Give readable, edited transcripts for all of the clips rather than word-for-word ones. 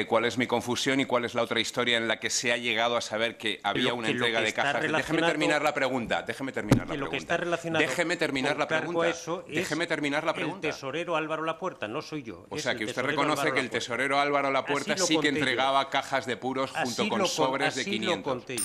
¿Cuál es mi confusión y cuál es la otra historia en la que se ha llegado a saber que había una entrega de cajas? Déjeme terminar la pregunta. Déjeme terminar la pregunta. El tesorero Álvaro Lapuerta, no soy yo. O sea, que usted reconoce que el tesorero Álvaro Lapuerta sí que entregaba cajas de puros junto con sobres de 500. Así lo conté yo.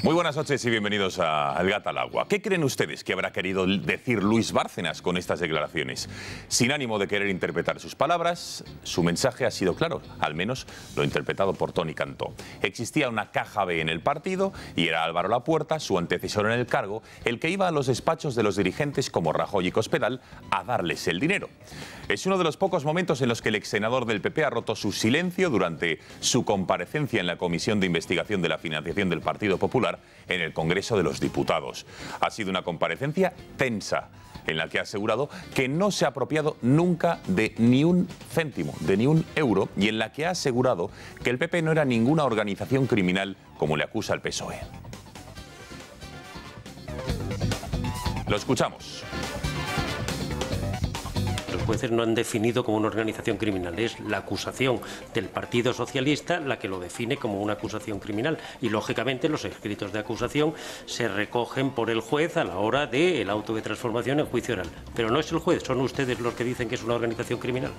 Muy buenas noches y bienvenidos a El Gato al Agua. ¿Qué creen ustedes que habrá querido decir Luis Bárcenas con estas declaraciones? Sin ánimo de querer interpretar sus palabras, su mensaje ha sido claro, al menos lo interpretado por Toni Cantó. Existía una caja B en el partido y era Álvaro Lapuerta, su antecesor en el cargo, el que iba a los despachos de los dirigentes como Rajoy y Cospedal a darles el dinero. Es uno de los pocos momentos en los que el exsenador del PP ha roto su silencio durante su comparecencia en la Comisión de Investigación de la Financiación del Partido Popular en el Congreso de los Diputados. Ha sido una comparecencia tensa, en la que ha asegurado que no se ha apropiado nunca de ni un céntimo, de ni un euro, y en la que ha asegurado que el PP no era ninguna organización criminal como le acusa el PSOE. Lo escuchamos. Los jueces no han definido como una organización criminal, es la acusación del Partido Socialista la que lo define como una acusación criminal y lógicamente los escritos de acusación se recogen por el juez a la hora del auto de transformación en juicio oral. Pero no es el juez, son ustedes los que dicen que es una organización criminal.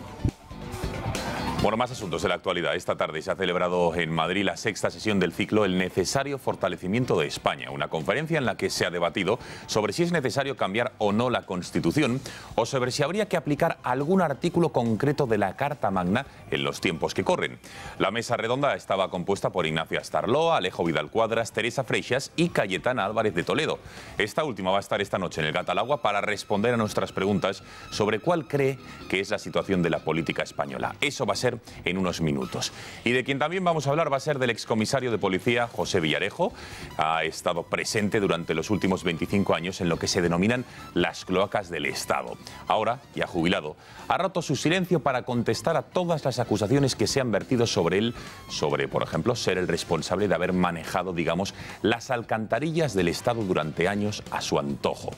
Bueno, más asuntos de la actualidad. Esta tarde se ha celebrado en Madrid la sexta sesión del ciclo El necesario fortalecimiento de España, una conferencia en la que se ha debatido sobre si es necesario cambiar o no la Constitución o sobre si habría que aplicar algún artículo concreto de la Carta Magna en los tiempos que corren. La mesa redonda estaba compuesta por Ignacio Astarloa, Alejo Vidal Cuadras, Teresa Freixas y Cayetana Álvarez de Toledo. Esta última va a estar esta noche en El Gato al Agua para responder a nuestras preguntas sobre cuál cree que es la situación de la política española. Eso va a ser en unos minutos. Y de quien también vamos a hablar va a ser del excomisario de policía José Villarejo. Ha estado presente durante los últimos 25 años en lo que se denominan las cloacas del Estado. Ahora, ya jubilado, ha roto su silencio para contestar a todas las acusaciones que se han vertido sobre él, sobre, por ejemplo, ser el responsable de haber manejado, digamos, las alcantarillas del Estado durante años a su antojo.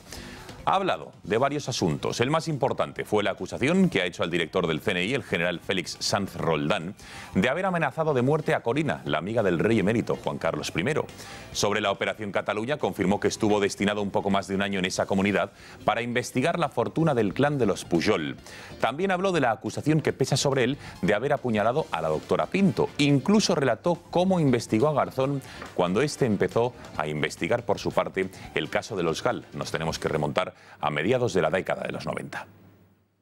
Ha hablado de varios asuntos. El más importante fue la acusación que ha hecho al director del CNI, el general Félix Sanz Roldán, de haber amenazado de muerte a Corina, la amiga del rey emérito Juan Carlos I. Sobre la Operación Cataluña, confirmó que estuvo destinado un poco más de un año en esa comunidad para investigar la fortuna del clan de los Pujol. También habló de la acusación que pesa sobre él de haber apuñalado a la doctora Pinto. Incluso relató cómo investigó a Garzón cuando éste empezó a investigar por su parte el caso de los GAL. Nos tenemos que remontar a mediados de la década de los 90.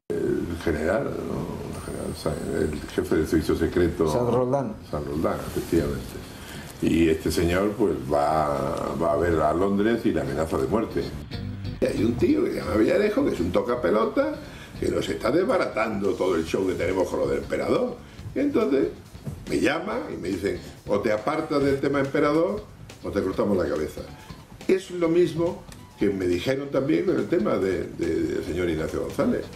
El general, ¿no? El jefe del servicio secreto... Sanz Roldán. Sanz Roldán, efectivamente. Y este señor pues va a ver a Londres y la amenaza de muerte. Y hay un tío que se llama Villarejo, que es un tocapelota, que nos está desbaratando todo el show que tenemos con lo del emperador. Y entonces me llama y me dicen, o te apartas del tema emperador o te cortamos la cabeza. Es lo mismo que me dijeron también con el tema del señor Ignacio González.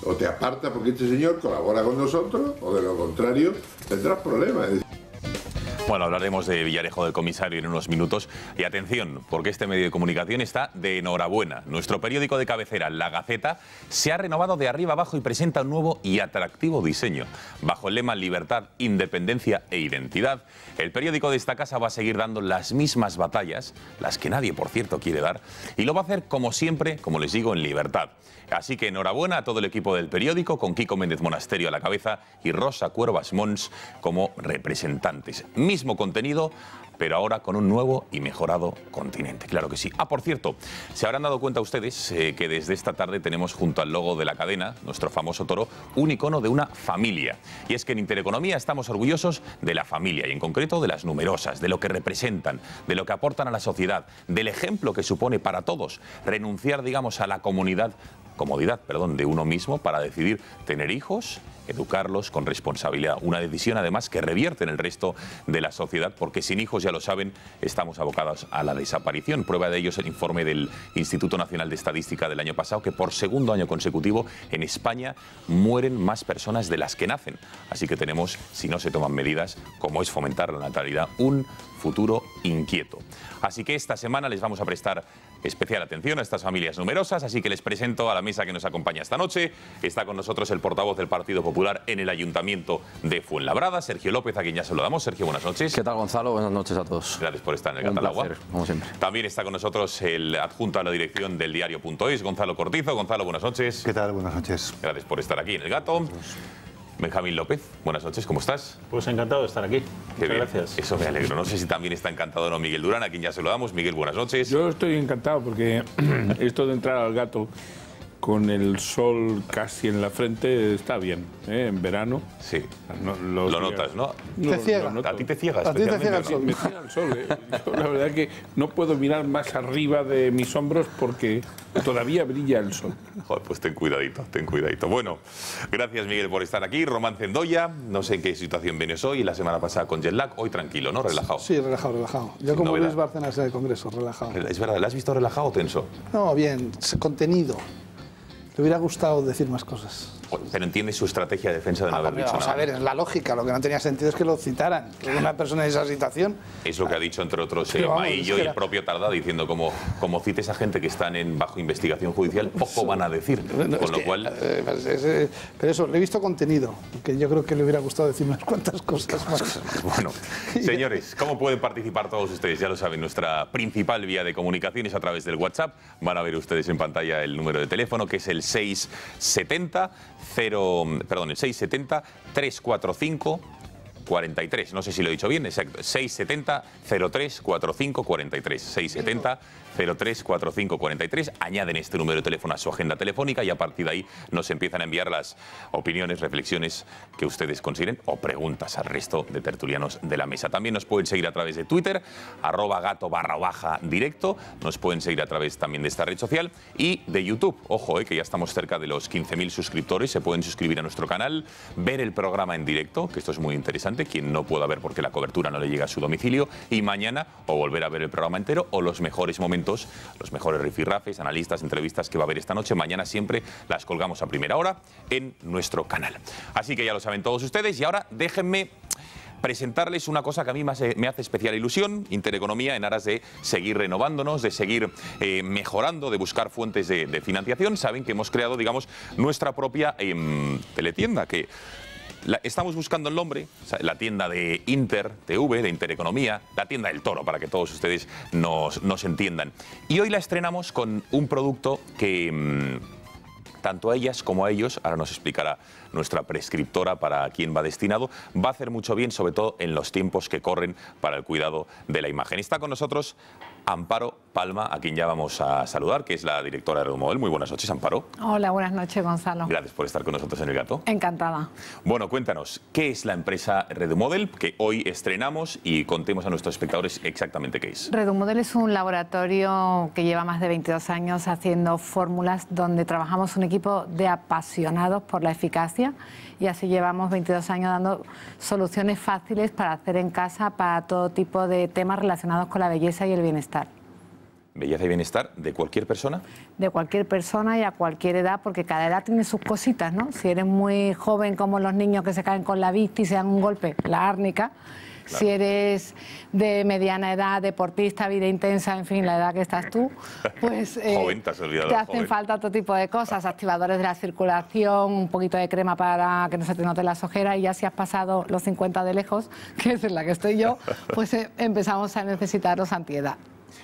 O te apartas porque este señor colabora con nosotros, o de lo contrario tendrás problemas. Bueno, hablaremos de Villarejo, del comisario, en unos minutos. Y atención, porque este medio de comunicación está de enhorabuena. Nuestro periódico de cabecera, La Gaceta, se ha renovado de arriba abajo y presenta un nuevo y atractivo diseño. Bajo el lema Libertad, Independencia e Identidad, el periódico de esta casa va a seguir dando las mismas batallas, las que nadie, por cierto, quiere dar, y lo va a hacer, como siempre, como les digo, en libertad. Así que enhorabuena a todo el equipo del periódico, con Kiko Méndez Monasterio a la cabeza y Rosa Cuervas Mons como representantes. Mismo contenido, pero ahora con un nuevo y mejorado continente. Claro que sí. Ah, por cierto, se habrán dado cuenta ustedes que desde esta tarde tenemos junto al logo de la cadena, nuestro famoso toro, un icono de una familia. Y es que en Intereconomía estamos orgullosos de la familia y en concreto de las numerosas, de lo que representan, de lo que aportan a la sociedad, del ejemplo que supone para todos renunciar, digamos, a la comodidad de uno mismo para decidir tener hijos educarlos con responsabilidad. Una decisión, además, que revierte en el resto de la sociedad, porque sin hijos, ya lo saben, estamos abocados a la desaparición. Prueba de ello es el informe del Instituto Nacional de Estadística del año pasado, que por segundo año consecutivo en España mueren más personas de las que nacen. Así que tenemos, si no se toman medidas, como es fomentar la natalidad, un futuro inquieto. Así que esta semana les vamos a prestar especial atención a estas familias numerosas, así que les presento a la mesa que nos acompaña esta noche. Está con nosotros el portavoz del Partido Popular en el Ayuntamiento de Fuenlabrada, Sergio López, a quien ya saludamos. Sergio, buenas noches. ¿Qué tal, Gonzalo? Buenas noches a todos. Gracias por estar en el Catalagua. Un placer, como siempre. También está con nosotros el adjunto a la dirección del diario.es, Gonzalo Cortizo. Gonzalo, buenas noches. ¿Qué tal? Buenas noches. Gracias por estar aquí en El Gato. Benjamín López, buenas noches, ¿cómo estás? Pues encantado de estar aquí. Qué bien. Gracias. Eso me alegro. No sé si también está encantado o no Miguel Durán, a quien ya saludamos. Miguel, buenas noches. Yo estoy encantado porque esto de entrar al Gato con el sol casi en la frente está bien, ¿eh? En verano. Sí, lo notas, ¿no? Te ciega. A ti te ciega A ti te ciega el especialmente. sol. Me ciega el sol, ¿eh? Yo, la verdad que no puedo mirar más arriba de mis hombros porque todavía brilla el sol. Joder, pues ten cuidadito, ten cuidadito. Bueno, gracias Miguel por estar aquí. Román Cendoya, no sé en qué situación vienes hoy, la semana pasada con jet lag, hoy tranquilo, ¿no? Relajado. Sí, relajado, relajado. Yo Sin como novedad. Luis Bárcenas en el Congreso, relajado. Es verdad, ¿la has visto relajado o tenso? No, bien, contenido. Le hubiera gustado decir más cosas. Pero entiendes su estrategia de defensa de no haber dicho Vamos nada. a ver, es la lógica. Lo que no tenía sentido es que lo citaran. Que una persona en esa situación... Es lo que ha dicho, entre otros, Pero vamos, Maillo es y que el era- propio Tardá, diciendo como cites a gente que están bajo investigación judicial, poco van a decir. Bueno, Con es lo que, cual... pero eso, le he visto contenido. Que yo creo que le hubiera gustado decir unas cuantas cosas más. Bueno, señores, ¿cómo pueden participar todos ustedes? Ya lo saben, nuestra principal vía de comunicación es a través del WhatsApp. Van a ver ustedes en pantalla el número de teléfono, que es el 670-345 43. No sé si lo he dicho bien, exacto. 670-0345-43. 670-0345-43. Añaden este número de teléfono a su agenda telefónica y a partir de ahí nos empiezan a enviar las opiniones, reflexiones que ustedes consideren o preguntas al resto de tertulianos de la mesa. También nos pueden seguir a través de Twitter, @gato_directo. Nos pueden seguir a través también de esta red social y de YouTube. Ojo, que ya estamos cerca de los 15.000 suscriptores. Se pueden suscribir a nuestro canal, ver el programa en directo, que esto es muy interesante. Quien no pueda ver porque la cobertura no le llega a su domicilio, y mañana o volver a ver el programa entero o los mejores momentos, los mejores rifirrafes, analistas, entrevistas que va a haber esta noche. Mañana siempre las colgamos a primera hora en nuestro canal. Así que ya lo saben todos ustedes y ahora déjenme presentarles una cosa que a mí me hace especial ilusión, Intereconomía, en aras de seguir renovándonos, de seguir mejorando, de buscar fuentes de financiación. Saben que hemos creado, digamos, nuestra propia teletienda, que estamos buscando el nombre, o sea, la tienda de Inter TV, de Intereconomía, la tienda del Toro, para que todos ustedes nos entiendan. Y hoy la estrenamos con un producto que tanto a ellas como a ellos, ahora nos explicará nuestra prescriptora para quién va destinado, va a hacer mucho bien, sobre todo en los tiempos que corren para el cuidado de la imagen. Está con nosotros Amparo Palma, a quien ya vamos a saludar, que es la directora de Redumodel. Muy buenas noches, Amparo. Hola, buenas noches, Gonzalo. Gracias por estar con nosotros en El Gato. Encantada. Bueno, cuéntanos, ¿qué es la empresa Redumodel que hoy estrenamos y contemos a nuestros espectadores exactamente qué es? Redumodel es un laboratorio que lleva más de 22 años haciendo fórmulas donde trabajamos un equipo de apasionados por la eficacia y así llevamos 22 años dando soluciones fáciles para hacer en casa para todo tipo de temas relacionados con la belleza y el bienestar. Belleza y bienestar de cualquier persona. De cualquier persona y a cualquier edad, porque cada edad tiene sus cositas, ¿no? Si eres muy joven, como los niños que se caen con la bici y se dan un golpe, la árnica. Claro. Si eres de mediana edad, deportista, vida intensa, en fin, la edad que estás tú, pues joven, te has olvidado, te hacen falta otro tipo de cosas, activadores de la circulación, un poquito de crema para que no se te noten las ojeras, y ya si has pasado los 50 de lejos, que es en la que estoy yo, pues empezamos a necesitar los antiedad.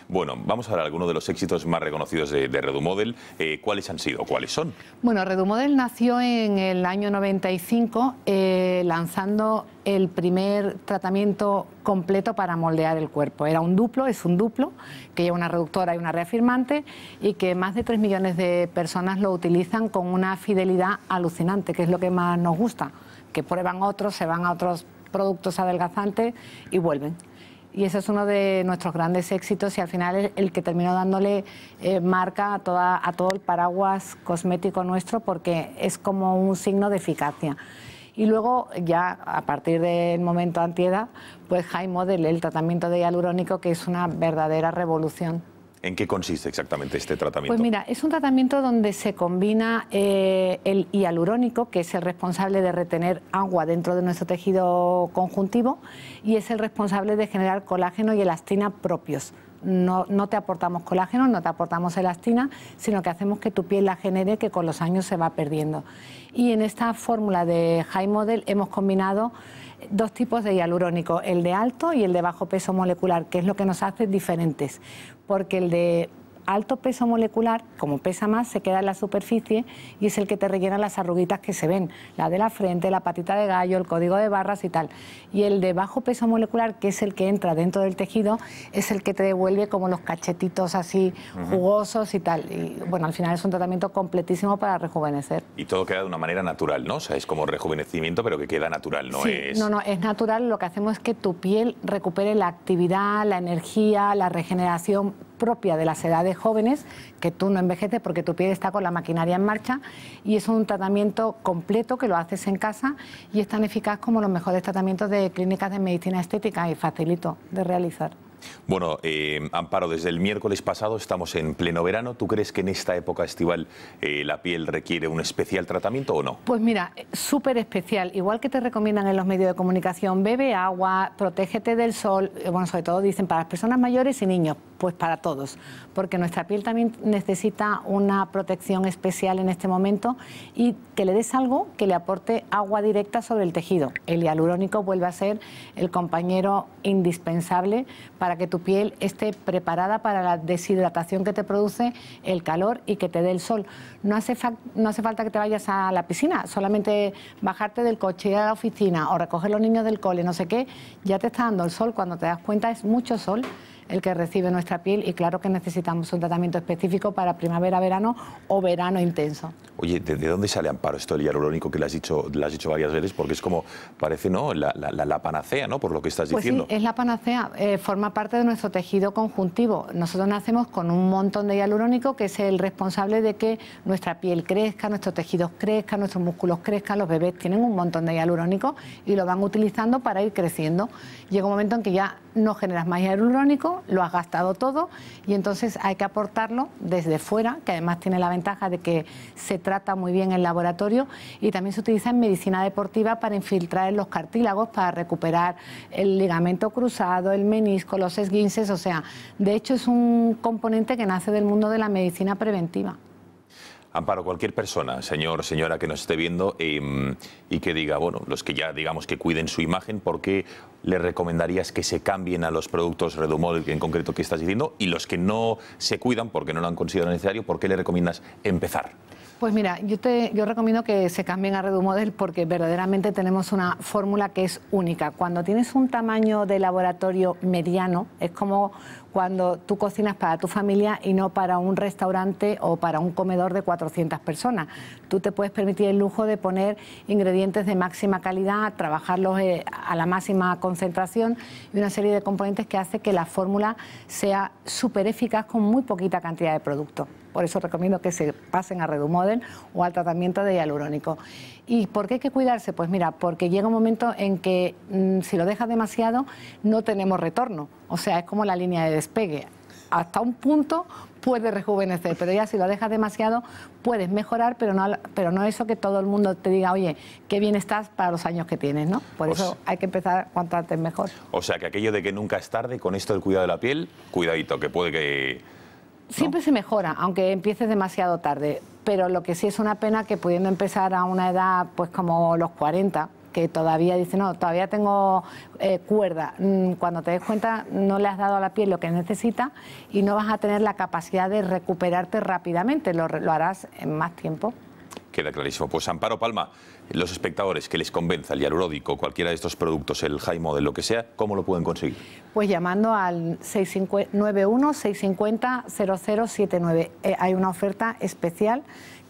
Bueno, vamos a ver algunos de los éxitos más reconocidos de Redumodel. ¿Cuáles han sido? ¿Cuáles son? Bueno, Redumodel nació en el año 95 lanzando el primer tratamiento completo para moldear el cuerpo. Era un duplo, es un duplo, que lleva una reductora y una reafirmante y que más de 3 millones de personas lo utilizan con una fidelidad alucinante, que es lo que más nos gusta, que prueban otros, se van a otros productos adelgazantes y vuelven. Y ese es uno de nuestros grandes éxitos y al final es el que terminó dándole marca a todo el paraguas cosmético nuestro, porque es como un signo de eficacia. Y luego ya a partir del momento antiedad, pues High Model, el tratamiento de hialurónico, que es una verdadera revolución. ¿En qué consiste exactamente este tratamiento? Pues mira, es un tratamiento donde se combina el hialurónico, que es el responsable de retener agua dentro de nuestro tejido conjuntivo, y es el responsable de generar colágeno y elastina propios. No te aportamos colágeno, no te aportamos elastina, sino que hacemos que tu piel la genere, que con los años se va perdiendo. Y en esta fórmula de High Model hemos combinado dos tipos de hialurónico, el de alto y el de bajo peso molecular, que es lo que nos hace diferentes, porque el de alto peso molecular, como pesa más, se queda en la superficie y es el que te rellena las arruguitas que se ven, la de la frente, la patita de gallo, el código de barras y tal. Y el de bajo peso molecular, que es el que entra dentro del tejido, es el que te devuelve como los cachetitos así jugosos y tal. Y bueno, al final es un tratamiento completísimo para rejuvenecer. Y todo queda de una manera natural, ¿no? O sea, es como rejuvenecimiento, pero que queda natural, ¿no? Sí, no, es natural. Lo que hacemos es que tu piel recupere la actividad, la energía, la regeneración propia de las edades jóvenes, que tú no envejeces porque tu piel está con la maquinaria en marcha, y es un tratamiento completo que lo haces en casa y es tan eficaz como los mejores tratamientos de clínicas de medicina estética y facilito de realizar. Bueno, Amparo, desde el miércoles pasado estamos en pleno verano. ¿Tú crees que en esta época estival la piel requiere un especial tratamiento o no? Pues mira, súper especial. Igual que te recomiendan en los medios de comunicación, bebe agua, protégete del sol. Bueno, sobre todo dicen para las personas mayores y niños, pues para todos. Porque nuestra piel también necesita una protección especial en este momento y que le des algo que le aporte agua directa sobre el tejido. El hialurónico vuelve a ser el compañero indispensable para que tu piel esté preparada para la deshidratación que te produce el calor y que te dé el sol. No hace falta que te vayas a la piscina, solamente bajarte del coche, ir a la oficina o recoger los niños del cole, no sé qué, ya te está dando el sol. Cuando te das cuenta es mucho sol el que recibe nuestra piel y claro que necesitamos un tratamiento específico para primavera, verano o verano intenso. Oye, ¿de dónde sale, Amparo, esto del hialurónico que le has dicho varias veces? Porque es como, parece, ¿no?, la panacea, ¿no?, por lo que estás diciendo. Sí, es la panacea, forma parte de nuestro tejido conjuntivo. Nosotros nacemos con un montón de hialurónico que es el responsable de que nuestra piel crezca, nuestros tejidos crezcan, nuestros músculos crezcan. Los bebés tienen un montón de hialurónico y lo van utilizando para ir creciendo. Llega un momento en que ya no generas más hialurónico, lo has gastado todo y entonces hay que aportarlo desde fuera, que además tiene la ventaja de que se trata muy bien en laboratorio y también se utiliza en medicina deportiva para infiltrar en los cartílagos, para recuperar el ligamento cruzado, el menisco, los esguinces. O sea, de hecho es un componente que nace del mundo de la medicina preventiva. Amparo, cualquier persona, señor, señora, que nos esté viendo y que diga, bueno, los que ya digamos que cuiden su imagen, ¿por qué le recomendarías que se cambien a los productos Redumodel, en concreto, que estás diciendo? Y los que no se cuidan porque no lo han considerado necesario, ¿por qué le recomiendas empezar? Pues mira, yo recomiendo que se cambien a Redumodel porque verdaderamente tenemos una fórmula que es única. Cuando tienes un tamaño de laboratorio mediano, es como cuando tú cocinas para tu familia y no para un restaurante o para un comedor de 400 personas. Tú te puedes permitir el lujo de poner ingredientes de máxima calidad, trabajarlos a la máxima concentración y una serie de componentes que hace que la fórmula sea súper eficaz con muy poquita cantidad de producto. Por eso recomiendo que se pasen a Redumodel o al tratamiento de hialurónico. ¿Y por qué hay que cuidarse? Pues mira, porque llega un momento en que si lo dejas demasiado no tenemos retorno. O sea, es como la línea de despegue. Hasta un punto puedes rejuvenecer, pero ya si lo dejas demasiado puedes mejorar, pero no eso que todo el mundo te diga, oye, qué bien estás para los años que tienes, ¿no? Por eso hay que empezar cuanto antes mejor. O sea, que aquello de que nunca es tarde, con esto del cuidado de la piel, cuidadito, que puede que... Siempre se mejora, aunque empieces demasiado tarde, pero lo que sí es una pena que pudiendo empezar a una edad pues como los 40, que todavía dice, no, todavía tengo cuerda, cuando te des cuenta no le has dado a la piel lo que necesita y no vas a tener la capacidad de recuperarte rápidamente, lo harás en más tiempo. Queda clarísimo. Pues Amparo Palma, los espectadores que les convenza el hialurónico, cualquiera de estos productos, el High Model, lo que sea, ¿cómo lo pueden conseguir? Pues llamando al 691-650-0079. Hay una oferta especial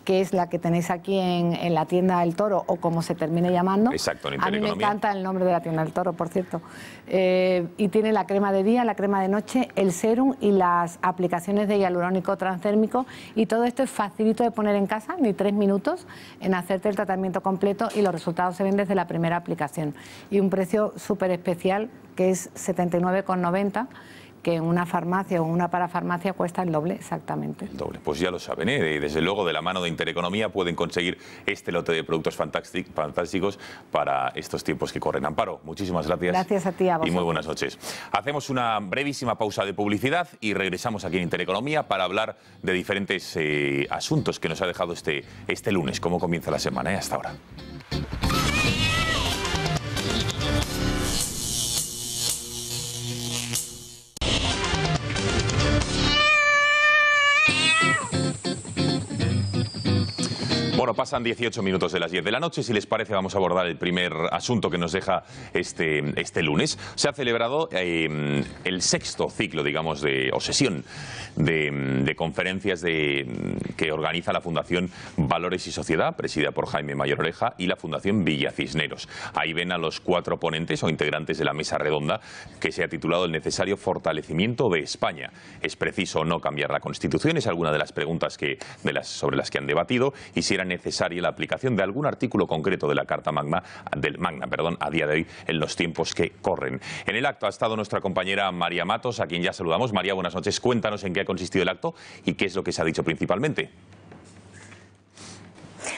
que es la que tenéis aquí en la tienda del Toro, o como se termine llamando. Exacto, en A mí me encanta el nombre de la tienda del Toro, por cierto. Y tiene la crema de día, la crema de noche, el serum y las aplicaciones de hialurónico transdérmico, y todo esto es facilito de poner en casa, ni 3 minutos en hacerte el tratamiento completo, y los resultados se ven desde la primera aplicación. Y un precio súper especial, que es 79,90, que en una farmacia o una parafarmacia cuesta el doble exactamente. El doble, pues ya lo saben, ¿eh? Desde luego, de la mano de Intereconomía pueden conseguir este lote de productos fantásticos para estos tiempos que corren. Amparo, muchísimas gracias. Gracias a ti, a vosotros. Y muy buenas noches. Hacemos una brevísima pausa de publicidad y regresamos aquí en Intereconomía para hablar de diferentes asuntos que nos ha dejado este lunes. ¿Cómo comienza la semana? Hasta ahora. Bueno, pasan 18 minutos de las 10 de la noche. Si les parece, vamos a abordar el primer asunto que nos deja este lunes. Se ha celebrado el sexto ciclo, digamos, o sesión de conferencias que organiza la Fundación Valores y Sociedad, presidida por Jaime Mayor Oreja, y la Fundación Villa Cisneros. Ahí ven a los 4 ponentes o integrantes de la mesa redonda, que se ha titulado El necesario fortalecimiento de España. ¿Es preciso o no cambiar la Constitución? Es alguna de las preguntas sobre las que han debatido, y si era necesaria la aplicación de algún artículo concreto de la Carta Magna a día de hoy, en los tiempos que corren. En el acto ha estado nuestra compañera María Matos, a quien ya saludamos. María, buenas noches. Cuéntanos en qué ha consistido el acto y qué es lo que se ha dicho principalmente.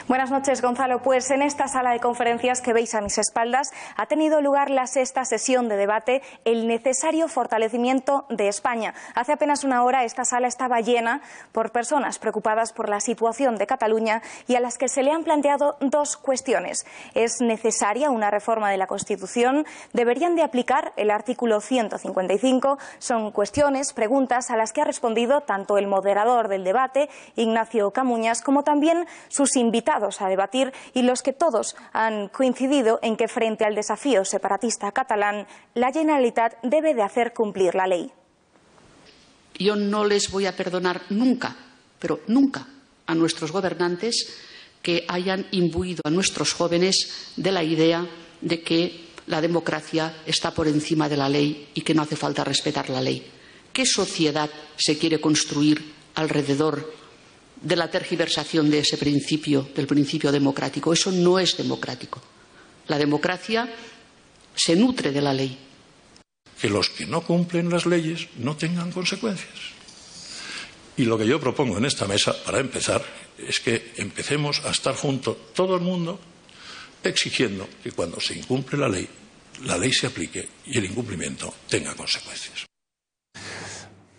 Buenas noches, Gonzalo. Pues en esta sala de conferencias que veis a mis espaldas ha tenido lugar la sexta sesión de debate, El necesario fortalecimiento de España. Hace apenas una hora esta sala estaba llena por personas preocupadas por la situación de Cataluña y a las que se le han planteado 2 cuestiones. ¿Es necesaria una reforma de la Constitución? ¿Deberían de aplicar el artículo 155? Son cuestiones, preguntas a las que ha respondido tanto el moderador del debate, Ignacio Camuñas, como también sus invitados a debatir, y los que todos han coincidido en que frente al desafío separatista catalán, la Generalitat debe de hacer cumplir la ley. Yo no les voy a perdonar nunca, pero nunca, a nuestros gobernantes que hayan imbuido a nuestros jóvenes de la idea de que la democracia está por encima de la ley y que no hace falta respetar la ley. ¿Qué sociedad se quiere construir alrededor de la tergiversación de ese principio, del principio democrático? Eso no es democrático. La democracia se nutre de la ley. Que los que no cumplen las leyes no tengan consecuencias. Y lo que yo propongo en esta mesa, para empezar, es que empecemos a estar juntos todo el mundo exigiendo que cuando se incumple la ley se aplique y el incumplimiento tenga consecuencias.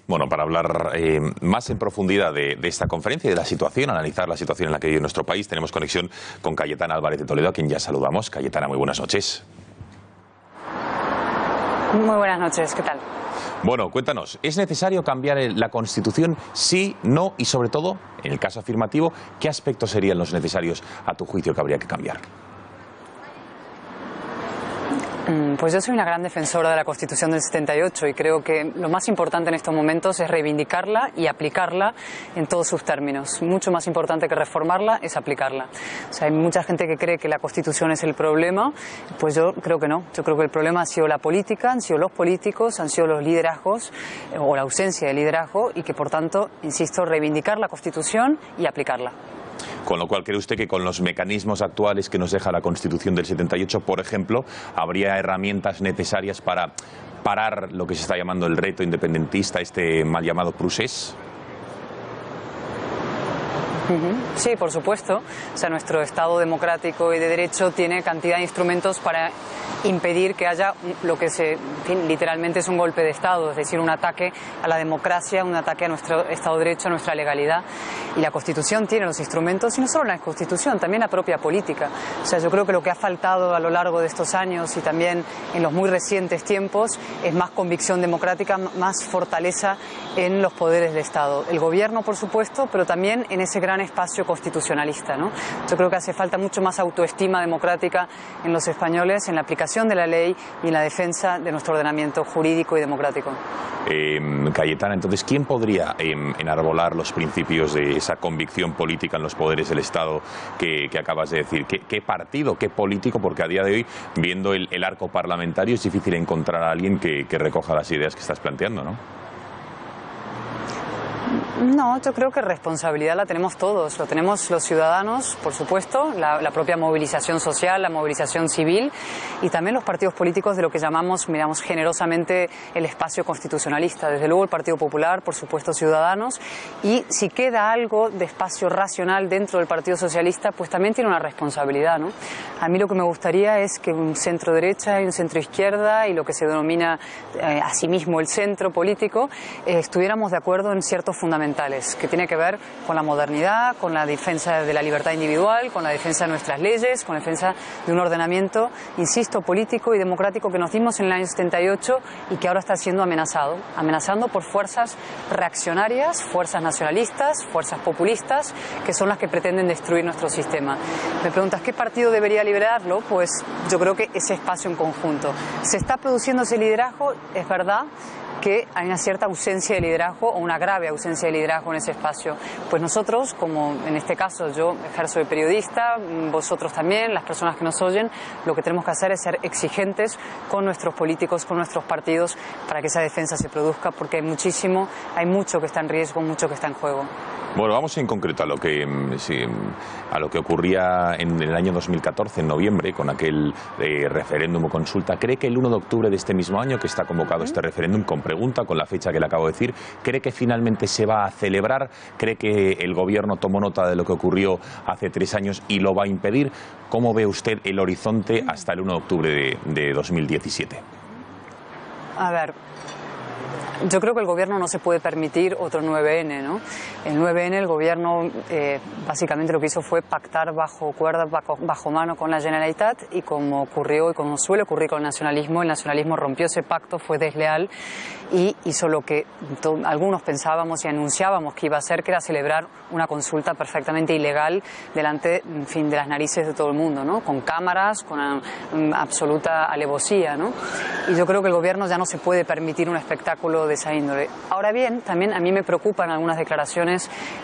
Bueno, para hablar más en profundidad de esta conferencia y de la situación, analizar la situación en la que vive nuestro país, tenemos conexión con Cayetana Álvarez de Toledo, a quien ya saludamos. Cayetana, muy buenas noches. Muy buenas noches, ¿qué tal? Bueno, cuéntanos, ¿es necesario cambiar la Constitución? Sí, no, y sobre todo, en el caso afirmativo, ¿qué aspectos serían los necesarios a tu juicio que habría que cambiar? Pues yo soy una gran defensora de la Constitución del 78 y creo que lo más importante en estos momentos es reivindicarla y aplicarla en todos sus términos. Mucho más importante que reformarla es aplicarla. O sea, hay mucha gente que cree que la Constitución es el problema, pues yo creo que no. Yo creo que el problema ha sido la política, han sido los políticos, han sido los liderazgos o la ausencia de liderazgo, y que por tanto, insisto, reivindicar la Constitución y aplicarla. Con lo cual, ¿cree usted que con los mecanismos actuales que nos deja la Constitución del 78, por ejemplo, habría herramientas necesarias para parar lo que se está llamando el reto independentista, este mal llamado procés? Sí, por supuesto. O sea, nuestro Estado democrático y de derecho tiene cantidad de instrumentos para impedir que haya lo que literalmente es un golpe de Estado, es decir, un ataque a la democracia, un ataque a nuestro Estado de Derecho, a nuestra legalidad. Y la Constitución tiene los instrumentos, y no solo la Constitución, también la propia política. O sea, yo creo que lo que ha faltado a lo largo de estos años y también en los muy recientes tiempos es más convicción democrática, más fortaleza en los poderes del Estado. El gobierno, por supuesto, pero también en ese gran espacio constitucionalista, ¿no? Yo creo que hace falta mucho más autoestima democrática en los españoles, en la aplicación aplicación de la ley y en la defensa de nuestro ordenamiento jurídico y democrático. Cayetana, entonces, ¿quién podría enarbolar los principios de esa convicción política en los poderes del Estado que acabas de decir? ¿Qué partido, qué político? Porque a día de hoy, viendo el arco parlamentario, es difícil encontrar a alguien que recoja las ideas que estás planteando, ¿no? No, yo creo que responsabilidad la tenemos todos, lo tenemos los ciudadanos, por supuesto, la propia movilización social, la movilización civil y también los partidos políticos de lo que llamamos, miramos generosamente el espacio constitucionalista, desde luego el Partido Popular, por supuesto Ciudadanos, y si queda algo de espacio racional dentro del Partido Socialista, pues también tiene una responsabilidad, ¿no? A mí lo que me gustaría es que un centro derecha y un centro izquierda y lo que se denomina asimismo el centro político, estuviéramos de acuerdo en ciertos fundamentales, que tiene que ver con la modernidad, con la defensa de la libertad individual, con la defensa de nuestras leyes, con la defensa de un ordenamiento, insisto, político y democrático que nos dimos en el año 78 y que ahora está siendo amenazando por fuerzas reaccionarias, fuerzas nacionalistas, fuerzas populistas, que son las que pretenden destruir nuestro sistema. Me preguntas, ¿qué partido debería liderarlo? Pues yo creo que ese espacio en conjunto. Se está produciendo ese liderazgo, es verdad, que hay una cierta ausencia de liderazgo o una grave ausencia de liderazgo en ese espacio. Pues nosotros, como en este caso yo ejerzo de periodista, vosotros también, las personas que nos oyen, lo que tenemos que hacer es ser exigentes con nuestros políticos, con nuestros partidos, para que esa defensa se produzca, porque hay mucho que está en riesgo, mucho que está en juego. Bueno, vamos en concreto a lo que ocurría en el año 2014, en noviembre, con aquel referéndum o consulta. ¿Cree que el 1 de octubre de este mismo año, que está convocado este referéndum, con pregunta, con la fecha que le acabo de decir, cree que finalmente se va a celebrar? ¿Cree que el Gobierno tomó nota de lo que ocurrió hace 3 años y lo va a impedir? ¿Cómo ve usted el horizonte hasta el 1 de octubre de 2017? A ver, yo creo que el Gobierno no se puede permitir otro 9N, ¿no? El 9N, el Gobierno básicamente lo que hizo fue pactar bajo cuerda, bajo mano con la Generalitat, y como ocurrió y como suele ocurrir con el nacionalismo rompió ese pacto, fue desleal y hizo lo que algunos pensábamos y anunciábamos que iba a hacer, que era celebrar una consulta perfectamente ilegal delante, en fin, de las narices de todo el mundo, ¿no? Con cámaras, con absoluta alevosía, ¿no? Y yo creo que el Gobierno ya no se puede permitir un espectáculo de esa índole. Ahora bien, también a mí me preocupan algunas declaraciones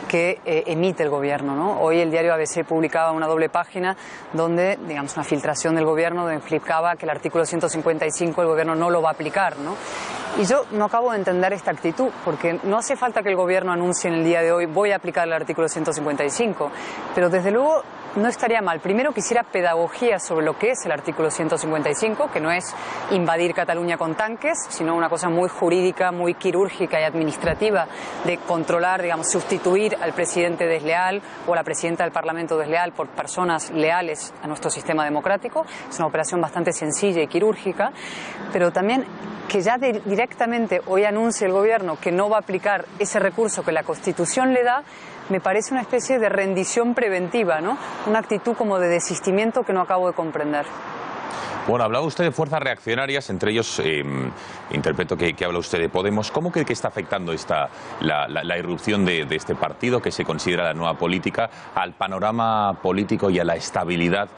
que emite el Gobierno, ¿no? Hoy el diario ABC publicaba una doble página donde, digamos, una filtración del Gobierno donde explicaba que el artículo 155 el Gobierno no lo va a aplicar, ¿no? Y yo no acabo de entender esta actitud, porque no hace falta que el Gobierno anuncie en el día de hoy voy a aplicar el artículo 155, pero desde luego no estaría mal. Primero, quisiera pedagogía sobre lo que es el artículo 155, que no es invadir Cataluña con tanques, sino una cosa muy jurídica, muy quirúrgica y administrativa de controlar, digamos, sustituir al presidente desleal o a la presidenta del Parlamento desleal por personas leales a nuestro sistema democrático. Es una operación bastante sencilla y quirúrgica, pero también que ya directamente hoy anuncie el Gobierno que no va a aplicar ese recurso que la Constitución le da, me parece una especie de rendición preventiva, ¿no? Una actitud como de desistimiento que no acabo de comprender. Bueno, hablaba usted de fuerzas reaccionarias, entre ellos interpreto que habla usted de Podemos. ¿Cómo cree que está afectando la irrupción de este partido, que se considera la nueva política, al panorama político y a la estabilidad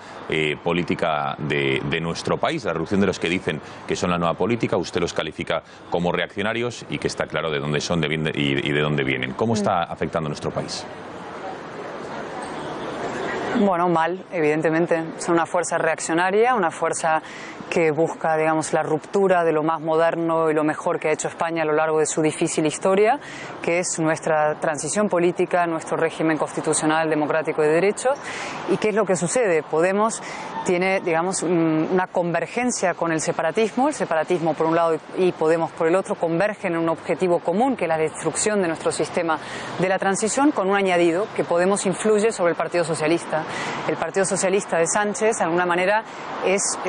política de nuestro país? La irrupción de los que dicen que son la nueva política, usted los califica como reaccionarios y que está claro de dónde son y de dónde vienen. ¿Cómo está afectando a nuestro país? Bueno, mal, evidentemente. Son una fuerza reaccionaria, una fuerza que busca, digamos, la ruptura de lo más moderno y lo mejor que ha hecho España a lo largo de su difícil historia, que es nuestra transición política, nuestro régimen constitucional, democrático y de derecho. ¿Y qué es lo que sucede? Podemos tiene, digamos, una convergencia con el separatismo por un lado y Podemos por el otro, convergen en un objetivo común, que es la destrucción de nuestro sistema de la transición, con un añadido, que Podemos influye sobre el Partido Socialista. El Partido Socialista de Sánchez, de alguna manera,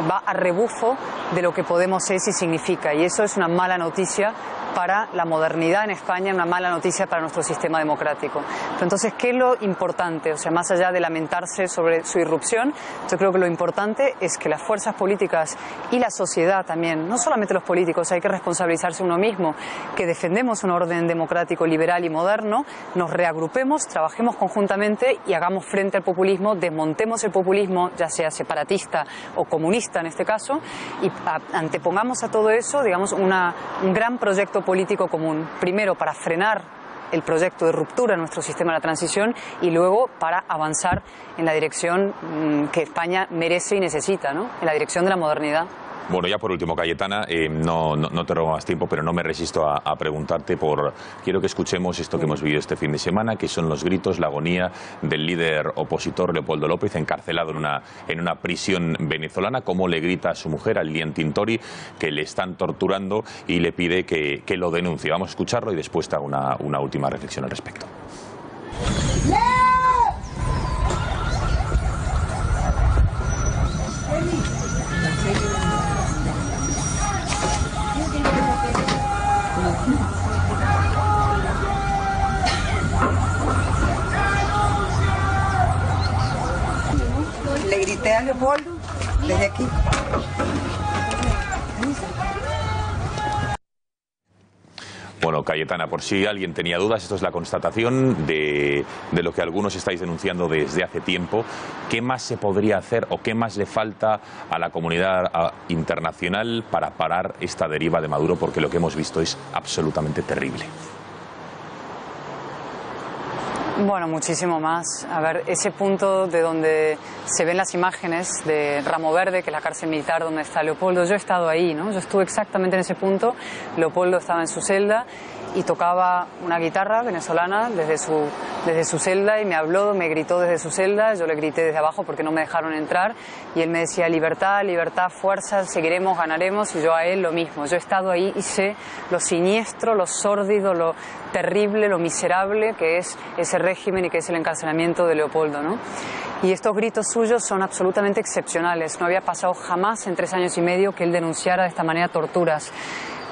va a rebufo de lo que Podemos es y significa, y eso es una mala noticia para la modernidad en España, una mala noticia para nuestro sistema democrático. Pero entonces, ¿qué es lo importante? O sea, más allá de lamentarse sobre su irrupción, yo creo que lo importante es que las fuerzas políticas y la sociedad también, no solamente los políticos, hay que responsabilizarse uno mismo, que defendemos un orden democrático, liberal y moderno, nos reagrupemos, trabajemos conjuntamente y hagamos frente al populismo, desmontemos el populismo, ya sea separatista o comunista en este caso, y antepongamos a todo eso, digamos, un gran proyecto político común. Primero, para frenar el proyecto de ruptura en nuestro sistema de la transición y luego para avanzar en la dirección que España merece y necesita, ¿no? En la dirección de la modernidad. Bueno, ya por último, Cayetana, no te robo más tiempo, pero no me resisto a preguntarte quiero que escuchemos esto que hemos vivido este fin de semana, que son los gritos, la agonía del líder opositor Leopoldo López, encarcelado en una prisión venezolana, cómo le grita a su mujer, a Lilian Tintori, que le están torturando y le pide que lo denuncie. Vamos a escucharlo y después te hago una última reflexión al respecto. Le grité a Leopoldo desde aquí. Bueno, Cayetana, por si alguien tenía dudas, esto es la constatación de lo que algunos estáis denunciando desde hace tiempo. ¿Qué más se podría hacer o qué más le falta a la comunidad internacional para parar esta deriva de Maduro? Porque lo que hemos visto es absolutamente terrible. Bueno, muchísimo más. A ver, ese punto de donde se ven las imágenes de Ramo Verde, que es la cárcel militar donde está Leopoldo, yo he estado ahí, ¿no? Yo estuve exactamente en ese punto. Leopoldo estaba en su celda y tocaba una guitarra venezolana desde su celda y me habló, me gritó desde su celda, yo le grité desde abajo porque no me dejaron entrar y él me decía libertad, libertad, fuerza, seguiremos, ganaremos, y yo a él lo mismo. Yo he estado ahí y sé lo siniestro, lo sórdido, lo terrible, lo miserable que es ese régimen y que es el encarcelamiento de Leopoldo, ¿no? Y estos gritos suyos son absolutamente excepcionales. No había pasado jamás en 3 años y medio que él denunciara de esta manera torturas.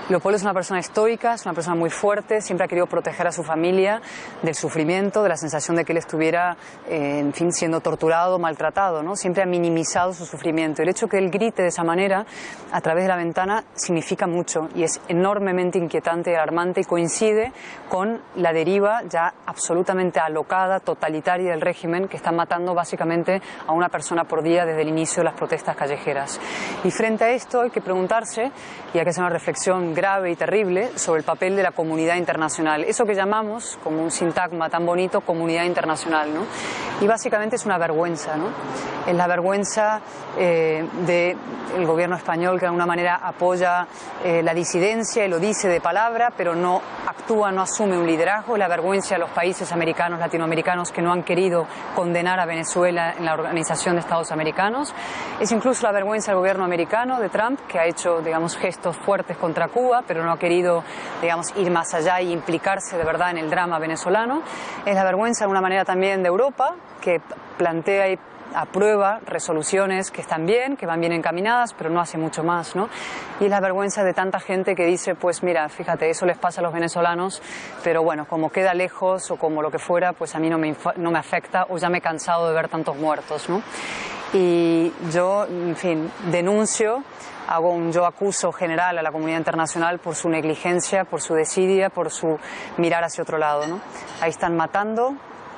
Leopoldo es una persona estoica, es una persona muy fuerte, siempre ha querido proteger a su familia del sufrimiento, de la sensación de que él estuviera, en fin, siendo torturado, maltratado, ¿no? Siempre ha minimizado su sufrimiento. El hecho que él grite de esa manera, a través de la ventana, significa mucho y es enormemente inquietante y alarmante y coincide con la deriva ya absolutamente alocada, totalitaria del régimen, que está matando básicamente a una persona por día desde el inicio de las protestas callejeras. Y frente a esto hay que preguntarse, y hay que hacer una reflexión grave y terrible sobre el papel de la comunidad internacional. Eso que llamamos, como un sintagma tan bonito, comunidad internacional, ¿no? Y básicamente es una vergüenza, ¿no? Es la vergüenza del gobierno español, que de alguna manera apoya la disidencia y lo dice de palabra, pero no actúa, no asume un liderazgo. Es la vergüenza de los países americanos, latinoamericanos, que no han querido condenar a Venezuela en la Organización de Estados Americanos. Es incluso la vergüenza del gobierno americano, de Trump, que ha hecho, digamos, gestos fuertes contra Cuba, pero no ha querido, digamos, ir más allá y implicarse de verdad en el drama venezolano. Es la vergüenza de alguna manera también de Europa, que plantea y aprueba resoluciones que están bien, que van bien encaminadas, pero no hace mucho más, ¿no? Y es la vergüenza de tanta gente que dice, pues mira, fíjate, eso les pasa a los venezolanos, pero bueno, como queda lejos o como lo que fuera, pues a mí no me afecta, o ya me he cansado de ver tantos muertos, ¿no? Y yo, en fin, denuncio, yo acuso general a la comunidad internacional por su negligencia, por su desidia, por su mirar hacia otro lado, ¿no? Ahí están matando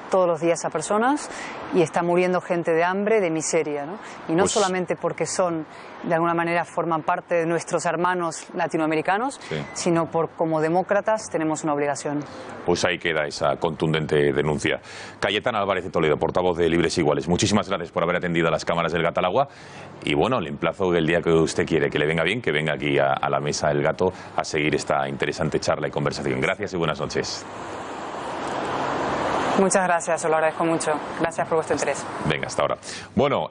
todos los días a personas y está muriendo gente de hambre, de miseria, ¿no? Y no solamente porque de alguna manera forman parte de nuestros hermanos latinoamericanos, sino como demócratas tenemos una obligación. Pues ahí queda esa contundente denuncia. Cayetana Álvarez de Toledo, portavoz de Libres Iguales, muchísimas gracias por haber atendido a las cámaras del Gato al Agua y bueno, le emplazo el día que usted quiere, que le venga bien, que venga aquí a la mesa del Gato a seguir esta interesante charla y conversación. Gracias y buenas noches. Muchas gracias, os lo agradezco mucho. Gracias por vuestro interés. Venga, hasta ahora. Bueno,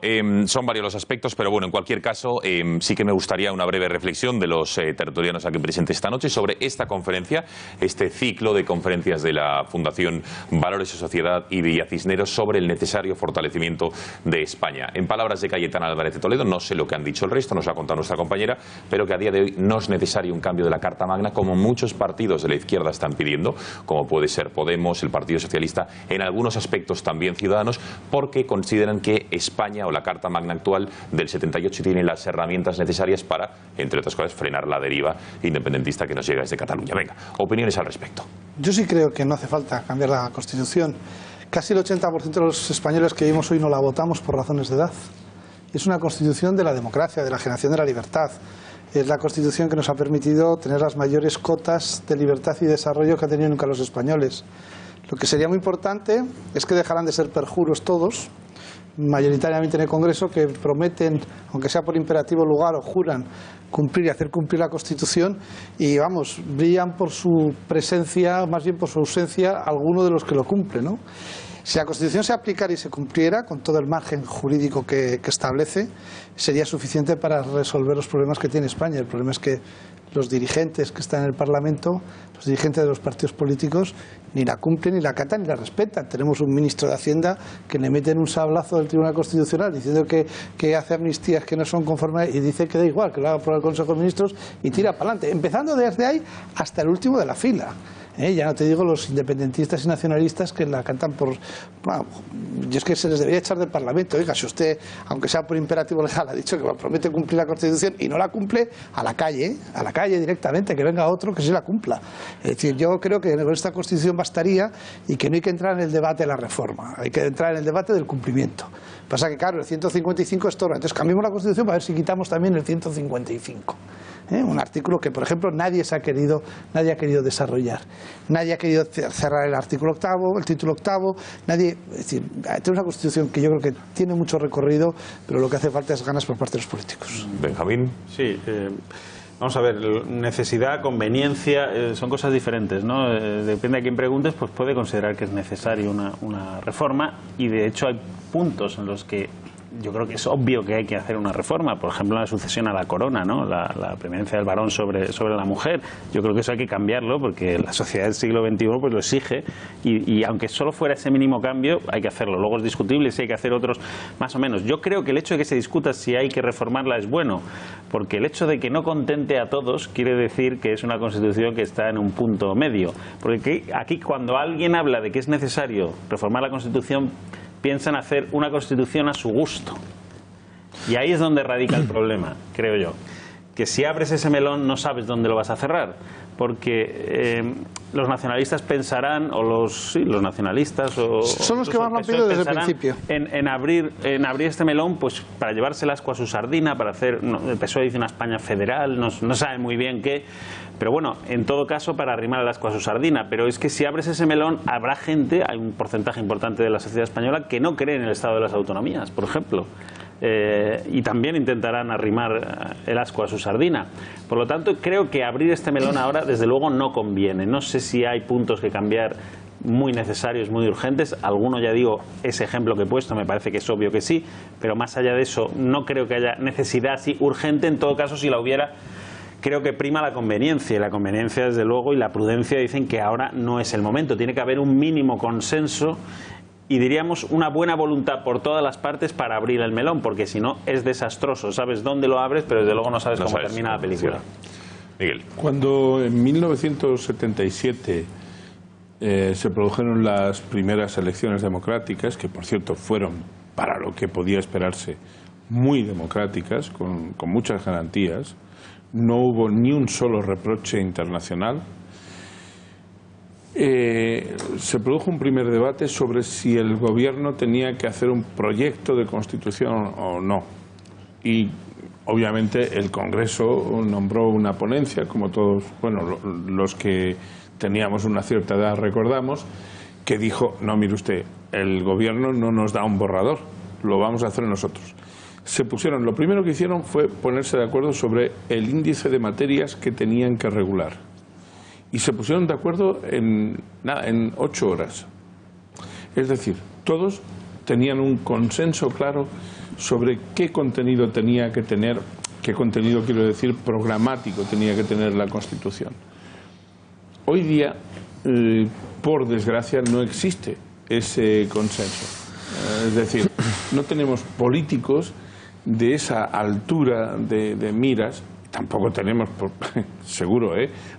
son varios los aspectos, pero bueno, en cualquier caso, sí que me gustaría una breve reflexión de los tertulianos aquí presentes esta noche sobre esta conferencia, este ciclo de conferencias de la Fundación Valores y Sociedad y Villa Cisneros sobre el necesario fortalecimiento de España. En palabras de Cayetana Álvarez de Toledo, no sé lo que han dicho el resto, nos lo ha contado nuestra compañera, pero que a día de hoy no es necesario un cambio de la Carta Magna, como muchos partidos de la izquierda están pidiendo, como puede ser Podemos, el Partido Socialista, en algunos aspectos también Ciudadanos, porque consideran que España o la Carta Magna actual del 78 tiene las herramientas necesarias para, entre otras cosas, frenar la deriva independentista que nos llega desde Cataluña. Venga, opiniones al respecto. Yo sí creo que no hace falta cambiar la Constitución. Casi el 80% de los españoles que vivimos hoy no la votamos por razones de edad. Es una Constitución de la democracia, de la generación de la libertad. Es la Constitución que nos ha permitido tener las mayores cotas de libertad y desarrollo que han tenido nunca los españoles. Lo que sería muy importante es que dejaran de ser perjuros todos, mayoritariamente en el Congreso, que prometen, aunque sea por imperativo lugar, o juran cumplir y hacer cumplir la Constitución, y vamos, brillan por su presencia, más bien por su ausencia, alguno de los que lo cumplen, ¿no? Si la Constitución se aplicara y se cumpliera con todo el margen jurídico que establece, sería suficiente para resolver los problemas que tiene España. El problema es que los dirigentes que están en el Parlamento, los dirigentes de los partidos políticos, ni la cumplen, ni la acatan, ni la respetan. Tenemos un ministro de Hacienda que le meten un sablazo del Tribunal Constitucional diciendo que hace amnistías que no son conformes y dice que da igual, que lo haga por el Consejo de Ministros y tira para adelante, empezando desde ahí hasta el último de la fila. Ya no te digo los independentistas y nacionalistas que la cantan por... Bueno, yo es que se les debería echar del Parlamento. Oiga, si usted, aunque sea por imperativo legal, ha dicho que promete cumplir la Constitución y no la cumple, a la calle directamente, que venga otro que sí la cumpla. Es decir, yo creo que con esta Constitución bastaría y que no hay que entrar en el debate de la reforma, hay que entrar en el debate del cumplimiento. Pasa que, claro, el 155 es todo. Entonces cambiamos la Constitución para ver si quitamos también el 155. Un artículo que, por ejemplo, nadie ha querido desarrollar. Nadie ha querido cerrar el artículo octavo, el título octavo. Nadie, es decir, tenemos una Constitución que yo creo que tiene mucho recorrido, pero lo que hace falta es ganas por parte de los políticos. Benjamín. Sí. Vamos a ver, necesidad, conveniencia, son cosas diferentes, ¿no? Depende a quién preguntes, pues puede considerar que es necesaria una reforma, y de hecho hay puntos en los que yo creo que es obvio que hay que hacer una reforma. Por ejemplo, la sucesión a la corona, ¿no? La preeminencia del varón sobre la mujer. Yo creo que eso hay que cambiarlo porque la sociedad del siglo XXI pues lo exige, y aunque solo fuera ese mínimo cambio, hay que hacerlo. Luego es discutible si hay que hacer otros más o menos. Yo creo que el hecho de que se discuta si hay que reformarla es bueno, porque el hecho de que no contente a todos quiere decir que es una Constitución que está en un punto medio. Porque aquí cuando alguien habla de que es necesario reformar la Constitución, piensan hacer una Constitución a su gusto. Y ahí es donde radica el problema, creo yo. Que si abres ese melón no sabes dónde lo vas a cerrar. Porque los nacionalistas pensarán, o los nacionalistas... son los que van rápido desde el principio. En abrir este melón pues para llevarse el ascua a su sardina, para hacer... el PSOE dice una España federal, no sabe muy bien qué... Pero bueno, en todo caso, para arrimar el ascua a su sardina. Pero es que si abres ese melón, habrá gente, hay un porcentaje importante de la sociedad española que no cree en el Estado de las Autonomías, por ejemplo. Y también intentarán arrimar el ascua a su sardina. Por lo tanto, creo que abrir este melón ahora, desde luego, no conviene. No sé si hay puntos que cambiar muy necesarios, muy urgentes. Alguno, ya digo, ese ejemplo que he puesto, me parece que es obvio que sí, pero más allá de eso, no creo que haya necesidad así urgente. En todo caso, si la hubiera, creo que prima la conveniencia, y la conveniencia, desde luego, y la prudencia dicen que ahora no es el momento. Tiene que haber un mínimo consenso y, diríamos, una buena voluntad por todas las partes para abrir el melón, porque si no es desastroso. Sabes dónde lo abres, pero desde luego no sabes cómo termina la película. Miguel. Cuando en 1977 se produjeron las primeras elecciones democráticas, que por cierto fueron, para lo que podía esperarse, muy democráticas, con muchas garantías, no hubo ni un solo reproche internacional. Se produjo un primer debate sobre si el gobierno tenía que hacer un proyecto de constitución o no, y obviamente el Congreso nombró una ponencia, como todos, bueno, los que teníamos una cierta edad recordamos, que dijo: no, mire usted, el gobierno no nos da un borrador, lo vamos a hacer nosotros. Se pusieron, lo primero que hicieron fue ponerse de acuerdo sobre el índice de materias que tenían que regular. Y se pusieron de acuerdo en 8 horas. Es decir, todos tenían un consenso claro sobre qué contenido tenía que tener, qué contenido, quiero decir, programático tenía que tener la Constitución. Hoy día, por desgracia, no existe ese consenso. Es decir, no tenemos políticos de esa altura de miras, tampoco tenemos, seguro,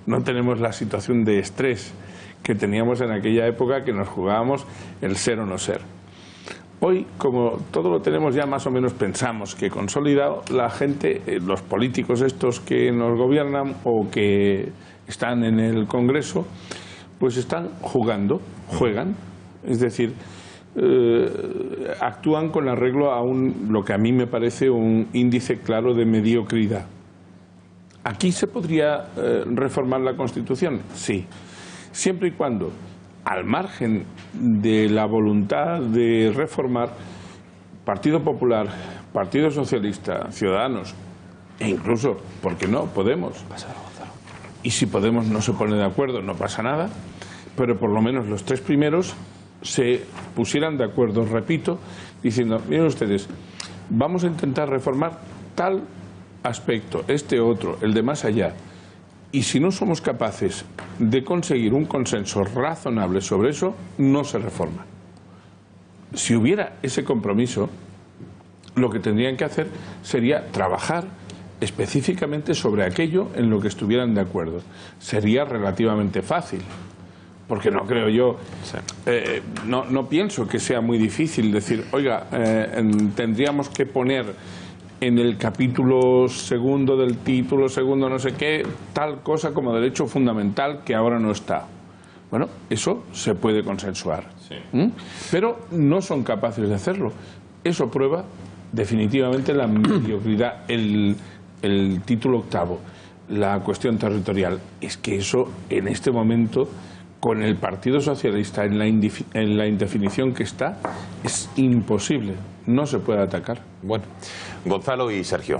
no tenemos la situación de estrés que teníamos en aquella época, que nos jugábamos el ser o no ser. Hoy, como todo lo tenemos ya más o menos, pensamos que consolidado, la gente, los políticos estos que nos gobiernan o que están en el Congreso, pues están juegan, es decir, actúan con arreglo a lo que a mí me parece un índice claro de mediocridad. ¿Aquí se podría reformar la Constitución? Sí, siempre y cuando, al margen de la voluntad de reformar, Partido Popular, Partido Socialista, Ciudadanos e incluso, ¿por qué no?, Podemos. Y si Podemos no se pone de acuerdo, no pasa nada, pero por lo menos los tres primeros se pusieran de acuerdo, repito, diciendo, miren ustedes, vamos a intentar reformar tal aspecto, este otro, el de más allá, y si no somos capaces de conseguir un consenso razonable sobre eso, no se reforma. Si hubiera ese compromiso, lo que tendrían que hacer sería trabajar específicamente sobre aquello en lo que estuvieran de acuerdo. Sería relativamente fácil, porque no creo yo, no pienso que sea muy difícil decir, oiga, tendríamos que poner en el capítulo segundo del título segundo no sé qué, tal cosa como derecho fundamental que ahora no está. Bueno, eso se puede consensuar. Sí. Pero no son capaces de hacerlo. Eso prueba definitivamente la mediocridad. El título octavo, la cuestión territorial, es que eso en este momento, con el Partido Socialista en la indefinición que está, es imposible, no se puede atacar. Bueno, Gonzalo y Sergio.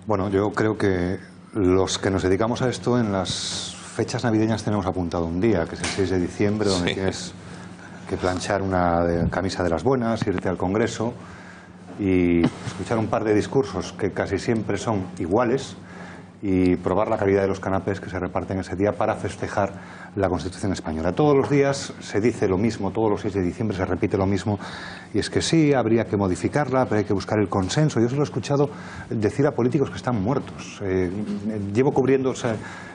Bueno, yo creo que los que nos dedicamos a esto, en las fechas navideñas tenemos apuntado un día, que es el 6 de diciembre, donde tienes que planchar una camisa de las buenas, irte al Congreso y escuchar un par de discursos que casi siempre son iguales y probar la calidad de los canapés que se reparten ese día para festejar la Constitución española. Todos los días se dice lo mismo, todos los 6 de diciembre se repite lo mismo, y es que sí, habría que modificarla, pero hay que buscar el consenso. Yo se lo he escuchado decir a políticos que están muertos. Llevo cubriendo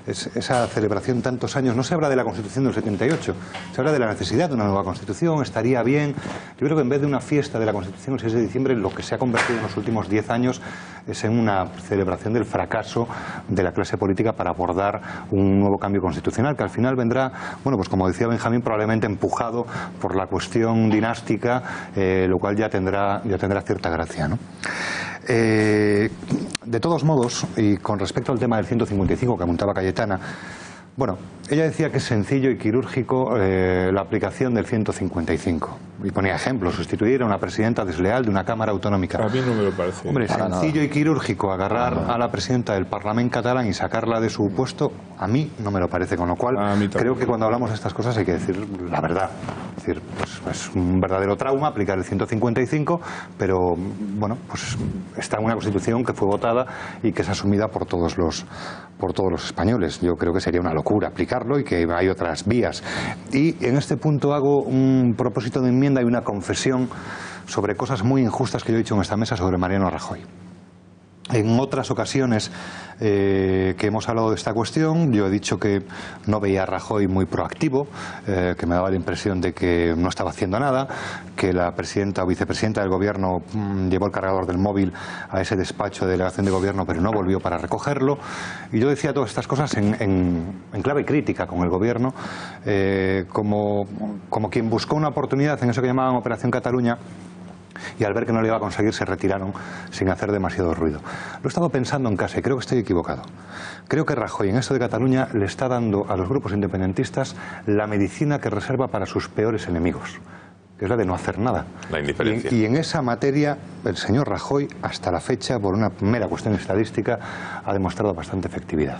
esa celebración tantos años. No se habla de la Constitución del 78, se habla de la necesidad de una nueva Constitución, estaría bien. Yo creo que en vez de una fiesta de la Constitución el 6 de diciembre, lo que se ha convertido en los últimos 10 años es en una celebración del fracaso de la clase política para abordar un nuevo cambio constitucional, que al final vendrá, bueno, pues como decía Benjamín, probablemente empujado por la cuestión dinástica, lo cual ya tendrá cierta gracia, ¿no? De todos modos, y con respecto al tema del 155 que apuntaba Cayetana, bueno, ella decía que es sencillo y quirúrgico la aplicación del 155. Y ponía ejemplos, sustituir a una presidenta desleal de una Cámara Autonómica. A mí no me lo parece. Hombre, sencillo y quirúrgico agarrar a la presidenta del Parlament catalán y sacarla de su puesto, a mí no me lo parece. Con lo cual, creo que cuando hablamos de estas cosas hay que decir la verdad. Es decir, pues es un verdadero trauma aplicar el 155, pero bueno, pues está en una Constitución que fue votada y que es asumida por todos los españoles. Yo creo que sería una locura aplicarlo y que hay otras vías. Y en este punto hago un propósito de enmienda y una confesión sobre cosas muy injustas que yo he dicho en esta mesa sobre Mariano Rajoy. En otras ocasiones que hemos hablado de esta cuestión, yo he dicho que no veía a Rajoy muy proactivo, que me daba la impresión de que no estaba haciendo nada, que la presidenta o vicepresidenta del gobierno llevó el cargador del móvil a ese despacho de delegación de gobierno, pero no volvió para recogerlo. Y yo decía todas estas cosas en clave crítica con el gobierno, como quien buscó una oportunidad en eso que llamaban Operación Cataluña, y al ver que no lo iba a conseguir se retiraron sin hacer demasiado ruido. Lo he estado pensando en casa y creo que estoy equivocado. Creo que Rajoy en esto de Cataluña le está dando a los grupos independentistas la medicina que reserva para sus peores enemigos, que es la de no hacer nada. La indiferencia. Y en esa materia el señor Rajoy, hasta la fecha, por una mera cuestión estadística, ha demostrado bastante efectividad.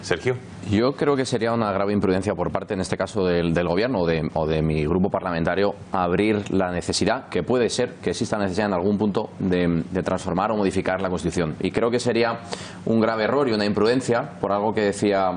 Sergio. Yo creo que sería una grave imprudencia por parte, en este caso, del Gobierno o de mi grupo parlamentario, abrir la necesidad, que puede ser que exista necesidad en algún punto, de transformar o modificar la Constitución. Y creo que sería un grave error y una imprudencia, por algo que decía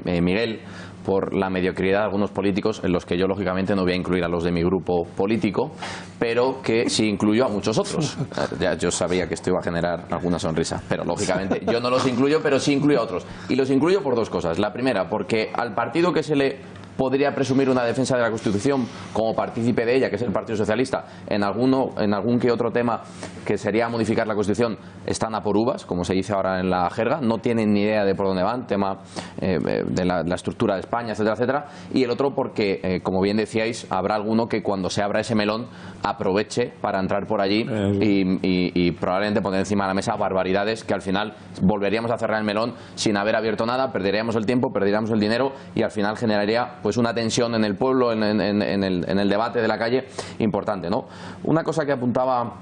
Miguel, por la mediocridad de algunos políticos, en los que yo lógicamente no voy a incluir a los de mi grupo político, pero que sí incluyo a muchos otros. Ya yo sabía que esto iba a generar alguna sonrisa, pero lógicamente yo no los incluyo, pero sí incluyo a otros. Y los incluyo por dos cosas. La primera, porque al partido que se le podría presumir una defensa de la Constitución como partícipe de ella, que es el Partido Socialista, en algún que otro tema que sería modificar la Constitución, están a por uvas, como se dice ahora en la jerga, no tienen ni idea de por dónde van, tema de la estructura de España, etcétera, etcétera. Y el otro porque, como bien decíais, habrá alguno que cuando se abra ese melón aproveche para entrar por allí y probablemente poner encima de la mesa barbaridades que al final volveríamos a cerrar el melón sin haber abierto nada, perderíamos el tiempo, perderíamos el dinero y al final generaría pues una tensión en el pueblo, en el debate de la calle importante, ¿no? Una cosa que apuntaba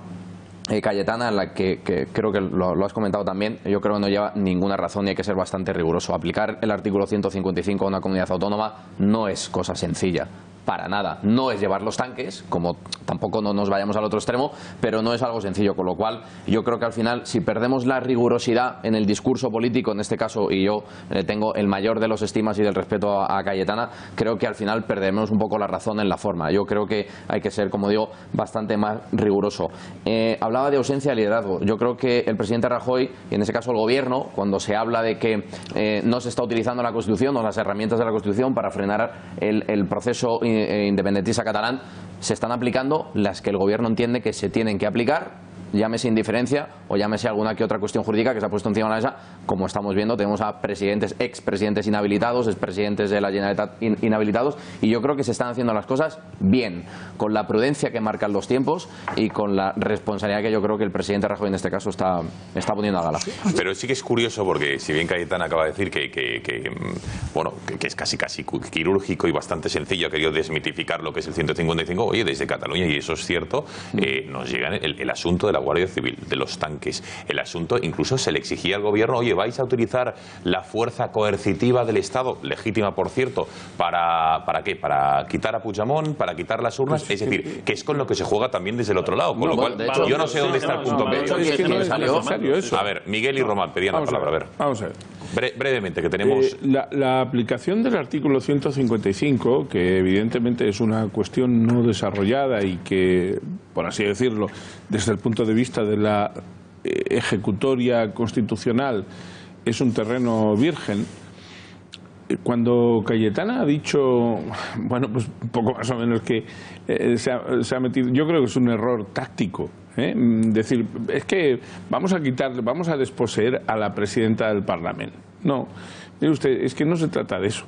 Cayetana, en la que creo que lo has comentado también, yo creo que no lleva ninguna razón y hay que ser bastante riguroso. Aplicar el artículo 155 a una comunidad autónoma no es cosa sencilla. Para nada. No es llevar los tanques, como tampoco no nos vayamos al otro extremo, pero no es algo sencillo, con lo cual yo creo que al final, si perdemos la rigurosidad en el discurso político, en este caso, y yo tengo el mayor de los estimas y del respeto a Cayetana, creo que al final perderemos un poco la razón en la forma. Yo creo que hay que ser, como digo, bastante más riguroso. Hablaba de ausencia de liderazgo. Yo creo que el presidente Rajoy, y en ese caso el Gobierno, cuando se habla de que no se está utilizando la Constitución o las herramientas de la Constitución para frenar el proceso independentista catalán, se están aplicando las que el Gobierno entiende que se tienen que aplicar, llámese indiferencia o llámese alguna que otra cuestión jurídica que se ha puesto encima de la mesa. Como estamos viendo, tenemos a presidentes, expresidentes inhabilitados, expresidentes de la Generalitat inhabilitados, y yo creo que se están haciendo las cosas bien, con la prudencia que marcan los tiempos y con la responsabilidad que yo creo que el presidente Rajoy en este caso está poniendo a gala. Pero sí que es curioso porque, si bien Cayetana acaba de decir que es casi quirúrgico y bastante sencillo, ha querido desmitificar lo que es el 155, oye, desde Cataluña, y eso es cierto, nos llega el asunto de la Guardia Civil, de los tanques, el asunto, incluso se le exigía al Gobierno, oye, vais a utilizar la fuerza coercitiva del Estado, legítima por cierto, ¿para qué? ¿Para quitar a Puigdemont? ¿Para quitar las urnas? Es decir, que es con lo que se juega también desde el otro lado, con lo cual yo no sé dónde está el punto medio. A ver, Miguel y Román pedían la palabra, a ver. Vamos a ver. Brevemente, que tenemos... La aplicación del artículo 155, que evidentemente es una cuestión no desarrollada y que, por así decirlo, desde el punto de vista de la ejecutoria constitucional es un terreno virgen. Cuando Cayetana ha dicho, bueno, pues un poco más o menos que se ha metido, yo creo que es un error táctico, decir, es que vamos a desposeer a la presidenta del Parlamento. No, mire usted, es que no se trata de eso,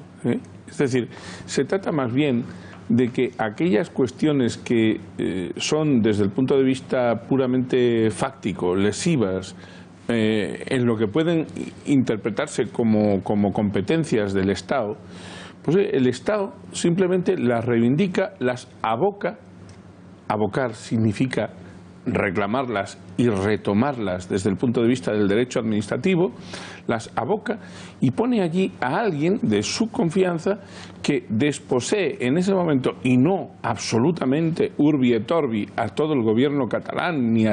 es decir, se trata más bien de que aquellas cuestiones que son desde el punto de vista puramente fáctico, lesivas, en lo que pueden interpretarse como competencias del Estado, pues el Estado simplemente las reivindica, las aboca. Abocar significa reclamarlas y retomarlas desde el punto de vista del derecho administrativo, las aboca y pone allí a alguien de su confianza que desposee en ese momento, y no absolutamente urbi et orbi, a todo el gobierno catalán, ni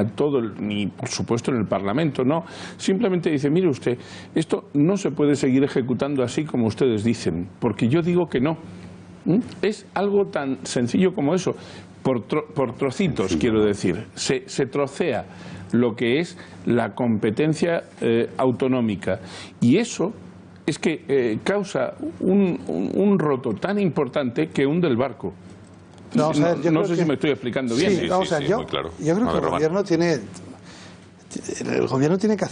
por supuesto en el Parlamento, no, simplemente dice, mire usted, esto no se puede seguir ejecutando así como ustedes dicen, porque yo digo que no. Es algo tan sencillo como eso. Por trocitos, quiero decir, se trocea lo que es la competencia autonómica, y eso es que causa un roto tan importante que hunde el barco. No sé si me estoy explicando bien. Sí, vamos a ver, yo creo que el gobierno tiene que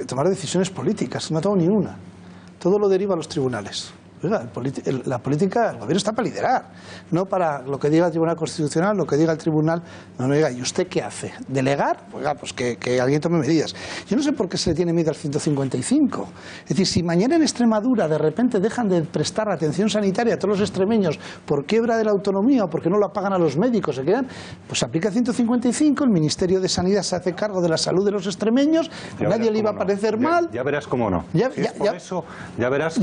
tomar decisiones políticas, no ha tomado ni una. Todo lo deriva a los tribunales. Oiga, la política, el gobierno está para liderar, no para lo que diga el Tribunal Constitucional, lo que diga el Tribunal. No, oiga, ¿y usted qué hace? ¿Delegar? Oiga, pues que alguien tome medidas. Yo no sé por qué se le tiene miedo al 155. Es decir, si mañana en Extremadura de repente dejan de prestar atención sanitaria a todos los extremeños por quiebra de la autonomía o porque no la pagan a los médicos, se quedan, pues aplica el 155, el Ministerio de Sanidad se hace cargo de la salud de los extremeños, nadie le iba a parecer mal. Ya verás cómo no. Ya verás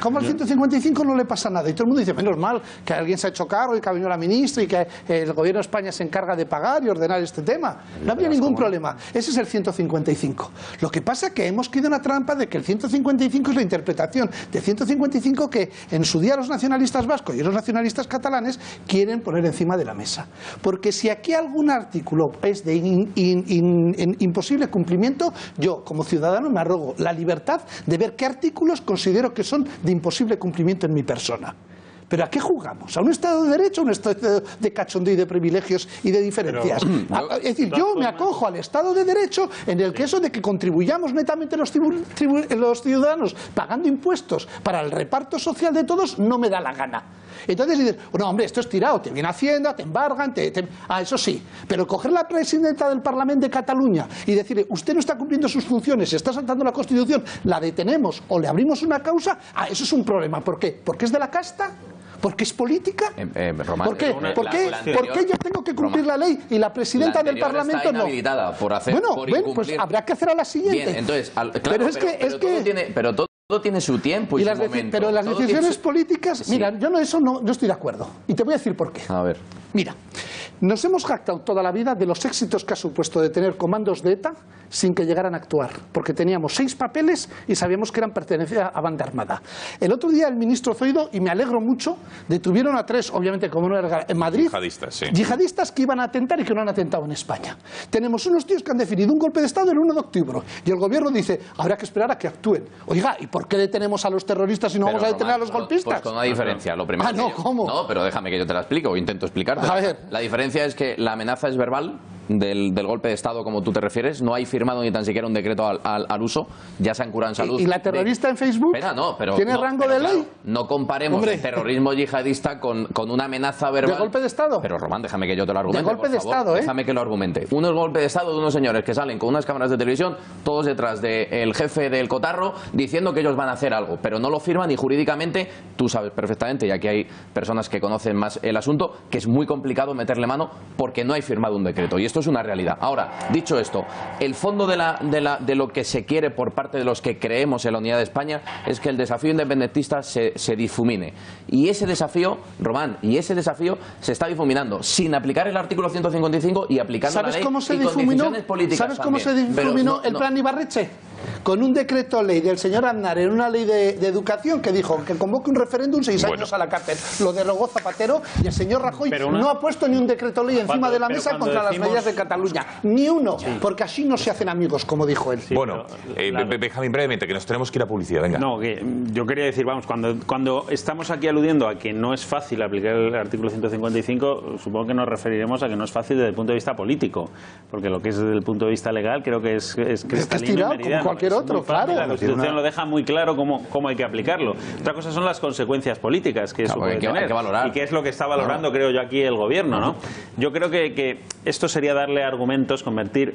cómo el 155 no le pasa nada. Y todo el mundo dice, menos mal que alguien se ha hecho cargo y que ha venido la ministra y que el gobierno de España se encarga de pagar y ordenar este tema. No había ningún problema. Ese es el 155. Lo que pasa es que hemos caído en la trampa de que el 155 es la interpretación de 155 que en su día los nacionalistas vascos y los nacionalistas catalanes quieren poner encima de la mesa. Porque si aquí algún artículo es de imposible cumplimiento, yo como ciudadano me arrogo la libertad de ver qué artículos considero que son de imposible cumplimiento en mi persona. ¿Pero a qué jugamos? ¿A un Estado de Derecho o a un Estado de cachondeo y de privilegios y de diferencias? Es decir, yo me acojo al Estado de Derecho en el que eso de que contribuyamos netamente los ciudadanos pagando impuestos para el reparto social de todos no me da la gana. Entonces dices, no hombre, esto es tirado, te viene Hacienda, te embargan, eso sí, pero coger la presidenta del Parlamento de Cataluña y decirle, usted no está cumpliendo sus funciones, está saltando la Constitución, la detenemos o le abrimos una causa, eso es un problema. ¿Por qué? ¿Porque es de la casta? ¿Porque es política? Román, ¿Por qué yo tengo que cumplir la ley y la presidenta del Parlamento no? Por hacer, bueno, pues habrá que hacer a la siguiente. Bien, entonces, claro, todo tiene su tiempo y su momento. Pero las decisiones políticas, sí. Mira, yo no estoy de acuerdo. Y te voy a decir por qué. A ver. Mira, nos hemos jactado toda la vida de los éxitos que ha supuesto de tener comandos de ETA sin que llegaran a actuar, porque teníamos 6 papeles y sabíamos que eran pertenecía a banda armada. El otro día el ministro Zoido, y me alegro mucho, detuvieron a 3, obviamente como no era en Madrid, yihadistas que iban a atentar y que no han atentado en España. Tenemos unos tíos que han definido un golpe de Estado el 1 de octubre y el gobierno dice, habrá que esperar a que actúen. Oiga, ¿y por qué detenemos a los terroristas y no vamos a detener a los golpistas? Pues con una diferencia. Lo primero ¿cómo? No, pero déjame que yo te la explique o intento explicarte. A ver. La diferencia es que la amenaza es verbal del golpe de Estado, como tú te refieres. No hay firmado ni tan siquiera un decreto al uso. Ya se han curado en salud. ¿Y la terrorista en Facebook? ¿Tiene rango de ley? Claro, no comparemos el terrorismo yihadista con una amenaza verbal. ¿De golpe de Estado? Pero Román, déjame que yo te lo argumente. De golpe de Estado, Déjame que lo argumente. Uno es golpe de Estado de unos señores que salen con unas cámaras de televisión, todos detrás del jefe del cotarro, diciendo que ellos van a hacer algo, pero no lo firman y jurídicamente, tú sabes perfectamente, y aquí hay personas que conocen más el asunto, que es muy complicado meterle mano porque no hay firmado un decreto. Y esto es una realidad. Ahora, dicho esto, el fondo de lo que se quiere por parte de los que creemos en la unidad de España es que el desafío independentista se difumine. Y ese desafío, Román, se está difuminando sin aplicar el artículo 155 y aplicando la ley y con decisiones políticas. ¿Sabes cómo se difuminó el plan Ibarretxe? Con un decreto ley del señor Aznar en una ley de educación que dijo que convoque un referéndum 6 años a la cárcel. Lo derogó Zapatero y el señor Rajoy no ha puesto ni un decreto ley encima de la mesa contra las medidas de Cataluña. Ni uno, porque así no se hacen amigos, como dijo él. Bueno, Benjamín, brevemente, que nos tenemos que ir a publicidad. Venga. No, que yo quería decir, vamos, cuando estamos aquí aludiendo a que no es fácil aplicar el artículo 155, supongo que nos referiremos a que no es fácil desde el punto de vista político, porque lo que es desde el punto de vista legal creo que es cristalino y meridiano. Cualquier otro, claro. La Constitución lo deja muy claro cómo hay que aplicarlo. Otra cosa son las consecuencias políticas que eso puede tener. Hay que valorar. Y que es lo que está valorando, creo yo, aquí el gobierno, ¿no? Yo creo que esto sería darle argumentos,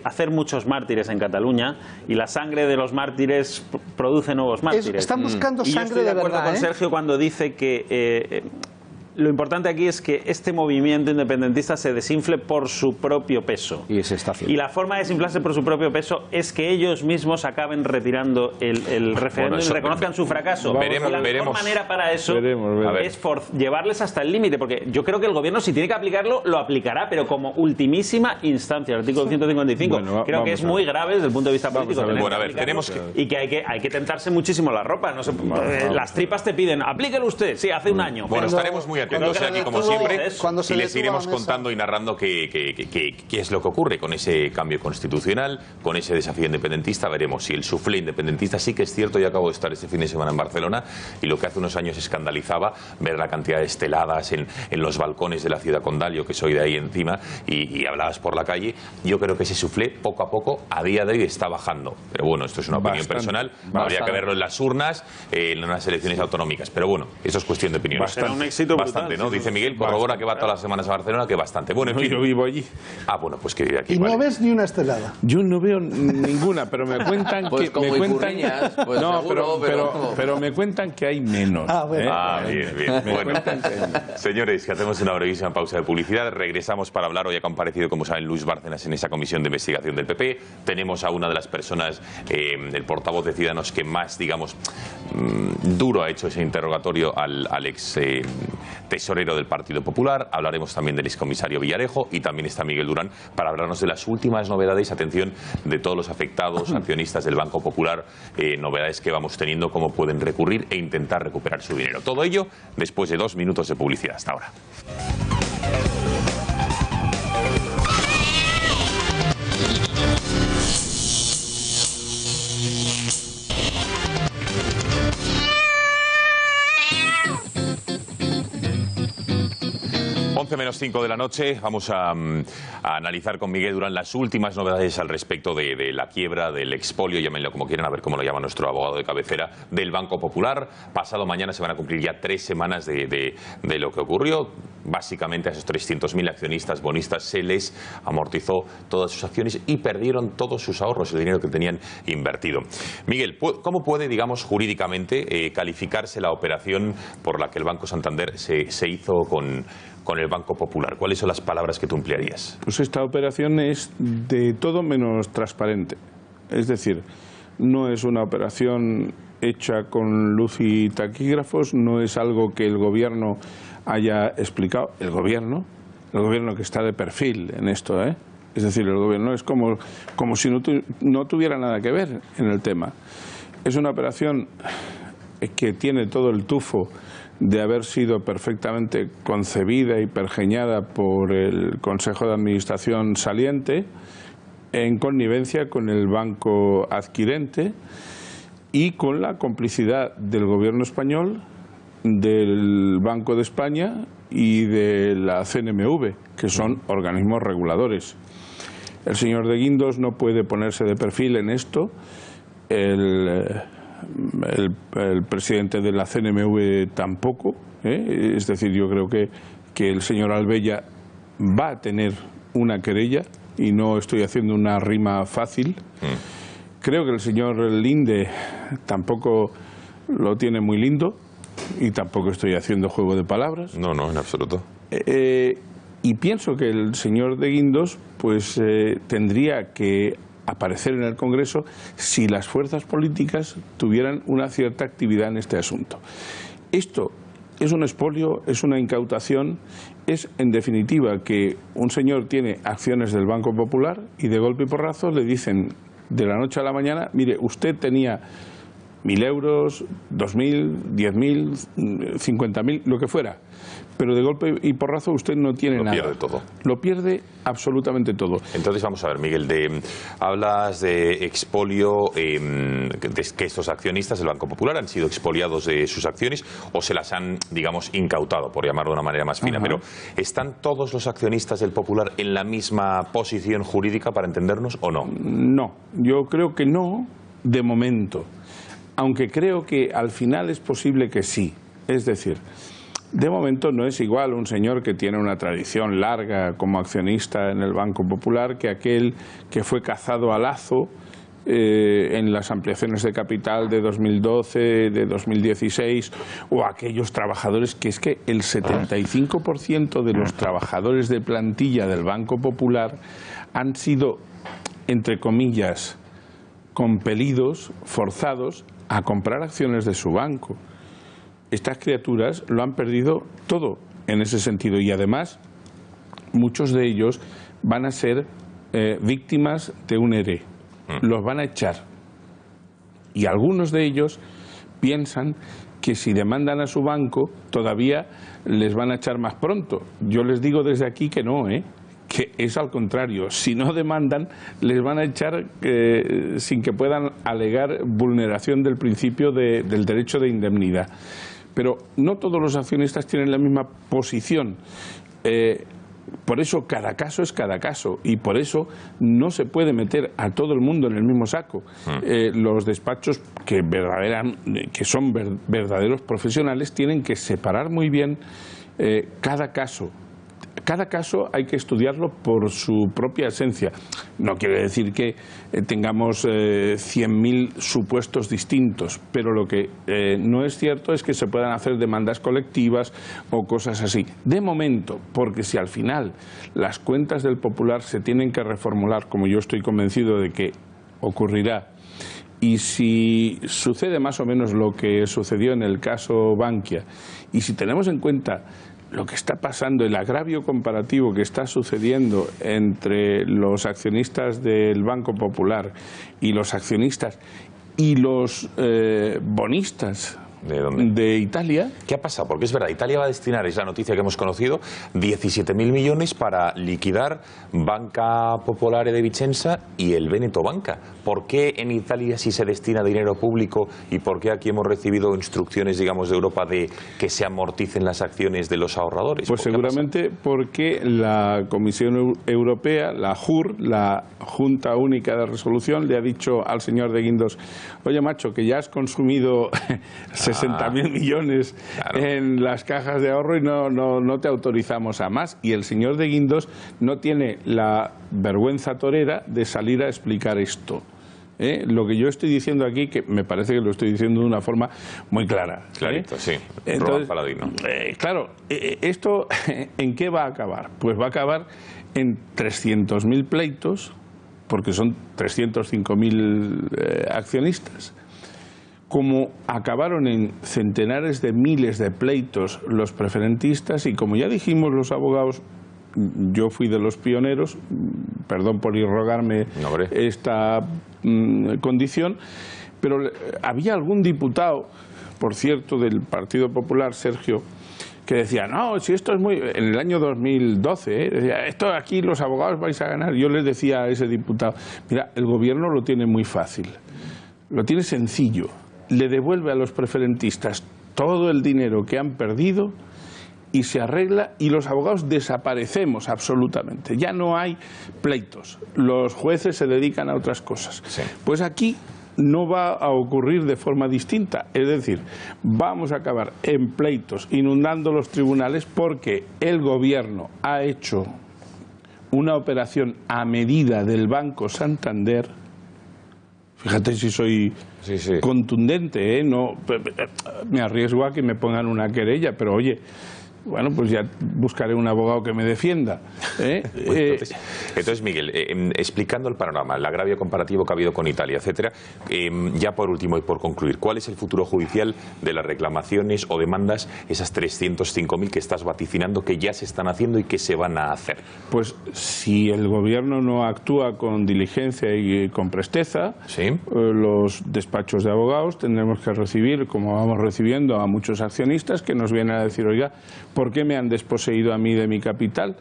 hacer muchos mártires en Cataluña, y la sangre de los mártires produce nuevos mártires. Están buscando sangre de verdad. Y yo estoy de acuerdo con Sergio cuando dice que lo importante aquí es que este movimiento independentista se desinfle por su propio peso. Y se está haciendo. Y la forma de desinflarse por su propio peso es que ellos mismos acaben retirando el referéndum y reconozcan su fracaso. La mejor manera para eso es llevarles hasta el límite, porque yo creo que el gobierno, si tiene que aplicarlo, lo aplicará, pero como ultimísima instancia. El artículo 155 creo que es muy grave desde el punto de vista político. Y que hay que tentarse muchísimo la ropa. No sé, las tripas te piden, aplíquelo usted, sí, hace un año. Bueno, estaremos muy muy atentos aquí como siempre y les iremos contando y narrando qué es lo que ocurre con ese cambio constitucional, con ese desafío independentista. Veremos si el suflé independentista, sí que es cierto, yo acabo de estar este fin de semana en Barcelona y lo que hace unos años escandalizaba ver la cantidad de esteladas en los balcones de la ciudad condal, yo que soy de ahí encima, y hablabas por la calle. Yo creo que ese suflé poco a poco a día de hoy está bajando, pero bueno, esto es una opinión personal, habría que verlo en las urnas, en unas elecciones autonómicas, pero bueno, eso es cuestión de opinión. Será un éxito bastante, brutal, ¿no? Dice Miguel, corrobora que va todas las semanas a Barcelona, que bastante. Bueno, en fin. Yo vivo allí. Ah, bueno, pues que vive aquí. Y no ves ni una estelada. Yo no veo ninguna, pero me cuentan pues que... como me cuentan, Icurriñas, pues no, seguro, pero me cuentan que hay menos. Ah, bueno. Bien. Bueno, señores, que hacemos una brevísima pausa de publicidad. Regresamos para hablar. Hoy ha comparecido, como saben, Luis Bárcenas en esa comisión de investigación del PP. Tenemos a una de las personas, el portavoz de Ciudadanos, que más, digamos, duro ha hecho ese interrogatorio al ex tesorero del Partido Popular. Hablaremos también del excomisario Villarejo y también está Miguel Durán para hablarnos de las últimas novedades, atención, de todos los afectados, accionistas del Banco Popular, novedades que vamos teniendo, cómo pueden recurrir e intentar recuperar su dinero. Todo ello después de 2 minutos de publicidad. Hasta ahora. 11 menos 5 de la noche, vamos a analizar con Miguel Durán las últimas novedades al respecto de la quiebra, del expolio, llámenlo como quieran, a ver cómo lo llama nuestro abogado de cabecera, del Banco Popular. Pasado mañana se van a cumplir ya 3 semanas de lo que ocurrió. Básicamente a esos 300.000 accionistas bonistas se les amortizó todas sus acciones y perdieron todos sus ahorros, el dinero que tenían invertido. Miguel, ¿cómo puede, digamos, jurídicamente calificarse la operación por la que el Banco Santander se hizo con el Banco Popular? ¿Cuáles son las palabras que tú emplearías? Pues esta operación es de todo menos transparente. Es decir, no es una operación hecha con luz y taquígrafos, no es algo que el Gobierno haya explicado. El Gobierno que está de perfil en esto, ¿eh? Es decir, el Gobierno es como si no tuviera nada que ver en el tema. Es una operación que tiene todo el tufo de haber sido perfectamente concebida y pergeñada por el Consejo de Administración saliente en connivencia con el banco adquirente y con la complicidad del Gobierno español, del Banco de España y de la CNMV, que son organismos reguladores. El señor de Guindos no puede ponerse de perfil en esto. El presidente de la CNMV tampoco, ¿eh? Es decir, yo creo que el señor Albella va a tener una querella y no estoy haciendo una rima fácil. Creo que el señor Linde tampoco lo tiene muy lindo y tampoco estoy haciendo juego de palabras. No, en absoluto. Y pienso que el señor de Guindos pues tendría que aparecer en el Congreso si las fuerzas políticas tuvieran una cierta actividad en este asunto. Esto es un expolio, es una incautación, es en definitiva que un señor tiene acciones del Banco Popular y de golpe y porrazo le dicen de la noche a la mañana, mire, usted tenía 1.000 euros, 2.000, 10.000, 50.000, lo que fuera. Pero de golpe y porrazo usted no tiene nada. Lo pierde todo. Lo pierde absolutamente todo. Entonces vamos a ver, Miguel, hablas de expolio, que estos accionistas del Banco Popular han sido expoliados de sus acciones o se las han, digamos, incautado, por llamarlo de una manera más fina. Pero ¿están todos los accionistas del Popular en la misma posición jurídica, para entendernos, o no? No, yo creo que no, de momento. Aunque creo que al final es posible que sí. Es decir, de momento no es igual un señor que tiene una tradición larga como accionista en el Banco Popular que aquel que fue cazado a lazo en las ampliaciones de capital de 2012, de 2016, o aquellos trabajadores que es que el 75% de los trabajadores de plantilla del Banco Popular han sido, entre comillas, compelidos, forzados a comprar acciones de su banco. Estas criaturas lo han perdido todo en ese sentido y además muchos de ellos van a ser víctimas de un ERE. Los van a echar y algunos de ellos piensan que si demandan a su banco todavía les van a echar más pronto. Yo les digo desde aquí que no, que es al contrario. Si no demandan, les van a echar sin que puedan alegar vulneración del principio del derecho de indemnidad. Pero no todos los accionistas tienen la misma posición. Por eso cada caso es cada caso y por eso no se puede meter a todo el mundo en el mismo saco. Los despachos que son verdaderos profesionales tienen que separar muy bien cada caso. Cada caso hay que estudiarlo por su propia esencia. No quiere decir que tengamos 100.000 supuestos distintos, pero lo que no es cierto es que se puedan hacer demandas colectivas o cosas así. De momento, porque si al final las cuentas del Popular se tienen que reformular, como yo estoy convencido de que ocurrirá, y si sucede más o menos lo que sucedió en el caso Bankia, y si tenemos en cuenta lo que está pasando, el agravio comparativo que está sucediendo entre los accionistas del Banco Popular y los accionistas y los bonistas de Italia. ¿Qué ha pasado? Porque es verdad, Italia va a destinar, es la noticia que hemos conocido, 17.000 millones para liquidar Banca Popolare de Vicenza y el Veneto Banca. ¿Por qué en Italia sí se destina dinero público y por qué aquí hemos recibido instrucciones, digamos, de Europa de que se amorticen las acciones de los ahorradores? Pues seguramente porque la Comisión Europea, la JUR, la Junta Única de Resolución, le ha dicho al señor de Guindos: oye, macho, que ya has consumido 60.000 millones en las cajas de ahorro y no te autorizamos a más. Y el señor de Guindos no tiene la vergüenza torera de salir a explicar esto. Lo que yo estoy diciendo aquí, que me parece que lo estoy diciendo de una forma muy clara. Clarito, sí. Entonces, claro, ¿esto en qué va a acabar? Pues va a acabar en 300.000 pleitos, porque son 305.000 accionistas. Como acabaron en centenares de miles de pleitos los preferentistas, y como ya dijimos los abogados, yo fui de los pioneros, perdón por irrogarme esta condición, pero había algún diputado, por cierto, del Partido Popular, Sergio, que decía: no, si esto es muy... En el año 2012, decía: esto aquí los abogados vais a ganar. Yo les decía a ese diputado: mira, el gobierno lo tiene muy fácil, lo tiene sencillo, le devuelve a los preferentistas todo el dinero que han perdido y se arregla, y los abogados desaparecemos absolutamente. Ya no hay pleitos, los jueces se dedican a otras cosas. Pues aquí no va a ocurrir de forma distinta, es decir, vamos a acabar en pleitos inundando los tribunales porque el gobierno ha hecho una operación a medida del Banco Santander. Fíjate si soy contundente, no me arriesgo a que me pongan una querella, pero oye, bueno, pues ya buscaré un abogado que me defienda. Entonces, Miguel, explicando el panorama, el agravio comparativo que ha habido con Italia, etcétera, ya por último y por concluir, ¿cuál es el futuro judicial de las reclamaciones o demandas, esas 305.000 que estás vaticinando, que ya se están haciendo y que se van a hacer? Pues si el gobierno no actúa con diligencia y con presteza, los despachos de abogados tendremos que recibir, como vamos recibiendo a muchos accionistas, que nos vienen a decir: oiga, ¿por qué me han desposeído a mí de mi capital?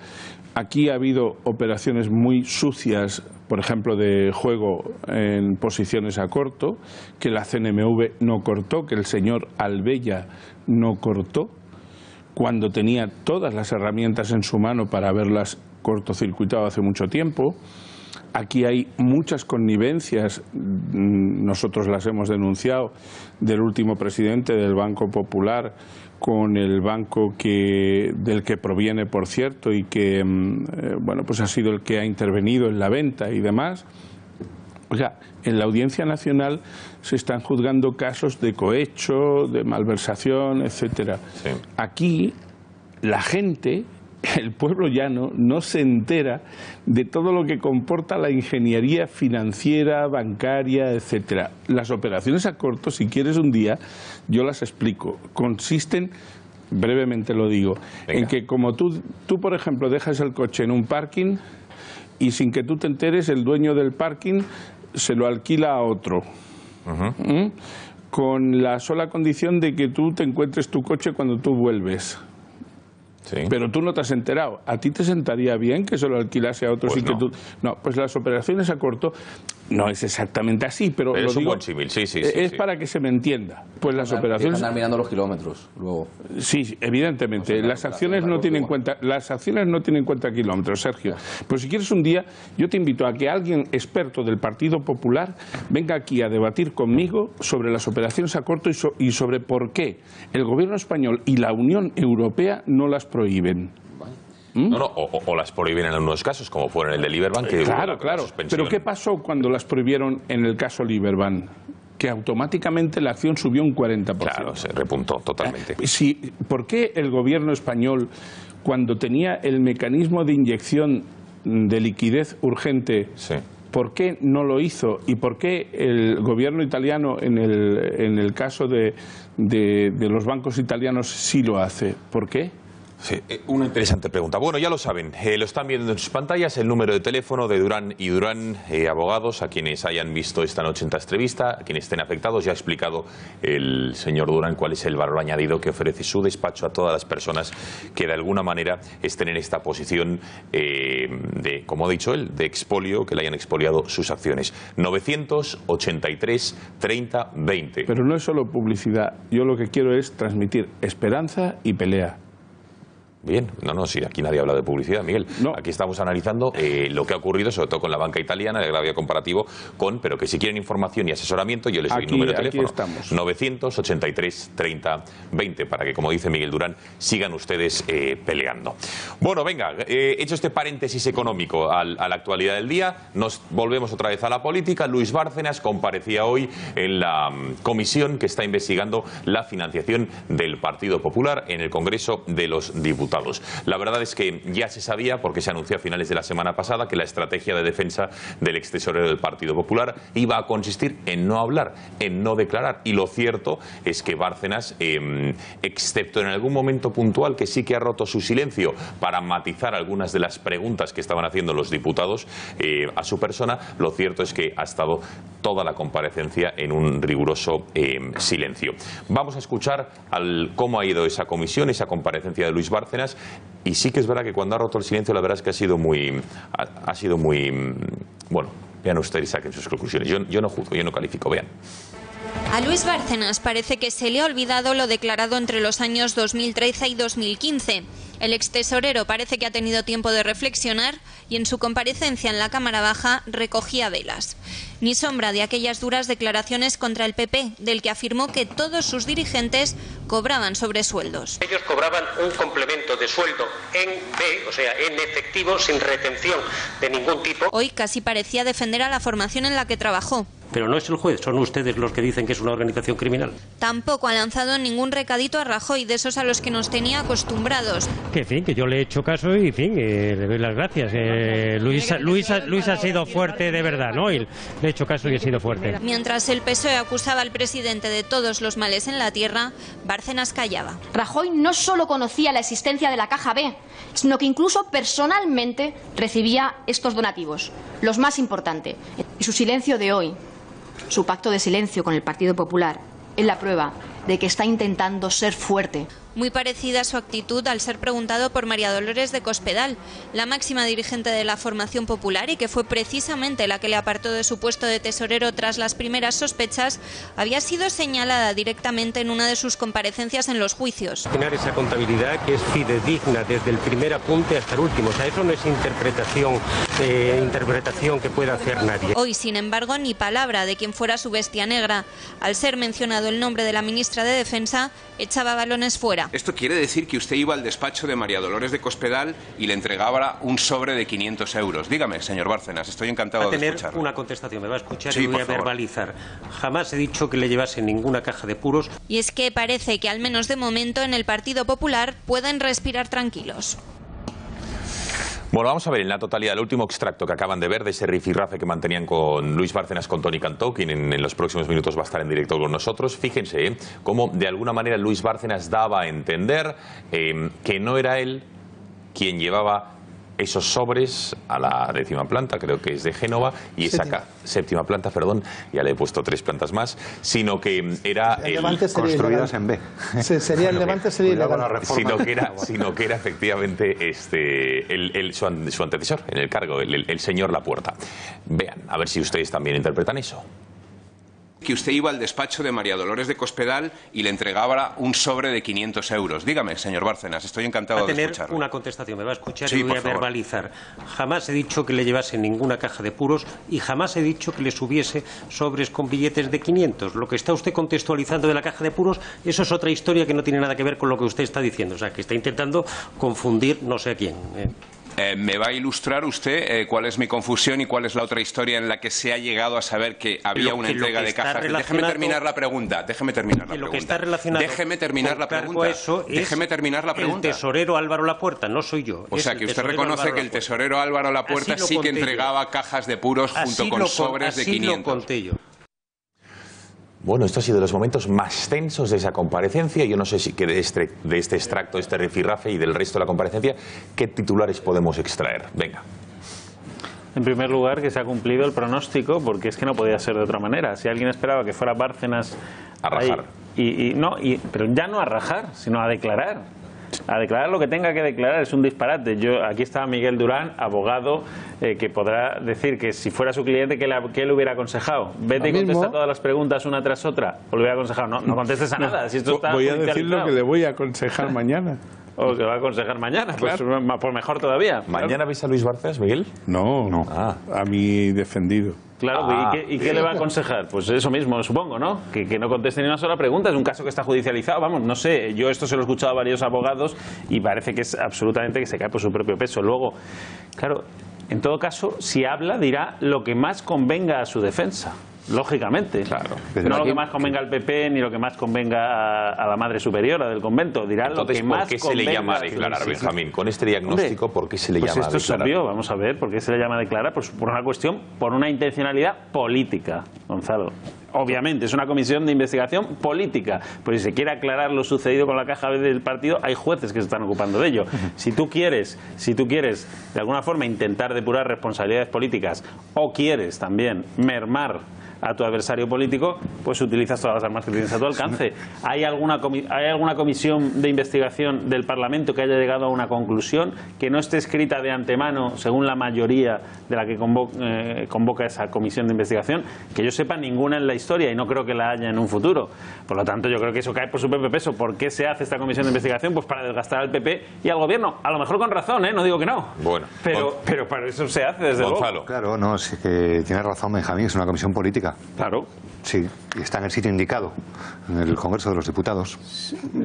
Aquí ha habido operaciones muy sucias, por ejemplo, de juego en posiciones a corto, que la CNMV no cortó, que el señor Albella no cortó, cuando tenía todas las herramientas en su mano para haberlas cortocircuitado hace mucho tiempo. Aquí hay muchas connivencias, nosotros las hemos denunciado, del último presidente del Banco Popular con el banco del que proviene, por cierto, y que bueno, pues ha sido el que ha intervenido en la venta y demás. O sea, en la Audiencia Nacional se están juzgando casos de cohecho, de malversación, etcétera. Aquí la gente, el pueblo llano, no se entera de todo lo que comporta la ingeniería financiera, bancaria, etcétera. Las operaciones a corto, si quieres un día, yo las explico. Consisten, brevemente lo digo, en que como tú, por ejemplo, dejas el coche en un parking y sin que tú te enteres, el dueño del parking se lo alquila a otro. con la sola condición de que tú te encuentres tu coche cuando tú vuelves. Sí. Pero tú no te has enterado. ¿A ti te sentaría bien que se lo alquilase a otros? Pues y que tú... No, pues las operaciones a corto no es exactamente así, pero lo es digo, un buen símil, sí, es para que se me entienda. Pues las operaciones... Andar mirando los kilómetros luego. Sí, evidentemente. Las acciones no tienen en cuenta kilómetros, Sergio. Pues si quieres un día, yo te invito a que alguien experto del Partido Popular venga aquí a debatir conmigo sobre las operaciones a corto y sobre por qué el gobierno español y la Unión Europea no las prohíben. O las prohíben en algunos casos, como fue en el de Liberbank. Claro. Pero ¿qué pasó cuando las prohibieron en el caso Liberbank? Que automáticamente la acción subió un 40%. Claro, se repuntó totalmente. Sí, ¿por qué el gobierno español, cuando tenía el mecanismo de inyección de liquidez urgente, por qué no lo hizo? ¿Y por qué el gobierno italiano, en el caso de los bancos italianos, sí lo hace? ¿Por qué? Sí, una interesante pregunta. Bueno, ya lo saben, lo están viendo en sus pantallas, el número de teléfono de Durán y Durán, abogados, a quienes hayan visto esta noche en esta entrevista, a quienes estén afectados. Ya ha explicado el señor Durán cuál es el valor añadido que ofrece su despacho a todas las personas que de alguna manera estén en esta posición de, como ha dicho él, de expolio, que le hayan expoliado sus acciones. 983 30 20. Pero no es solo publicidad, yo lo que quiero es transmitir esperanza y pelea. Bien, sí, aquí nadie habla de publicidad, Miguel. No. Aquí estamos analizando lo que ha ocurrido, sobre todo con la banca italiana, el agravio comparativo pero que si quieren información y asesoramiento, yo les doy el número de teléfono. 983 30 20, para que, como dice Miguel Durán, sigan ustedes peleando. Bueno, venga, hecho este paréntesis económico a la actualidad del día, nos volvemos otra vez a la política. Luis Bárcenas comparecía hoy en la comisión que está investigando la financiación del Partido Popular en el Congreso de los Diputados. La verdad es que ya se sabía, porque se anunció a finales de la semana pasada, que la estrategia de defensa del extesorero del Partido Popular iba a consistir en no hablar, en no declarar. Y lo cierto es que Bárcenas, excepto en algún momento puntual que sí que ha roto su silencio para matizar algunas de las preguntas que estaban haciendo los diputados a su persona, lo cierto es que ha estado toda la comparecencia en un riguroso silencio. Vamos a escuchar cómo ha ido esa comisión, esa comparecencia de Luis Bárcenas. Y sí que es verdad que cuando ha roto el silencio, la verdad es que ha sido muy bueno, vean ustedes y saquen sus conclusiones. Yo no juzgo, yo no califico, vean. A Luis Bárcenas parece que se le ha olvidado lo declarado entre los años 2013 y 2015. El extesorero parece que ha tenido tiempo de reflexionar y en su comparecencia en la Cámara Baja recogía velas. Ni sombra de aquellas duras declaraciones contra el PP, del que afirmó que todos sus dirigentes cobraban sobresueldos. Ellos cobraban un complemento de sueldo en B, o sea, en efectivo, sin retención de ningún tipo. Hoy casi parecía defender a la formación en la que trabajó. Pero no es el juez, son ustedes los que dicen que es una organización criminal. Tampoco ha lanzado ningún recadito a Rajoy, de esos a los que nos tenía acostumbrados. Que en fin, que yo le he hecho caso y en fin, le doy las gracias. Luis ha sido fuerte de verdad, ¿no? Y le he hecho caso y ha sido fuerte. Mientras el PSOE acusaba al presidente de todos los males en la tierra, Bárcenas callaba. Rajoy no solo conocía la existencia de la Caja B, sino que incluso personalmente recibía estos donativos, los más importantes. Y su silencio de hoy, su pacto de silencio con el Partido Popular, es la prueba de que está intentando ser fuerte. Muy parecida a su actitud al ser preguntado por María Dolores de Cospedal, la máxima dirigente de la formación popular y que fue precisamente la que le apartó de su puesto de tesorero tras las primeras sospechas, había sido señalada directamente en una de sus comparecencias en los juicios. Tener esa contabilidad que es fidedigna desde el primer apunte hasta el último, o sea, eso no es interpretación que pueda hacer nadie. Hoy, sin embargo, ni palabra de quien fuera su bestia negra. Al ser mencionado el nombre de la ministra de Defensa, echaba balones fuera. Esto quiere decir que usted iba al despacho de María Dolores de Cospedal y le entregaba un sobre de 500 euros. Dígame, señor Bárcenas, estoy encantado de escucharlo. Va a tener una contestación, me va a escuchar sí, y voy a verbalizar. Jamás he dicho que le llevase ninguna caja de puros. Y es que parece que, al menos de momento, en el Partido Popular pueden respirar tranquilos. Bueno, vamos a ver en la totalidad el último extracto que acaban de ver de ese rifirrafe que mantenían con Luis Bárcenas, con Toni Cantó, quien en los próximos minutos va a estar en directo con nosotros. Fíjense cómo de alguna manera Luis Bárcenas daba a entender que no era él quien llevaba esos sobres a la 10ª planta, creo que es de Génova, y esa séptima planta, perdón, ya le he puesto 3 plantas más, sino que era construidas en B. Sería el Levante, sería ilegal. Sino que era efectivamente su antecesor en el cargo, el señor Lapuerta. Vean, a ver si ustedes también interpretan eso. Que usted iba al despacho de María Dolores de Cospedal y le entregaba un sobre de 500 euros. Dígame, señor Bárcenas, estoy encantado de escucharlo. Va a tener una contestación, me va a escuchar sí, y voy a verbalizar. Jamás he dicho que le llevase ninguna caja de puros y jamás he dicho que le subiese sobres con billetes de 500. Lo que está usted contextualizando de la caja de puros, eso es otra historia que no tiene nada que ver con lo que usted está diciendo. O sea, que está intentando confundir no sé a quién. ¿Me va a ilustrar usted cuál es mi confusión y cuál es la otra historia en la que se ha llegado a saber que había una entrega de cajas? Déjeme terminar la pregunta. Déjeme terminar la pregunta. El tesorero Álvaro Lapuerta, no soy yo. O sea, que usted reconoce que el tesorero Álvaro Lapuerta sí que entregaba cajas de puros junto con sobres de 500. Así lo conté yo. Bueno, esto ha sido de los momentos más tensos de esa comparecencia. Yo no sé si de este extracto, este rifirrafe y del resto de la comparecencia, ¿qué titulares podemos extraer? Venga. En primer lugar, que se ha cumplido el pronóstico, porque es que no podía ser de otra manera. Si alguien esperaba que fuera Bárcenas a rajar, pero ya no a rajar, sino a declarar. A declarar lo que tenga que declarar es un disparate. Aquí está Miguel Durán, abogado, que podrá decir que si fuera su cliente, ¿qué le hubiera aconsejado? Vete y contesta todas las preguntas una tras otra. O le hubiera aconsejado, no contestes a nada. Si esto está voy a decir lo que le voy a aconsejar mañana. O que va a aconsejar mañana, claro. Pues mejor todavía. ¿Mañana veis a Luis Bárcenas, Miguel? No. A mi defendido. Claro, ¿y qué le va a aconsejar? Pues eso mismo, supongo, ¿no? Que no conteste ni una sola pregunta. Es un caso que está judicializado. Vamos, no sé, yo esto se lo he escuchado a varios abogados y parece que es absolutamente que se cae por su propio peso. Luego, claro, en todo caso, si habla, dirá lo que más convenga a su defensa. Lógicamente, claro. No lo que más convenga al PP ni lo que más convenga a la Madre Superiora del convento. Dirá lo que más convenga. ¿Por qué se le llama a declarar, Benjamín? Con este diagnóstico, ¿por qué se le llama a declarar? Pues esto es obvio, vamos a ver, ¿por qué se le llama a declarar? Pues por una cuestión, por una intencionalidad política, Gonzalo. Obviamente, es una comisión de investigación política. Pues si se quiere aclarar lo sucedido con la caja B del partido, hay jueces que se están ocupando de ello. Si tú quieres, de alguna forma, intentar depurar responsabilidades políticas o quieres también mermar a tu adversario político, pues utilizas todas las armas que tienes a tu alcance. ¿Hay alguna comisión de investigación del Parlamento que haya llegado a una conclusión que no esté escrita de antemano, según la mayoría de la que convoca esa comisión de investigación? Que yo sepa, ninguna en la historia, y no creo que la haya en un futuro. Por lo tanto, yo creo que eso cae por su propio peso. ¿Por qué se hace esta comisión de investigación? Pues para desgastar al PP y al Gobierno. A lo mejor con razón, no digo que no. Bueno, pero para eso se hace, desde luego. Claro, no, sí que tiene razón Benjamín, es una comisión política. Claro. Sí, y está en el sitio indicado, en el Congreso de los Diputados.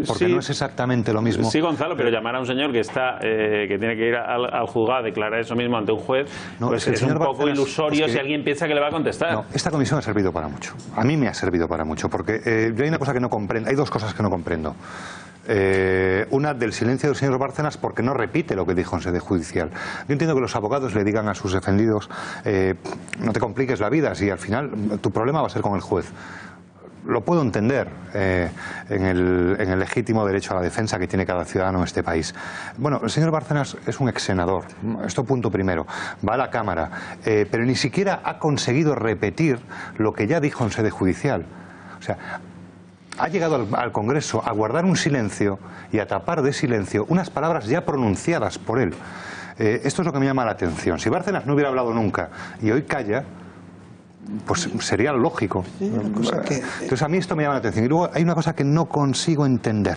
Porque no es exactamente lo mismo. Sí, Gonzalo, pero llamar a un señor que tiene que ir al juzgado a declarar eso mismo ante un juez, pues es un poco ilusorio si alguien piensa que le va a contestar. No, esta comisión ha servido para mucho. A mí me ha servido para mucho, porque yo hay una cosa que no comprendo, hay dos cosas que no comprendo. Una, del silencio del señor Bárcenas, porque no repite lo que dijo en sede judicial. Yo entiendo que los abogados le digan a sus defendidos no te compliques la vida, si al final tu problema va a ser con el juez. Lo puedo entender en el legítimo derecho a la defensa que tiene cada ciudadano en este país. Bueno, el señor Bárcenas es un ex senador, esto punto primero, va a la Cámara, pero ni siquiera ha conseguido repetir lo que ya dijo en sede judicial. O sea, ha llegado al Congreso a guardar un silencio y a tapar de silencio unas palabras ya pronunciadas por él. Esto es lo que me llama la atención. Si Bárcenas no hubiera hablado nunca y hoy calla, pues sería lógico. Entonces a mí esto me llama la atención. Y luego hay una cosa que no consigo entender.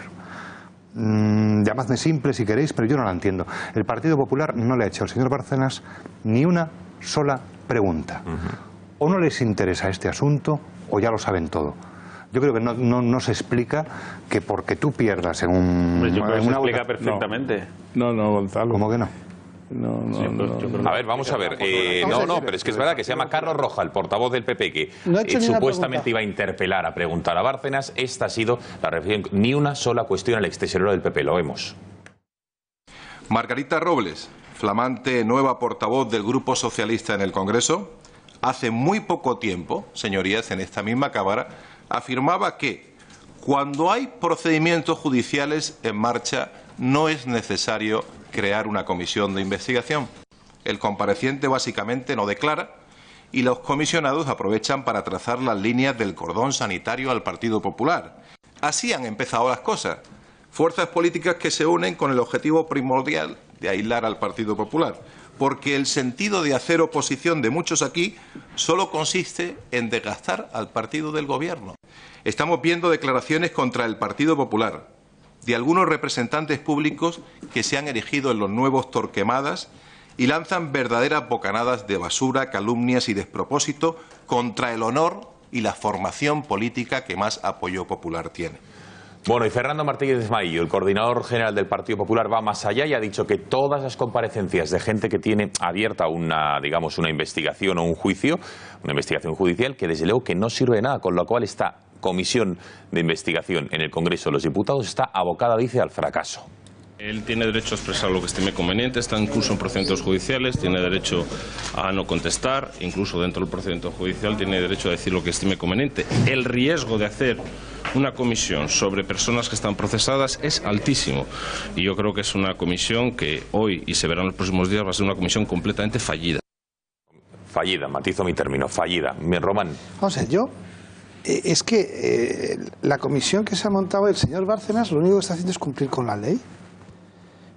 Llamadme simple si queréis, pero yo no la entiendo. El Partido Popular no le ha hecho al señor Bárcenas ni una sola pregunta. O no les interesa este asunto o ya lo saben todo. Yo creo que no se explica que porque tú pierdas en un... Yo creo que se explica perfectamente. No, Gonzalo. ¿Cómo que no? A ver, vamos a ver. Pero es que es verdad que se llama Carlos Roja, el portavoz del PP, que supuestamente iba a interpelar, a preguntar a Bárcenas. Esta ha sido la reflexión. Ni una sola cuestión al extesorero del PP, lo vemos. Margarita Robles, flamante nueva portavoz del Grupo Socialista en el Congreso, hace muy poco tiempo, señorías, en esta misma Cámara, afirmaba que Cuando hay procedimientos judiciales en marcha, no es necesario crear una comisión de investigación. El compareciente básicamente no declara y los comisionados aprovechan para trazar las líneas del cordón sanitario al Partido Popular. Así han empezado las cosas. Fuerzas políticas que se unen con el objetivo primordial de aislar al Partido Popular. Porque el sentido de hacer oposición de muchos aquí solo consiste en desgastar al partido del Gobierno. Estamos viendo declaraciones contra el Partido Popular de algunos representantes públicos que se han erigido en los nuevos Torquemadas y lanzan verdaderas bocanadas de basura, calumnias y despropósito contra el honor y la formación política que más apoyo popular tiene. Bueno, y Fernando Martínez Maillo, el coordinador general del Partido Popular, va más allá y ha dicho que todas las comparecencias de gente que tiene abierta una investigación o un juicio, una investigación judicial, que desde luego que no sirve de nada, con lo cual esta comisión de investigación en el Congreso de los Diputados está abocada, dice, al fracaso. Él tiene derecho a expresar lo que estime conveniente, está incluso en procedimientos judiciales, tiene derecho a no contestar, incluso dentro del procedimiento judicial tiene derecho a decir lo que estime conveniente. El riesgo de hacer una comisión sobre personas que están procesadas es altísimo y yo creo que es una comisión que hoy y se verá en los próximos días va a ser una comisión completamente fallida. Fallida, matizo mi término, fallida. Román. Vamos a ver, es que la comisión que se ha montado el señor Bárcenas lo único que está haciendo es cumplir con la ley.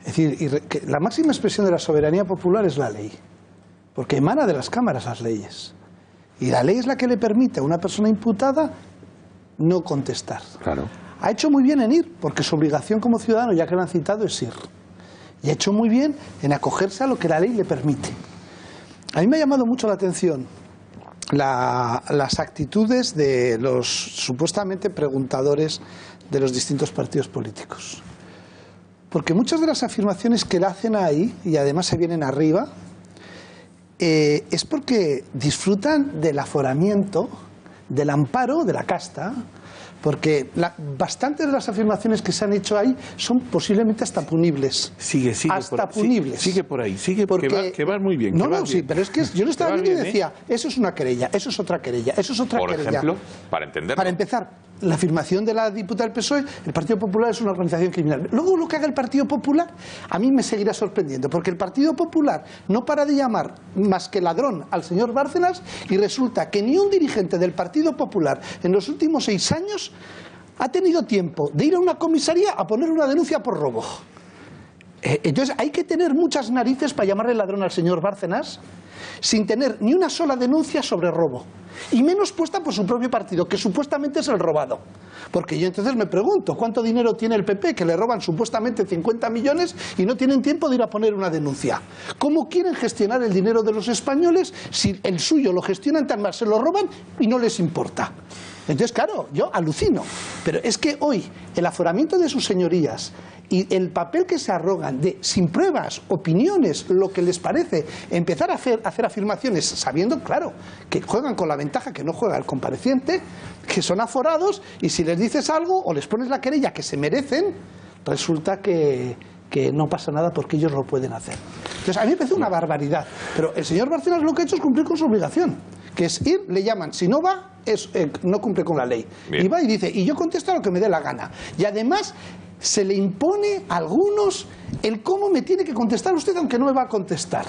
Es decir, que la máxima expresión de la soberanía popular es la ley, porque emana de las cámaras las leyes. Y la ley es la que le permite a una persona imputada no contestar. Claro. Ha hecho muy bien en ir, porque su obligación como ciudadano, ya que lo han citado, es ir. Y ha hecho muy bien en acogerse a lo que la ley le permite. A mí me ha llamado mucho la atención las actitudes de los supuestamente preguntadores de los distintos partidos políticos. Porque muchas de las afirmaciones que le hacen ahí, y además se vienen arriba, es porque disfrutan del aforamiento, del amparo de la casta, porque bastantes de las afirmaciones que se han hecho ahí son posiblemente hasta punibles. Sigue hasta punibles. Sigue por ahí, porque que va muy bien. Sí, pero es que yo lo estaba viendo y decía, eso es una querella, eso es otra querella, eso es otra querella. Por ejemplo, para entenderlo. Para empezar, la afirmación de la diputada del PSOE, el Partido Popular es una organización criminal. Luego lo que haga el Partido Popular a mí me seguirá sorprendiendo, porque el Partido Popular no para de llamar más que ladrón al señor Bárcenas y resulta que ni un dirigente del Partido Popular en los últimos 6 años ha tenido tiempo de ir a una comisaría a poner una denuncia por robo. Entonces hay que tener muchas narices para llamarle ladrón al señor Bárcenas sin tener ni una sola denuncia sobre robo, y menos puesta por su propio partido, que supuestamente es el robado. Porque yo entonces me pregunto, ¿cuánto dinero tiene el PP, que le roban supuestamente 50 millones y no tienen tiempo de ir a poner una denuncia? ¿Cómo quieren gestionar el dinero de los españoles si el suyo lo gestionan tan mal, se lo roban y no les importa? Entonces, claro, yo alucino. Pero es que hoy el aforamiento de sus señorías y el papel que se arrogan de, sin pruebas, opiniones, lo que les parece, empezar a hacer afirmaciones sabiendo, claro, que juegan con la ventaja que no juega el compareciente, que son aforados, y si les dices algo o les pones la querella que se merecen, resulta que no pasa nada porque ellos lo pueden hacer. Entonces, a mí me parece una barbaridad. Pero el señor Bárcenas lo que ha hecho es cumplir con su obligación, que es ir, le llaman, si no va, no cumple con la ley. Bien. Y va y dice, y yo contesto a lo que me dé la gana. Y además se le impone a algunos el cómo me tiene que contestar usted aunque no me va a contestar.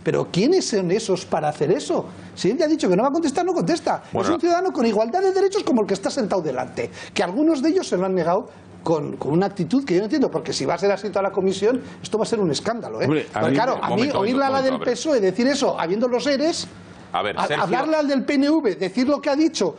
Pero ¿quiénes son esos para hacer eso? Si él ya ha dicho que no va a contestar, no contesta. Bueno, es un ciudadano con igualdad de derechos como el que está sentado delante. Que algunos de ellos se lo han negado con una actitud que yo no entiendo, porque si va a ser así toda la comisión, esto va a ser un escándalo, ¿eh? Hombre, claro, a mí oírle a la del PSOE decir eso, habiendo los ERES... A ver, Sergio... Hablarle al del PNV, decir lo que ha dicho,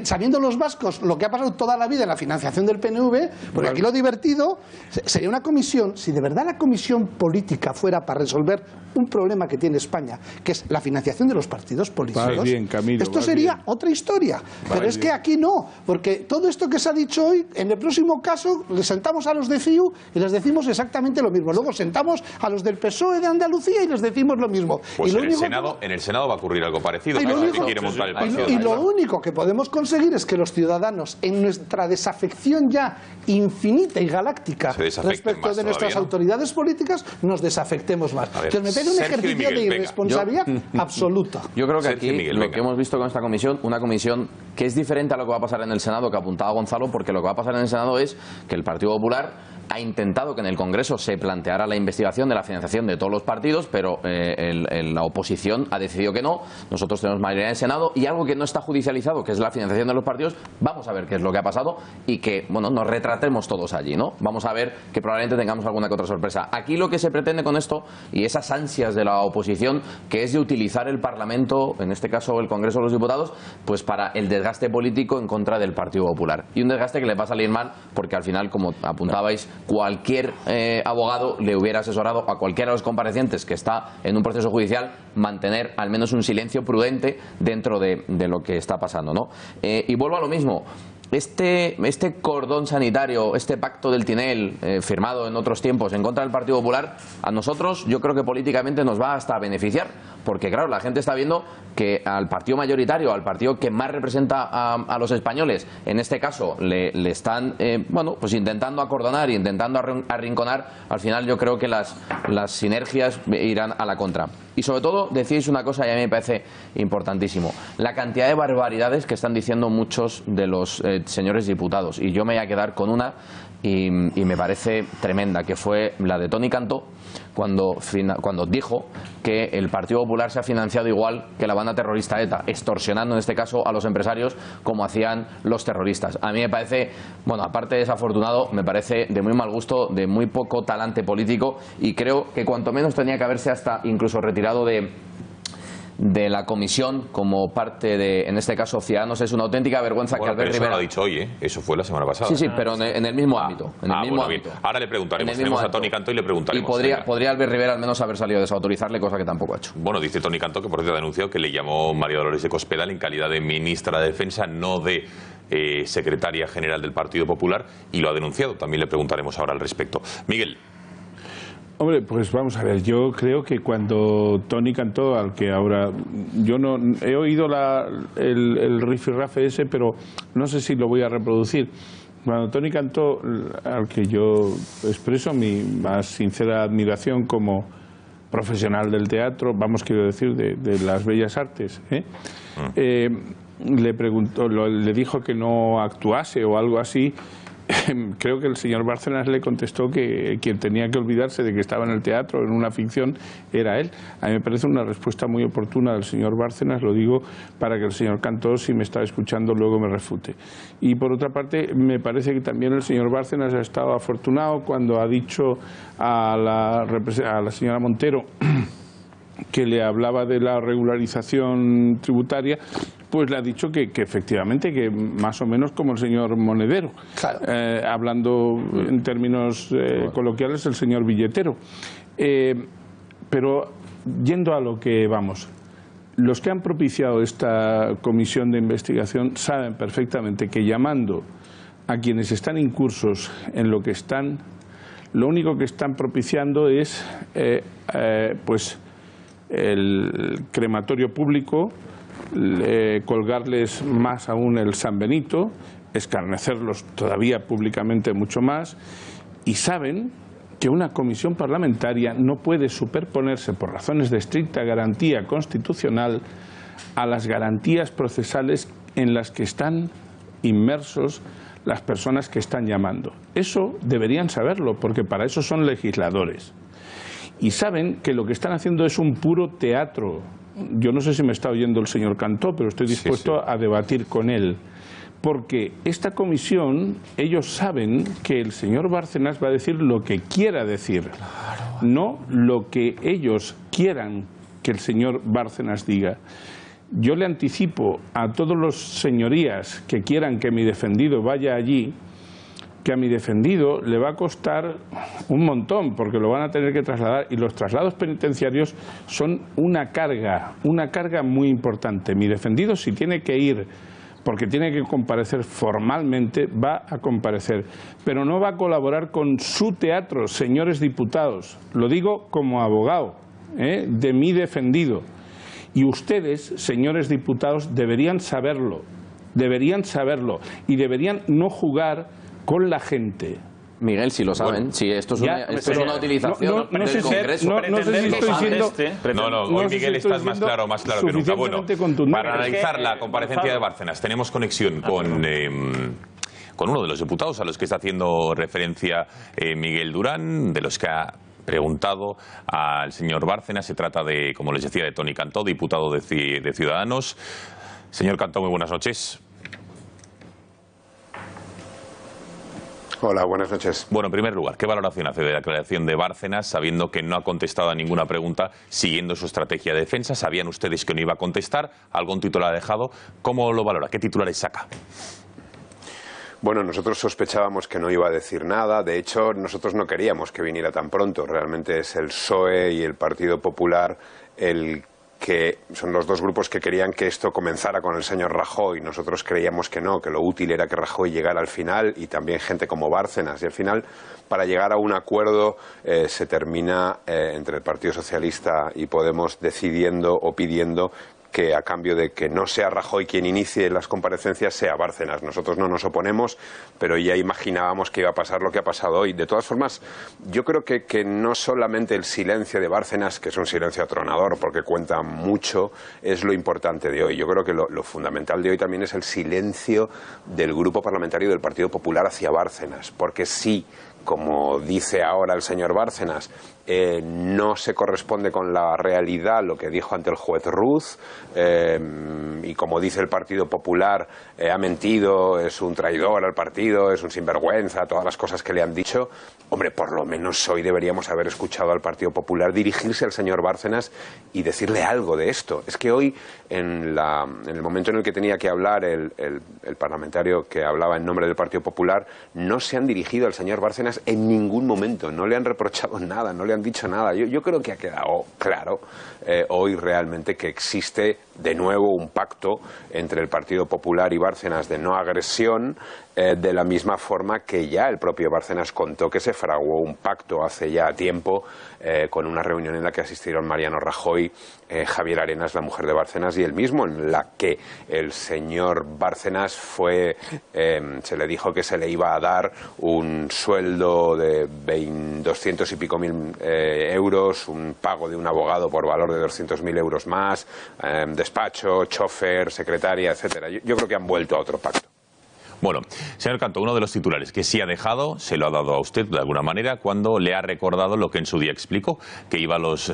sabiendo los vascos lo que ha pasado toda la vida en la financiación del PNV, porque aquí lo divertido sería una comisión, si de verdad la comisión política fuera para resolver un problema que tiene España, que es la financiación de los partidos políticos, bien, Camilo, esto sería otra historia. Pero es que aquí no, porque todo esto que se ha dicho hoy, en el próximo caso, le sentamos a los de CIU y les decimos exactamente lo mismo. Luego sentamos a los del PSOE de Andalucía y les decimos lo mismo. Pues y lo en el Senado va a ocurrir algo parecido. Y lo único que podemos conseguir es que los ciudadanos, en nuestra desafección ya infinita y galáctica respecto de nuestras autoridades políticas, nos desafectemos más. Que me parece un ejercicio de irresponsabilidad absoluta. Yo creo que aquí lo que hemos visto con esta comisión, una comisión que es diferente a lo que va a pasar en el Senado, que apuntaba Gonzalo, porque lo que va a pasar en el Senado es que el Partido Popular ha intentado que en el Congreso se planteara la investigación de la financiación de todos los partidos, pero la oposición ha decidido que no. Nosotros tenemos mayoría en el Senado y algo que no está judicializado, que es la financiación de los partidos. Vamos a ver qué es lo que ha pasado y que, bueno, nos retratemos todos allí, ¿no? Vamos a ver que probablemente tengamos alguna que otra sorpresa. Aquí lo que se pretende con esto, y esas ansias de la oposición, que es de utilizar el Parlamento, en este caso el Congreso de los Diputados, pues para el desgaste político en contra del Partido Popular. Y un desgaste que le va a salir mal porque al final, como apuntabais, cualquier abogado le hubiera asesorado a cualquiera de los comparecientes que está en un proceso judicial mantener al menos un silencio prudente dentro de lo que está pasando, ¿no? Y vuelvo a lo mismo. Este cordón sanitario, este pacto del Tinel firmado en otros tiempos en contra del Partido Popular, a nosotros yo creo que políticamente nos va hasta a beneficiar, porque claro, la gente está viendo que al partido mayoritario, al partido que más representa a los españoles, en este caso le están bueno, pues intentando acordonar, intentando arrinconar. Al final yo creo que las sinergias irán a la contra. Y sobre todo decís una cosa y a mí me parece importantísimo: la cantidad de barbaridades que están diciendo muchos de los señores diputados, y yo me voy a quedar con una y me parece tremenda, que fue la de Toni Cantó, cuando dijo que el Partido Popular se ha financiado igual que la banda terrorista ETA, extorsionando en este caso a los empresarios como hacían los terroristas. A mí me parece, bueno, aparte de desafortunado, me parece de muy mal gusto, de muy poco talante político, y creo que cuanto menos tenía que haberse hasta incluso retirado de la comisión como parte de, en este caso, Ciudadanos. Es una auténtica vergüenza que Albert Rivera... Eso lo ha dicho hoy, ¿eh? Eso fue la semana pasada. Sí, pero en el mismo ámbito. En el mismo ámbito. Bien. Ahora le preguntaremos. Tenemos a Toni Cantó y le preguntaremos. Y podría Albert Rivera al menos haber salido a desautorizarle, cosa que tampoco ha hecho. Bueno, dice Toni Cantó que por cierto ha denunciado que le llamó María Dolores de Cospedal en calidad de ministra de Defensa, no de secretaria general del Partido Popular, y lo ha denunciado. También le preguntaremos ahora al respecto. Miguel. Hombre, pues vamos a ver, yo creo que cuando Toni Cantó, al que ahora yo no he oído el rifirrafe ese, pero no sé si lo voy a reproducir. Cuando Toni Cantó, al que yo expreso mi más sincera admiración como profesional del teatro, vamos, quiero decir, de las bellas artes, le preguntó, le dijo que no actuase o algo así. Creo que el señor Bárcenas le contestó que quien tenía que olvidarse de que estaba en el teatro, en una ficción, era él. A mí me parece una respuesta muy oportuna del señor Bárcenas, lo digo para que el señor Cantó, si me está escuchando, luego me refute. Y por otra parte, me parece que también el señor Bárcenas ha estado afortunado cuando ha dicho a la señora Montero que le hablaba de la regularización tributaria, pues le ha dicho que efectivamente, que más o menos como el señor Monedero, claro. Hablando en términos coloquiales, el señor Billetero. Pero yendo a lo que vamos, los que han propiciado esta comisión de investigación saben perfectamente que llamando a quienes están incursos en lo que están, lo único que están propiciando es pues el crematorio público, colgarles más aún el San Benito, escarnecerlos todavía públicamente mucho más, y saben que una comisión parlamentaria no puede superponerse por razones de estricta garantía constitucional a las garantías procesales en las que están inmersos las personas que están llamando. Eso deberían saberlo, porque para eso son legisladores. Y saben que lo que están haciendo es un puro teatro. Yo no sé si me está oyendo el señor Cantó, pero estoy dispuesto a debatir con él. Porque esta comisión, ellos saben que el señor Bárcenas va a decir lo que quiera decir, no lo que ellos quieran que el señor Bárcenas diga. Yo le anticipo a todos los señorías que quieran que mi defendido vaya allí, que a mi defendido le va a costar un montón, porque lo van a tener que trasladar, y los traslados penitenciarios son una carga muy importante. Mi defendido, si tiene que ir porque tiene que comparecer formalmente, va a comparecer, pero no va a colaborar con su teatro, señores diputados. Lo digo como abogado de mi defendido. Y ustedes, señores diputados, deberían saberlo y deberían no jugar con la gente. Miguel, si lo saben, si esto es una utilización del Congreso. No sé si estoy siendo... hoy Miguel estás más claro que nunca. Bueno, para analizar la comparecencia de Bárcenas tenemos conexión con uno de los diputados a los que está haciendo referencia Miguel Durán, de los que ha preguntado al señor Bárcenas. Se trata de, como les decía, de Toni Cantó, diputado de Ciudadanos. Señor Cantó, muy buenas noches. Hola, buenas noches. Bueno, en primer lugar, ¿qué valoración hace de la declaración de Bárcenas, sabiendo que no ha contestado a ninguna pregunta, siguiendo su estrategia de defensa? ¿Sabían ustedes que no iba a contestar? ¿Algún titular ha dejado? ¿Cómo lo valora? ¿Qué titulares saca? Bueno, nosotros sospechábamos que no iba a decir nada. De hecho, nosotros no queríamos que viniera tan pronto. Realmente es el PSOE y el Partido Popular que son los dos grupos que querían que esto comenzara con el señor Rajoy. Nosotros creíamos que no, que lo útil era que Rajoy llegara al final, y también gente como Bárcenas. Y al final, para llegar a un acuerdo, se termina entre el Partido Socialista y Podemos decidiendo o pidiendo que, a cambio de que no sea Rajoy quien inicie las comparecencias, sea Bárcenas. Nosotros no nos oponemos, pero ya imaginábamos que iba a pasar lo que ha pasado hoy. De todas formas, yo creo que no solamente el silencio de Bárcenas, que es un silencio atronador porque cuenta mucho, es lo importante de hoy. Yo creo que lo fundamental de hoy también es el silencio del Grupo Parlamentario del Partido Popular hacia Bárcenas, porque sí, como dice ahora el señor Bárcenas, no se corresponde con la realidad lo que dijo ante el juez Ruz, y como dice el Partido Popular, ha mentido, es un traidor al partido, es un sinvergüenza, todas las cosas que le han dicho. Hombre, por lo menos hoy deberíamos haber escuchado al Partido Popular dirigirse al señor Bárcenas y decirle algo de esto. Es que hoy, en el momento en el que tenía que hablar el parlamentario que hablaba en nombre del Partido Popular, no se han dirigido al señor Bárcenas en ningún momento, no le han reprochado nada, no le han dicho nada. Yo creo que ha quedado claro hoy realmente que existe de nuevo un pacto entre el Partido Popular y Bárcenas de no agresión, de la misma forma que ya el propio Bárcenas contó que se fraguó un pacto hace ya tiempo, con una reunión en la que asistieron Mariano Rajoy, Javier Arenas, la mujer de Bárcenas, y él mismo, en la que el señor Bárcenas se le dijo que se le iba a dar un sueldo de 200 y pico mil euros, un pago de un abogado por valor de 200.000 euros más, despacho, chofer, secretaria, etcétera. Yo creo que han vuelto a otro pacto. Bueno, señor Cantó, uno de los titulares que sí ha dejado, se lo ha dado a usted de alguna manera, cuando le ha recordado lo que en su día explicó, que iba a los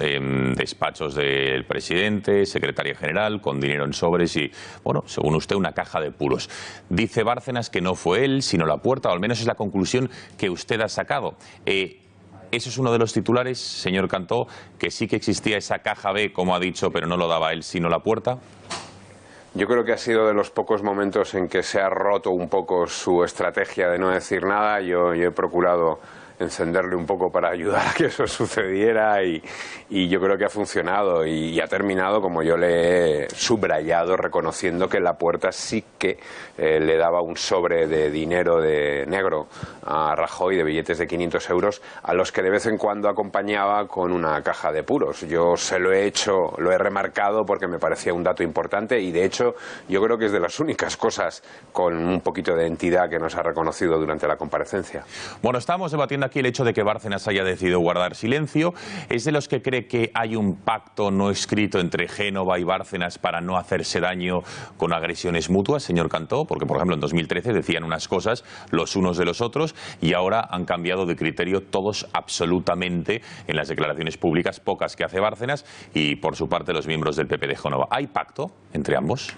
despachos del presidente, secretaria general, con dinero en sobres y, bueno, según usted, una caja de puros. Dice Bárcenas que no fue él, sino La Puerta, o al menos es la conclusión que usted ha sacado. Eso es uno de los titulares, señor Cantó, que sí que existía esa caja B, como ha dicho, pero no lo daba él, sino La Puerta. Yo creo que ha sido de los pocos momentos en que se ha roto un poco su estrategia de no decir nada. Yo he procurado encenderle un poco para ayudar a que eso sucediera y yo creo que ha funcionado y ha terminado como yo le he subrayado, reconociendo que La Puerta sí que le daba un sobre de dinero de negro a Rajoy, de billetes de 500 euros, a los que de vez en cuando acompañaba con una caja de puros. Yo se lo he hecho, lo he remarcado porque me parecía un dato importante y de hecho yo creo que es de las únicas cosas con un poquito de entidad que nos ha reconocido durante la comparecencia. Bueno, estamos debatiendo aquí el hecho de que Bárcenas haya decidido guardar silencio. ¿Es de los que cree que hay un pacto no escrito entre Génova y Bárcenas para no hacerse daño con agresiones mutuas, señor Cantó? Porque, por ejemplo, en 2013 decían unas cosas los unos de los otros y ahora han cambiado de criterio todos absolutamente en las declaraciones públicas, pocas que hace Bárcenas y, por su parte, los miembros del PP de Génova. ¿Hay pacto entre ambos?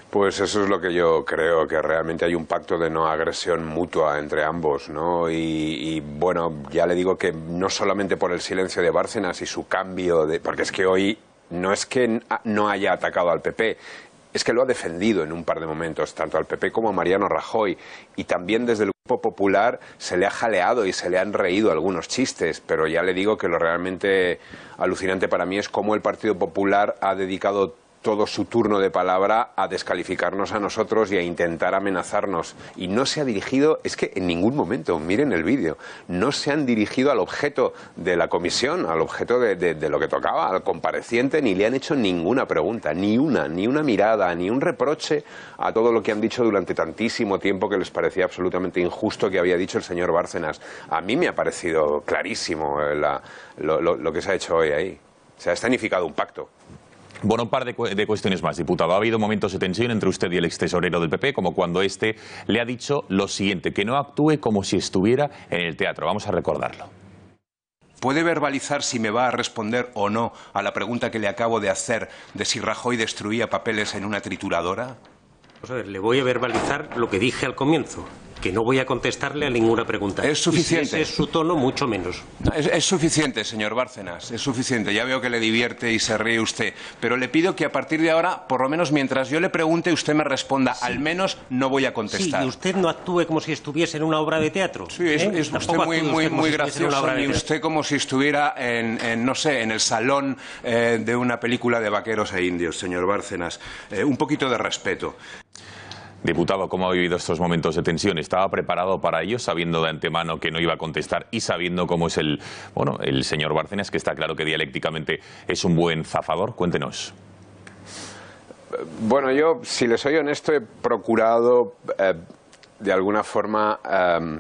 Pues eso es lo que yo creo, que realmente hay un pacto de no agresión mutua entre ambos, ¿no? Y bueno, ya le digo que no solamente por el silencio de Bárcenas y su cambio de... Porque es que hoy no es que no haya atacado al PP, es que lo ha defendido en un par de momentos, tanto al PP como a Mariano Rajoy. Y también desde el Grupo Popular se le ha jaleado y se le han reído algunos chistes, pero ya le digo que lo realmente alucinante para mí es cómo el Partido Popular ha dedicado todo su turno de palabra a descalificarnos a nosotros y a intentar amenazarnos. Y no se ha dirigido, es que en ningún momento, miren el vídeo, no se han dirigido al objeto de la comisión, al objeto de lo que tocaba, al compareciente, ni le han hecho ninguna pregunta, ni una mirada, ni un reproche a todo lo que han dicho durante tantísimo tiempo que les parecía absolutamente injusto que había dicho el señor Bárcenas. A mí me ha parecido clarísimo lo que se ha hecho hoy ahí. Se ha escenificado un pacto. Bueno, un par de cuestiones más, diputado. Ha habido momentos de tensión entre usted y el extesorero del PP, como cuando este le ha dicho lo siguiente, que no actúe como si estuviera en el teatro. Vamos a recordarlo. ¿Puede verbalizar si me va a responder o no a la pregunta que le acabo de hacer de si Rajoy destruía papeles en una trituradora? Vamos a ver, le voy a verbalizar lo que dije al comienzo, que no voy a contestarle a ninguna pregunta. Es suficiente. Y si ese es su tono, mucho menos. Es suficiente, señor Bárcenas, es suficiente. Ya veo que le divierte y se ríe usted. Pero le pido que a partir de ahora, por lo menos mientras yo le pregunte, usted me responda. Sí. Al menos no voy a contestar. Sí, y usted no actúe como si estuviese en una obra de teatro. Sí, es usted muy gracioso. Y usted como si estuviera no sé, en el salón de una película de vaqueros e indios, señor Bárcenas. Un poquito de respeto. Diputado, ¿cómo ha vivido estos momentos de tensión? ¿Estaba preparado para ello, sabiendo de antemano que no iba a contestar y sabiendo cómo es el señor Bárcenas, que está claro que dialécticamente es un buen zafador? Cuéntenos. Bueno, yo, si les soy honesto, he procurado de alguna forma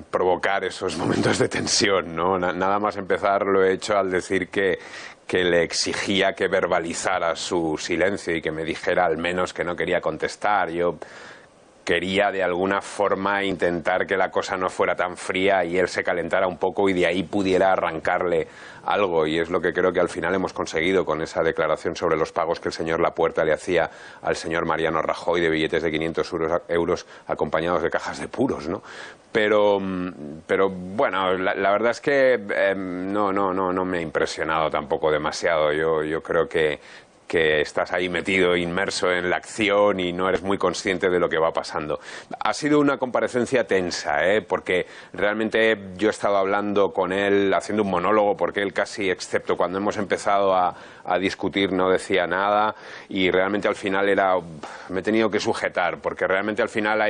provocar esos momentos de tensión, ¿no? Nada más empezar lo he hecho al decir que le exigía que verbalizara su silencio y que me dijera al menos que no quería contestar. Yo quería de alguna forma intentar que la cosa no fuera tan fría y él se calentara un poco y de ahí pudiera arrancarle algo, y es lo que creo que al final hemos conseguido con esa declaración sobre los pagos que el señor Lapuerta le hacía al señor Mariano Rajoy de billetes de 500 euros acompañados de cajas de puros, ¿no? Pero bueno, la verdad es que no me ha impresionado tampoco demasiado. Yo creo que estás ahí metido, inmerso en la acción y no eres muy consciente de lo que va pasando. Ha sido una comparecencia tensa, porque realmente yo he estado hablando con él, haciendo un monólogo, porque él casi, excepto cuando hemos empezado a discutir, no decía nada, y realmente al final me he tenido que sujetar, porque realmente al final ha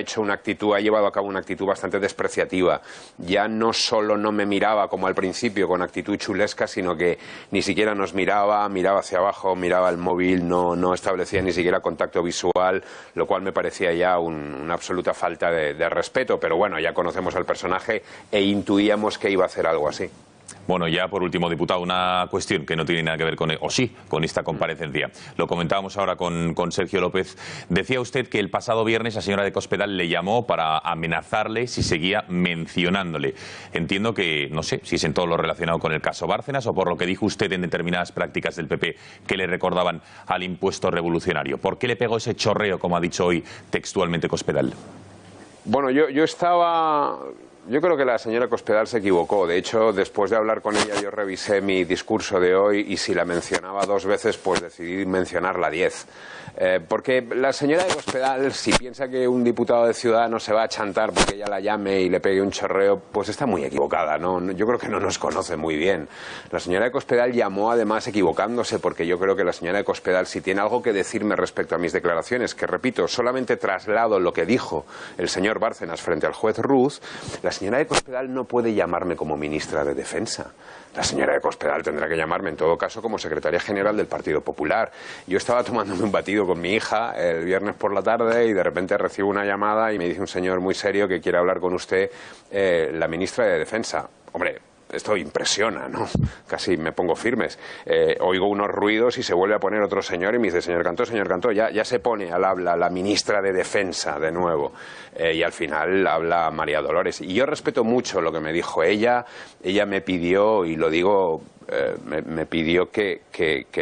llevado a cabo una actitud bastante despreciativa. Ya no solo no me miraba como al principio con actitud chulesca, sino que ni siquiera nos miraba hacia abajo, miraba el móvil, no establecía ni siquiera contacto visual, lo cual me parecía ya una absoluta falta de respeto, pero bueno, ya conocemos al personaje e intuíamos que iba a hacer algo así. Bueno, ya por último, diputado, una cuestión que no tiene nada que ver con esta comparecencia. Lo comentábamos ahora con Sergio López. Decía usted que el pasado viernes la señora de Cospedal le llamó para amenazarle si seguía mencionándole. Entiendo que, no sé, si es en todo lo relacionado con el caso Bárcenas o por lo que dijo usted en determinadas prácticas del PP que le recordaban al impuesto revolucionario. ¿Por qué le pegó ese chorreo, como ha dicho hoy textualmente Cospedal? Bueno, yo creo que la señora Cospedal se equivocó. De hecho, después de hablar con ella, yo revisé mi discurso de hoy y si la mencionaba 2 veces, pues decidí mencionarla 10. Porque la señora de Cospedal, si piensa que un diputado de Ciudadanos se va a chantar porque ella la llame y le pegue un chorreo, pues está muy equivocada, ¿no? Yo creo que no nos conoce muy bien. La señora de Cospedal llamó además equivocándose, porque yo creo que la señora de Cospedal, si tiene algo que decirme respecto a mis declaraciones, que repito, solamente traslado lo que dijo el señor Bárcenas frente al juez Ruz, la señora de Cospedal no puede llamarme como ministra de Defensa. La señora de Cospedal tendrá que llamarme, en todo caso, como secretaria general del Partido Popular. Yo estaba tomándome un batido con mi hija el viernes por la tarde y de repente recibo una llamada y me dice un señor muy serio que quiere hablar con usted, la ministra de Defensa. Hombre, esto impresiona, ¿no? Casi me pongo firmes. Oigo unos ruidos y se vuelve a poner otro señor y me dice, señor Cantó, ya se pone al habla la ministra de Defensa de nuevo. Y al final habla María Dolores. Y yo respeto mucho lo que me dijo ella. Ella me pidió, y lo digo, me pidió que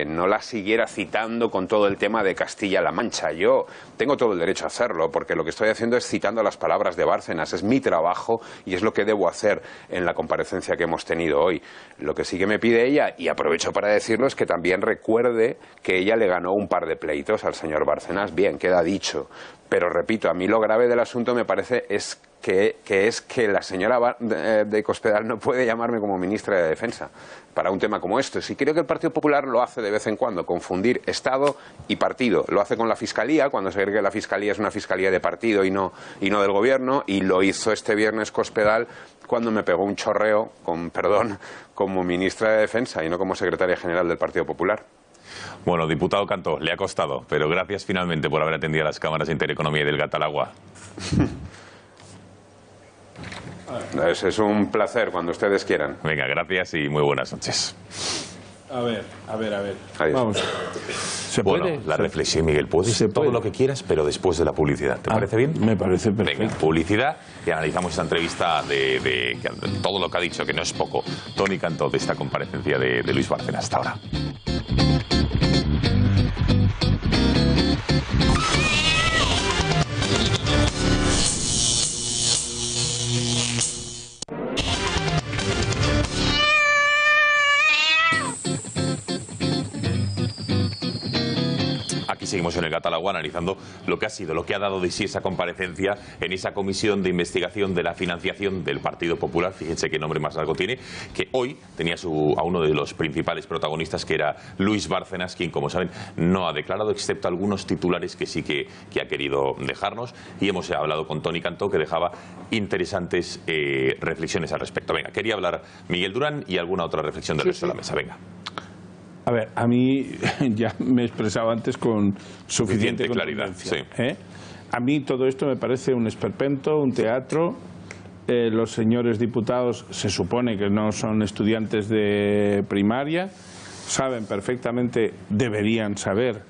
no la siguiera citando con todo el tema de Castilla-La Mancha. Yo tengo todo el derecho a hacerlo, porque lo que estoy haciendo es citando las palabras de Bárcenas. Es mi trabajo y es lo que debo hacer en la comparecencia que hemos tenido hoy. Lo que sí que me pide ella, y aprovecho para decirlo, es que también recuerde que ella le ganó un par de pleitos al señor Bárcenas. Bien, queda dicho. Pero repito, a mí lo grave del asunto me parece es que es que la señora de Cospedal no puede llamarme como ministra de Defensa para un tema como este. Sí, creo que el Partido Popular lo hace de vez en cuando, confundir Estado y partido. Lo hace con la Fiscalía, cuando se cree que la Fiscalía es una Fiscalía de partido y no del Gobierno, y lo hizo este viernes Cospedal cuando me pegó un chorreo, con perdón, como ministra de Defensa y no como secretaria general del Partido Popular. Bueno, diputado Cantó, le ha costado, pero gracias finalmente por haber atendido a las cámaras de Intereconomía y del Gatalagua. Es un placer, cuando ustedes quieran. Venga, gracias y muy buenas noches. A ver. Adiós. Vamos. ¿Se puede? La reflexión, Miguel, puedes todo lo que quieras, pero después de la publicidad. ¿Te parece bien? Me parece perfecto. Venga, publicidad, y analizamos esta entrevista de todo lo que ha dicho, que no es poco, Toni Cantó, de esta comparecencia de Luis Bárcenas. Hasta ahora. Aquí seguimos en el Gatalagua analizando lo que ha sido, lo que ha dado de sí esa comparecencia en esa comisión de investigación de la financiación del Partido Popular. Fíjense qué nombre más largo tiene, que hoy tenía a uno de los principales protagonistas, que era Luis Bárcenas, quien, como saben, no ha declarado, excepto algunos titulares que sí que ha querido dejarnos. Y hemos hablado con Toni Cantó, que dejaba interesantes reflexiones al respecto. Venga, quería hablar Miguel Durán y alguna otra reflexión del resto de la mesa. Venga. A ver, a mí ya me he expresado antes con suficiente claridad. Sí. A mí todo esto me parece un esperpento, un teatro. Los señores diputados se supone que no son estudiantes de primaria, saben perfectamente, deberían saber,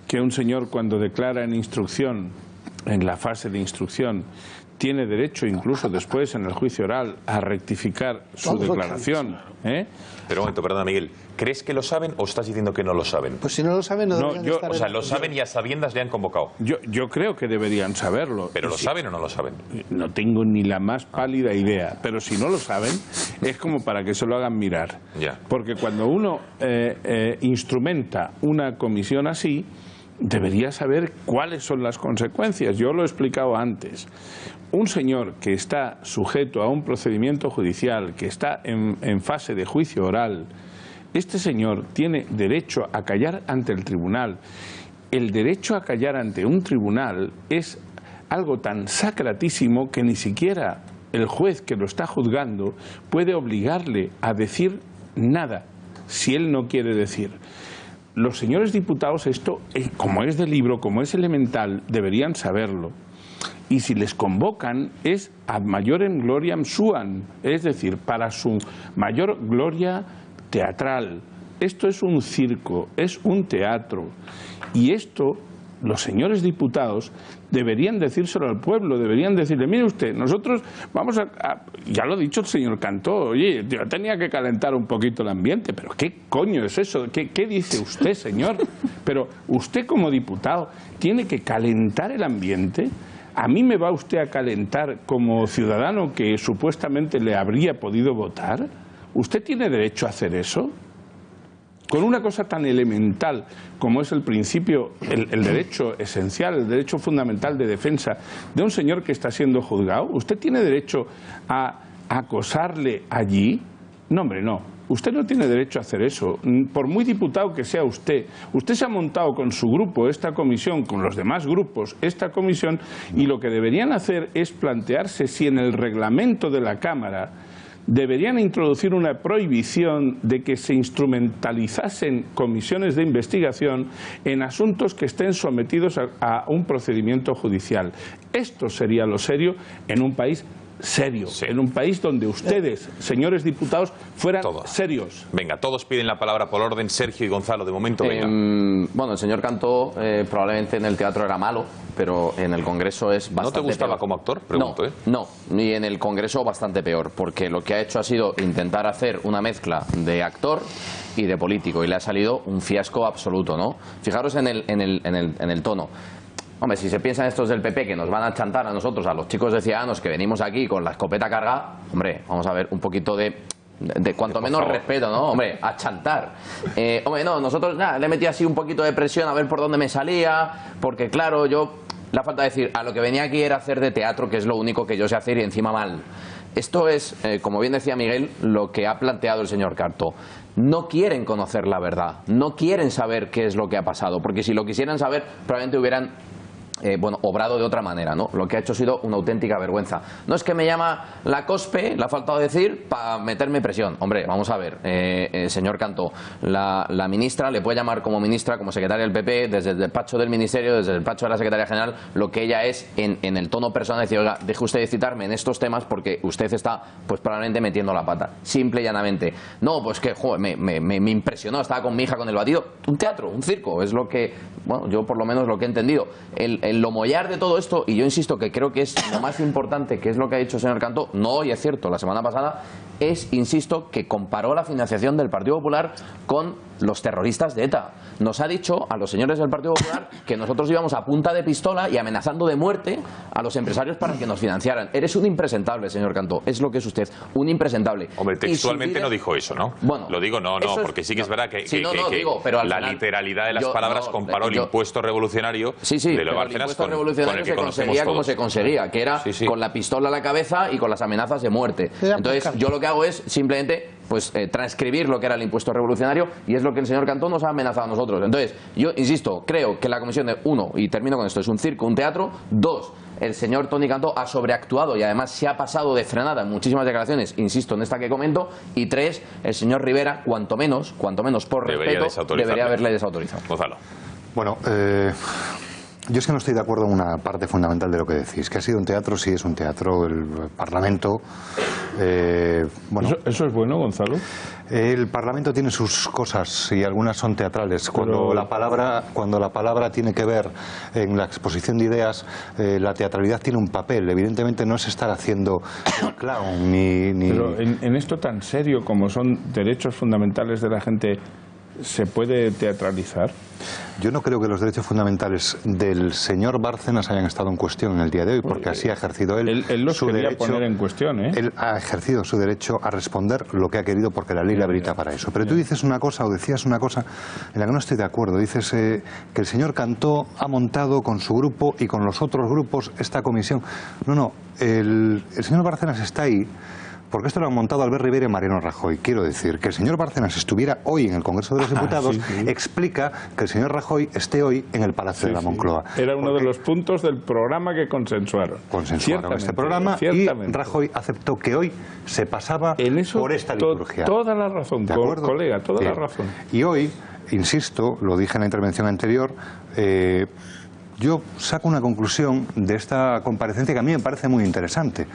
que un señor cuando declara en instrucción, en la fase de instrucción, tiene derecho incluso después en el juicio oral a rectificar su declaración. Pero un momento, perdona, Miguel. ¿Crees que lo saben o estás diciendo que no lo saben? Pues si no lo saben, no deberían estar. O sea, lo saben y a sabiendas le han convocado. Yo creo que deberían saberlo. ¿Pero lo saben o no lo saben? No tengo ni la más pálida idea. Pero si no lo saben, es como para que se lo hagan mirar. Ya. Porque cuando uno instrumenta una comisión así, debería saber cuáles son las consecuencias. Yo lo he explicado antes. Un señor que está sujeto a un procedimiento judicial, que está en fase de juicio oral, este señor tiene derecho a callar ante el tribunal. El derecho a callar ante un tribunal es algo tan sacratísimo que ni siquiera el juez que lo está juzgando puede obligarle a decir nada si él no quiere decir. Los señores diputados, esto, como es de libro, como es elemental, deberían saberlo. Y si les convocan es ad maiorem gloriam suam, es decir, para su mayor gloria teatral. Esto es un circo, es un teatro. Y esto, los señores diputados deberían decírselo al pueblo, deberían decirle, mire usted, nosotros vamos ya lo ha dicho el señor Cantó, oye, yo tenía que calentar un poquito el ambiente, pero ¿qué coño es eso? ¿Qué dice usted, señor? Pero usted como diputado tiene que calentar el ambiente. ¿A mí me va usted a calentar como ciudadano que supuestamente le habría podido votar? ¿Usted tiene derecho a hacer eso? Con una cosa tan elemental como es el principio, el derecho esencial, el derecho fundamental de defensa de un señor que está siendo juzgado, ¿usted tiene derecho a acosarle allí? No, hombre, no. Usted no tiene derecho a hacer eso. Por muy diputado que sea usted, usted se ha montado con su grupo esta comisión, con los demás grupos esta comisión, y lo que deberían hacer es plantearse si en el reglamento de la Cámara deberían introducir una prohibición de que se instrumentalizasen comisiones de investigación en asuntos que estén sometidos a un procedimiento judicial. Esto sería lo serio en un país serio, en un país donde ustedes, señores diputados, fueran serios. Venga, todos piden la palabra por orden. Sergio y Gonzalo, de momento, venga. Bueno, el señor Cantó probablemente en el teatro era malo, pero en el Congreso es bastante ¿No te gustaba peor. como actor? Pregunto, No, ni en el Congreso bastante peor, porque lo que ha hecho ha sido intentar hacer una mezcla de actor y de político, y le ha salido un fiasco absoluto, ¿no? Fijaros en el tono. Hombre, si se piensan estos del PP que nos van a chantar a nosotros, a los chicos de Ciudadanos que venimos aquí con la escopeta cargada, hombre, vamos a ver un poquito de cuanto menos respeto, ¿no? Hombre, a chantar. Hombre, no, nosotros le metí así un poquito de presión a ver por dónde me salía, porque claro, yo la falta de decir, a lo que venía aquí era hacer de teatro, que es lo único que yo sé hacer y encima mal. Esto es, como bien decía Miguel, lo que ha planteado el señor Cantó. No quieren conocer la verdad, no quieren saber qué es lo que ha pasado, porque si lo quisieran saber, probablemente hubieran obrado de otra manera, ¿no? Lo que ha hecho ha sido una auténtica vergüenza. No es que me llama la COSPE, le ha faltado decir, para meterme presión. Hombre, vamos a ver, señor Cantó, la ministra le puede llamar como ministra, como secretaria del PP, desde el despacho del ministerio, desde el despacho de la secretaria general, lo que ella es en el tono personal, decir, oiga, deje usted de citarme en estos temas porque usted está, pues probablemente metiendo la pata. Simple y llanamente. No, pues que, joder, me impresionó, estaba con mi hija con el batido. Un teatro, un circo, es lo que, bueno, yo por lo menos lo que he entendido. Lo mollar de todo esto, y yo insisto que creo que es lo más importante, que es lo que ha dicho el señor Cantó, no hoy, es cierto, la semana pasada, es, insisto, que comparó la financiación del Partido Popular con los terroristas de ETA. Nos ha dicho a los señores del Partido Popular que nosotros íbamos a punta de pistola y amenazando de muerte a los empresarios para que nos financiaran. Eres un impresentable, señor Cantó, es lo que es usted, un impresentable. Hombre, textualmente no dijo eso, ¿no? Bueno, lo digo, no, porque sí que es verdad que, digo, pero la final, literalidad de las palabras comparó el impuesto revolucionario de los Bárcenas con el que se conseguía como se conseguía, que era con la pistola a la cabeza y con las amenazas de muerte. Entonces, yo lo que hago es simplemente transcribir lo que era el impuesto revolucionario, y es lo que el señor Cantó nos ha amenazado a nosotros. Entonces, yo insisto, creo que la comisión de, uno, y termino con esto, es un circo, un teatro. Dos, el señor Toni Cantó ha sobreactuado y además se ha pasado de frenada en muchísimas declaraciones, insisto, en esta que comento. Y tres, el señor Rivera, cuanto menos por respeto, debería haberle desautorizado. Gonzalo. Bueno, yo es que no estoy de acuerdo en una parte fundamental de lo que decís, que ha sido un teatro, sí es un teatro, el Parlamento... bueno, ¿Eso es bueno, Gonzalo? El Parlamento tiene sus cosas y algunas son teatrales. Cuando la palabra tiene que ver en la exposición de ideas, la teatralidad tiene un papel. Evidentemente no es estar haciendo clown ni... Pero en esto tan serio como son derechos fundamentales de la gente, ¿se puede teatralizar? Yo no creo que los derechos fundamentales del señor Bárcenas hayan estado en cuestión en el día de hoy, porque así ha ejercido él los su quería derecho. Poner en cuestión, ¿eh? Él ha ejercido su derecho a responder lo que ha querido, porque la ley le habilita para eso. Pero tú dices una cosa, o decías una cosa en la que no estoy de acuerdo. Dices que el señor Cantó ha montado con su grupo y con los otros grupos esta comisión. No, el señor Bárcenas está ahí porque esto lo han montado Albert Rivera y Mariano Rajoy. Quiero decir, que el señor Bárcenas estuviera hoy en el Congreso de los Diputados explica que el señor Rajoy esté hoy en el Palacio de la Moncloa. Era uno de los puntos del programa que consensuaron. Consensuaron este programa y Rajoy aceptó que hoy se pasaba por esta liturgia. Toda la razón, colega, toda la razón. Y hoy, insisto, lo dije en la intervención anterior, yo saco una conclusión de esta comparecencia que a mí me parece muy interesante.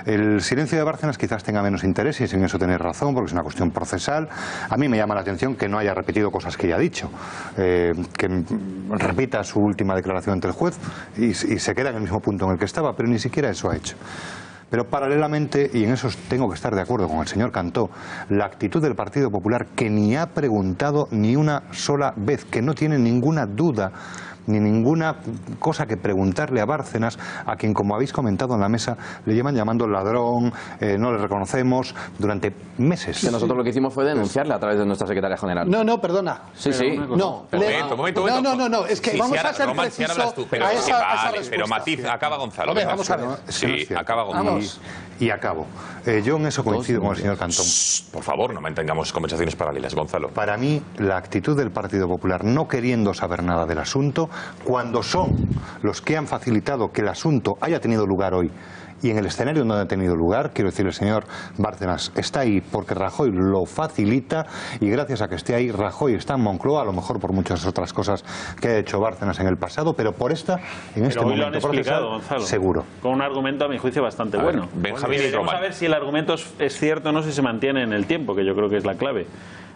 El silencio de Bárcenas quizás tenga menos interés, y en eso tenéis razón, porque es una cuestión procesal. A mí me llama la atención que no haya repetido cosas que ya ha dicho, que repita su última declaración ante el juez y se queda en el mismo punto en el que estaba, pero ni siquiera eso ha hecho. Pero paralelamente, y en eso tengo que estar de acuerdo con el señor Cantó, la actitud del Partido Popular, que ni ha preguntado ni una sola vez, que no tiene ninguna duda ni ninguna cosa que preguntarle a Bárcenas, a quien, como habéis comentado en la mesa, le llevan llamando ladrón, no le reconocemos, durante meses. Que nosotros lo que hicimos fue denunciarle a través de nuestra secretaria general. No, perdona. Sí. No, momento. No, es que vamos a ser precisos pero a esa respuesta. Pero matiz, acaba Gonzalo. Hombre, vamos a ver. Sí, acaba Gonzalo. Y acabo. Yo en eso coincido con el señor Cantón. Por favor, no mantengamos conversaciones paralelas, Gonzalo. Para mí, la actitud del Partido Popular, no queriendo saber nada del asunto, cuando son los que han facilitado que el asunto haya tenido lugar hoy, y en el escenario donde ha tenido lugar, quiero decir, el señor Bárcenas está ahí porque Rajoy lo facilita, y gracias a que esté ahí, Rajoy está en Moncloa, a lo mejor por muchas otras cosas que ha hecho Bárcenas en el pasado, pero por esta, en este momento lo han explicado, Gonzalo, seguro. Con un argumento, a mi juicio, bastante bueno. Benjamín y Vamos a ver si el argumento es cierto o no, si se mantiene en el tiempo, que yo creo que es la clave.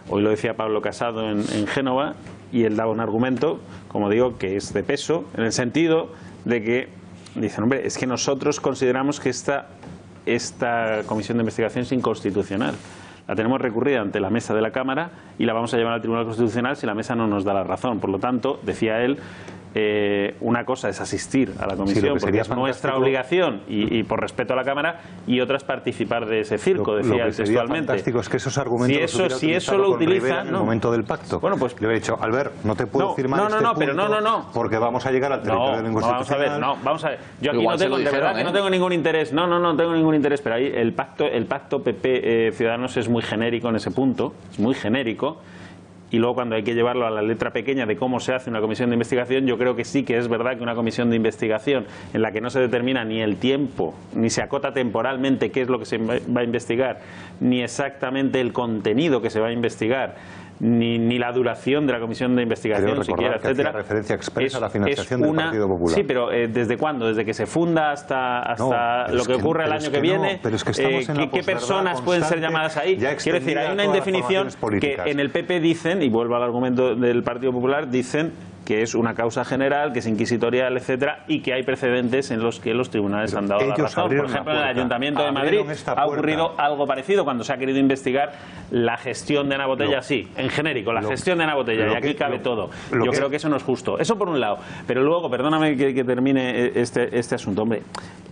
Hoy lo decía Pablo Casado en Génova, y él daba un argumento, como digo, que es de peso, en el sentido de que dicen, hombre, es que nosotros consideramos que esta comisión de investigación es inconstitucional. La tenemos recurrida ante la mesa de la Cámara y la vamos a llevar al Tribunal Constitucional si la mesa no nos da la razón. Por lo tanto, decía él, una cosa es asistir a la comisión, porque es nuestra obligación y por respeto a la Cámara, y otra es participar de ese circo, decía lo que textualmente. Fantástico es que esos argumentos si eso lo utiliza en el momento del pacto. Bueno, pues le hubiera dicho, Albert, no te puedo firmar punto porque vamos a llegar al territorio inconstitucional. Vamos a ver. Yo aquí no tengo, de verdad que no tengo ningún interés. No tengo ningún interés, pero ahí el pacto PP Ciudadanos es muy genérico en ese punto, es muy genérico. Y luego cuando hay que llevarlo a la letra pequeña de cómo se hace una comisión de investigación, yo creo que sí que es verdad que una comisión de investigación en la que no se determina ni el tiempo, ni se acota temporalmente qué es lo que se va a investigar, ni exactamente el contenido que se va a investigar, ni la duración de la comisión de investigación siquiera, etcétera. Referencia expresa a la financiación del Partido Popular. Sí, pero ¿desde cuándo? ¿Desde que se funda hasta lo que ocurre el año que viene? ¿Qué personas pueden ser llamadas ahí? Quiero decir, hay una indefinición que en el PP dicen, y vuelvo al argumento del Partido Popular, dicen que es una causa general, que es inquisitorial, etcétera, y que hay precedentes en los que los tribunales han dado la razón. Por ejemplo, en el Ayuntamiento de Madrid ha ocurrido algo parecido cuando se ha querido investigar la gestión de Ana Botella, sí, en genérico, la gestión de Ana Botella, y aquí cabe todo. Yo creo que eso no es justo. Eso por un lado. Pero luego, perdóname que termine este asunto. Hombre,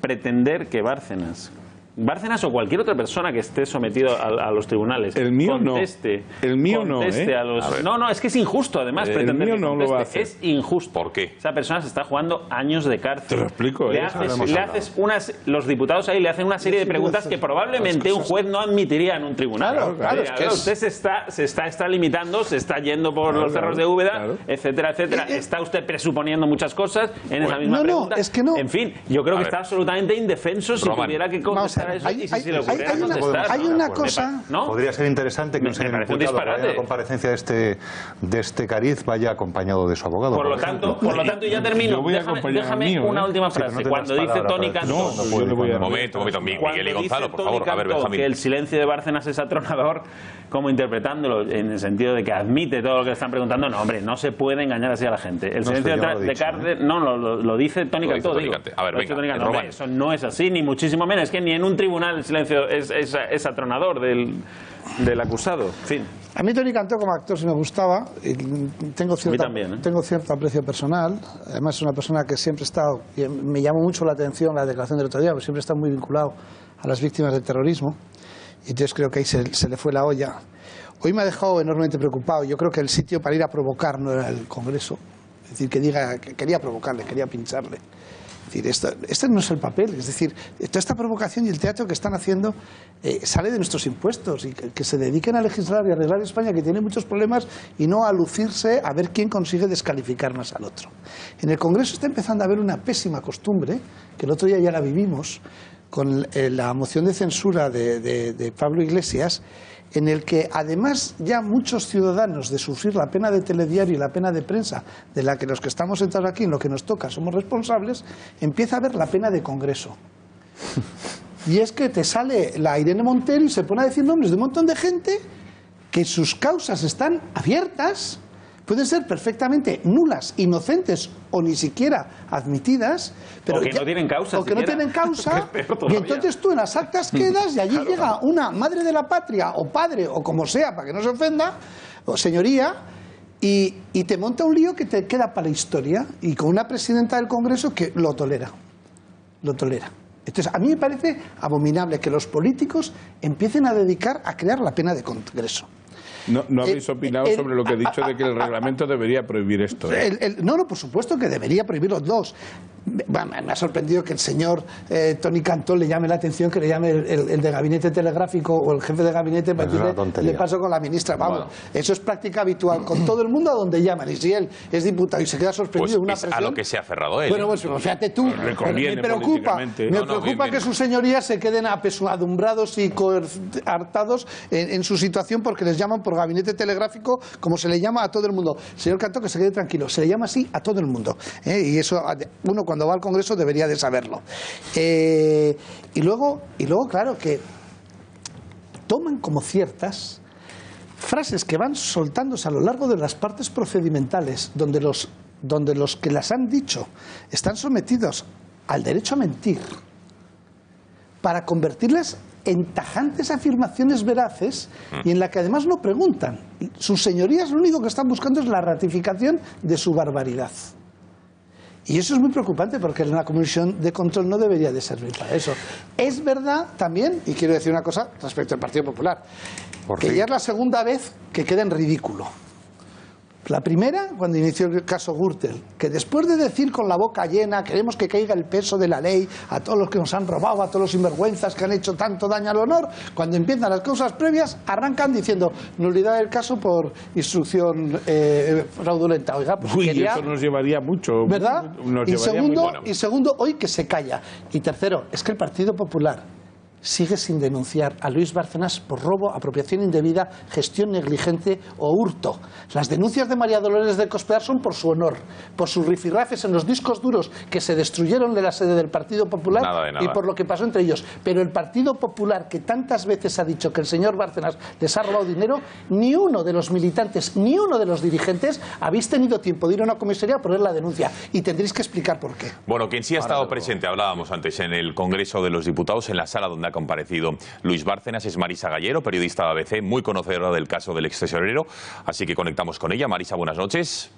pretender que Bárcenas o cualquier otra persona que esté sometido a los tribunales el mío conteste, no. El mío no, a los... No, es que es injusto, además, pretender que no lo va a hacer. Es injusto. ¿Por qué? Esa persona se está jugando años de cárcel. Te lo explico. Los diputados ahí le hacen una serie de preguntas que probablemente un juez no admitiría en un tribunal. Claro, usted se está limitando, se está yendo por los cerros de Úbeda, etcétera, etcétera. Está usted presuponiendo muchas cosas en esa misma pregunta. Es que no. En fin, yo creo que está absolutamente indefenso si tuviera que contestar eso. Hay una cosa. Podría ser interesante que un señor imputado vaya a la comparecencia de este cariz vaya acompañado de su abogado. Por lo tanto, y ya termino. Déjame una última frase. Cuando dice Toni Cantó, un momento, Miguel y Gonzalo, por favor, a ver, Benjamín. Que el silencio de Bárcenas es atronador, como interpretándolo en el sentido de que admite todo lo que le están preguntando, no, hombre, no se puede engañar así a la gente. El silencio de Cárdenas, lo dice Toni Cantó, digo. A ver, venga, eso no es así, ni muchísimo menos. Es que ni en un tribunal el silencio es atronador del acusado. En fin. A mí Toni Cantó como actor sí me gustaba. Tengo cierto aprecio personal. Además es una persona que siempre ha estado, y me llamó mucho la atención la declaración del otro día, porque siempre está muy vinculado a las víctimas del terrorismo. Y entonces creo que ahí se le fue la olla. Hoy me ha dejado enormemente preocupado. Yo creo que el sitio para ir a provocar no era el Congreso. Es decir, que diga que quería provocarle, quería pincharle. Es decir, este no es el papel. Es decir, toda esta provocación y el teatro que están haciendo sale de nuestros impuestos, y que se dediquen a legislar y arreglar España, que tiene muchos problemas, y no a lucirse a ver quién consigue descalificar más al otro. En el Congreso está empezando a haber una pésima costumbre, que el otro día ya la vivimos, con la moción de censura de Pablo Iglesias, en el que además ya muchos ciudadanos de sufrir la pena de telediario y la pena de prensa, de la que los que estamos sentados aquí en lo que nos toca somos responsables, empieza a ver la pena de Congreso. Y es que te sale la Irene Montero y se pone a decir nombres de un montón de gente que sus causas están abiertas, pueden ser perfectamente nulas, inocentes o ni siquiera admitidas, pero o que no tienen causa. O que no tienen causa, y entonces tú en las actas quedas y allí llega una madre de la patria o padre o como sea, para que no se ofenda, o señoría, y te monta un lío que te queda para la historia, y con una presidenta del Congreso que lo tolera. Entonces, a mí me parece abominable que los políticos empiecen a dedicar a crear la pena de Congreso. No habéis opinado sobre lo que he dicho de que el reglamento debería prohibir esto. No, por supuesto que debería prohibir los dos. Me ha sorprendido que el señor Toni Cantó le llame la atención, que le llame el de gabinete telegráfico o el jefe de gabinete, para decirle, le paso con la ministra. Vamos, eso es práctica habitual con todo el mundo a donde llaman. Y si él es diputado y se queda sorprendido, pues una presión, a lo que se ha aferrado él. Bueno, pues fíjate tú, me preocupa que sus señorías se queden apesadumbrados y coartados en su situación, porque les llaman por gabinete telegráfico, como se le llama a todo el mundo. Señor Cantó, que se quede tranquilo, se le llama así a todo el mundo, y eso uno cuando va al Congreso debería de saberlo. Y luego, claro, que toman como ciertas frases que van soltándose a lo largo de las partes procedimentales, donde los que las han dicho están sometidos al derecho a mentir, para convertirlas en tajantes afirmaciones veraces, y en la que además no preguntan. Sus señorías lo único que están buscando es la ratificación de su barbaridad. Y eso es muy preocupante porque la comisión de control no debería de servir para eso. Es verdad también, y quiero decir una cosa respecto al Partido Popular, que ya es la segunda vez que queda en ridículo. La primera, cuando inició el caso Gürtel, que después de decir con la boca llena queremos que caiga el peso de la ley a todos los que nos han robado, a todos los sinvergüenzas que han hecho tanto daño al honor, cuando empiezan las causas previas arrancan diciendo nulidad del caso por instrucción fraudulenta. Oiga, pues eso nos llevaría mucho, ¿verdad? Y segundo, hoy que se calla. Y tercero, es que el Partido Popular sigue sin denunciar a Luis Bárcenas por robo, apropiación indebida, gestión negligente o hurto. Las denuncias de María Dolores del Cospedal son por su honor, por sus rifirrafes en los discos duros que se destruyeron de la sede del Partido Popular y por lo que pasó entre ellos. Pero el Partido Popular, que tantas veces ha dicho que el señor Bárcenas les ha robado dinero, ni uno de los militantes, ni uno de los dirigentes habéis tenido tiempo de ir a una comisaría a poner la denuncia. Y tendréis que explicar por qué. Bueno, quien sí ha estado presente, hablábamos antes, en el Congreso de los Diputados, en la sala donde ha comparecido Luis Bárcenas, es Marisa Gallero, periodista de ABC, muy conocedora del caso del extesorero, así que conectamos con ella. Marisa, buenas noches.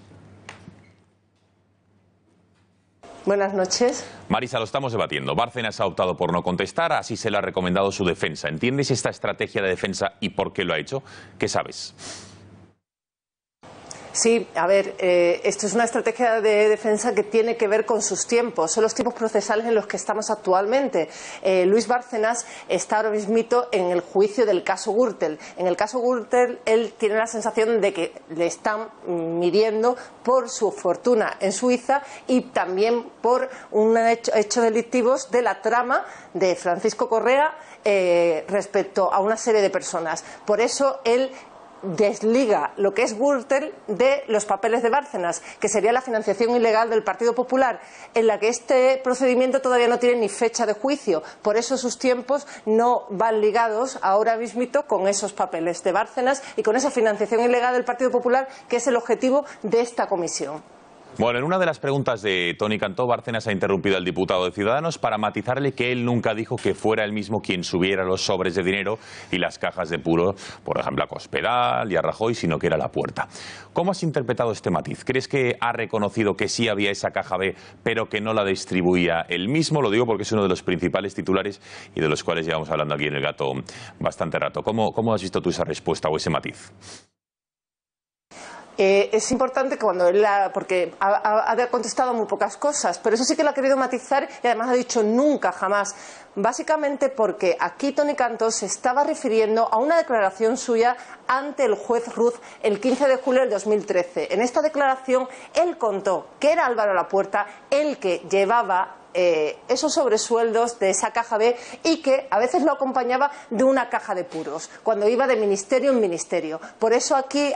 Buenas noches. Marisa, lo estamos debatiendo. Bárcenas ha optado por no contestar, así se le ha recomendado su defensa. ¿Entiendes esta estrategia de defensa y por qué lo ha hecho? ¿Qué sabes? Sí, a ver, esto es una estrategia de defensa que tiene que ver con sus tiempos, son los tiempos procesales en los que estamos actualmente. Luis Bárcenas está ahora mismito en el juicio del caso Gürtel. En el caso Gürtel, él tiene la sensación de que le están midiendo por su fortuna en Suiza y también por un hecho delictivos de la trama de Francisco Correa respecto a una serie de personas. Por eso él desliga lo que es Gürtel de los papeles de Bárcenas, que sería la financiación ilegal del Partido Popular, en la que este procedimiento todavía no tiene ni fecha de juicio. Por eso sus tiempos no van ligados ahora mismito con esos papeles de Bárcenas y con esa financiación ilegal del Partido Popular, que es el objetivo de esta comisión. Bueno, en una de las preguntas de Toni Cantó, Bárcenas ha interrumpido al diputado de Ciudadanos para matizarle que él nunca dijo que fuera él mismo quien subiera los sobres de dinero y las cajas de puro, por ejemplo, a Cospedal y a Rajoy, sino que era La Puerta. ¿Cómo has interpretado este matiz? ¿Crees que ha reconocido que sí había esa caja B, pero que no la distribuía él mismo? Lo digo porque es uno de los principales titulares y de los cuales llevamos hablando aquí en El Gato bastante rato. ¿Cómo has visto tú esa respuesta o ese matiz? Es importante que cuando él, porque ha contestado muy pocas cosas, pero eso sí que lo ha querido matizar y además ha dicho nunca, jamás. Básicamente porque aquí Toni Cantó se estaba refiriendo a una declaración suya ante el juez Ruz el 15 de julio del 2013. En esta declaración él contó que era Álvaro Lapuerta el que llevaba esos sobresueldos de esa caja B y que a veces lo acompañaba de una caja de puros, cuando iba de ministerio en ministerio. Por eso aquí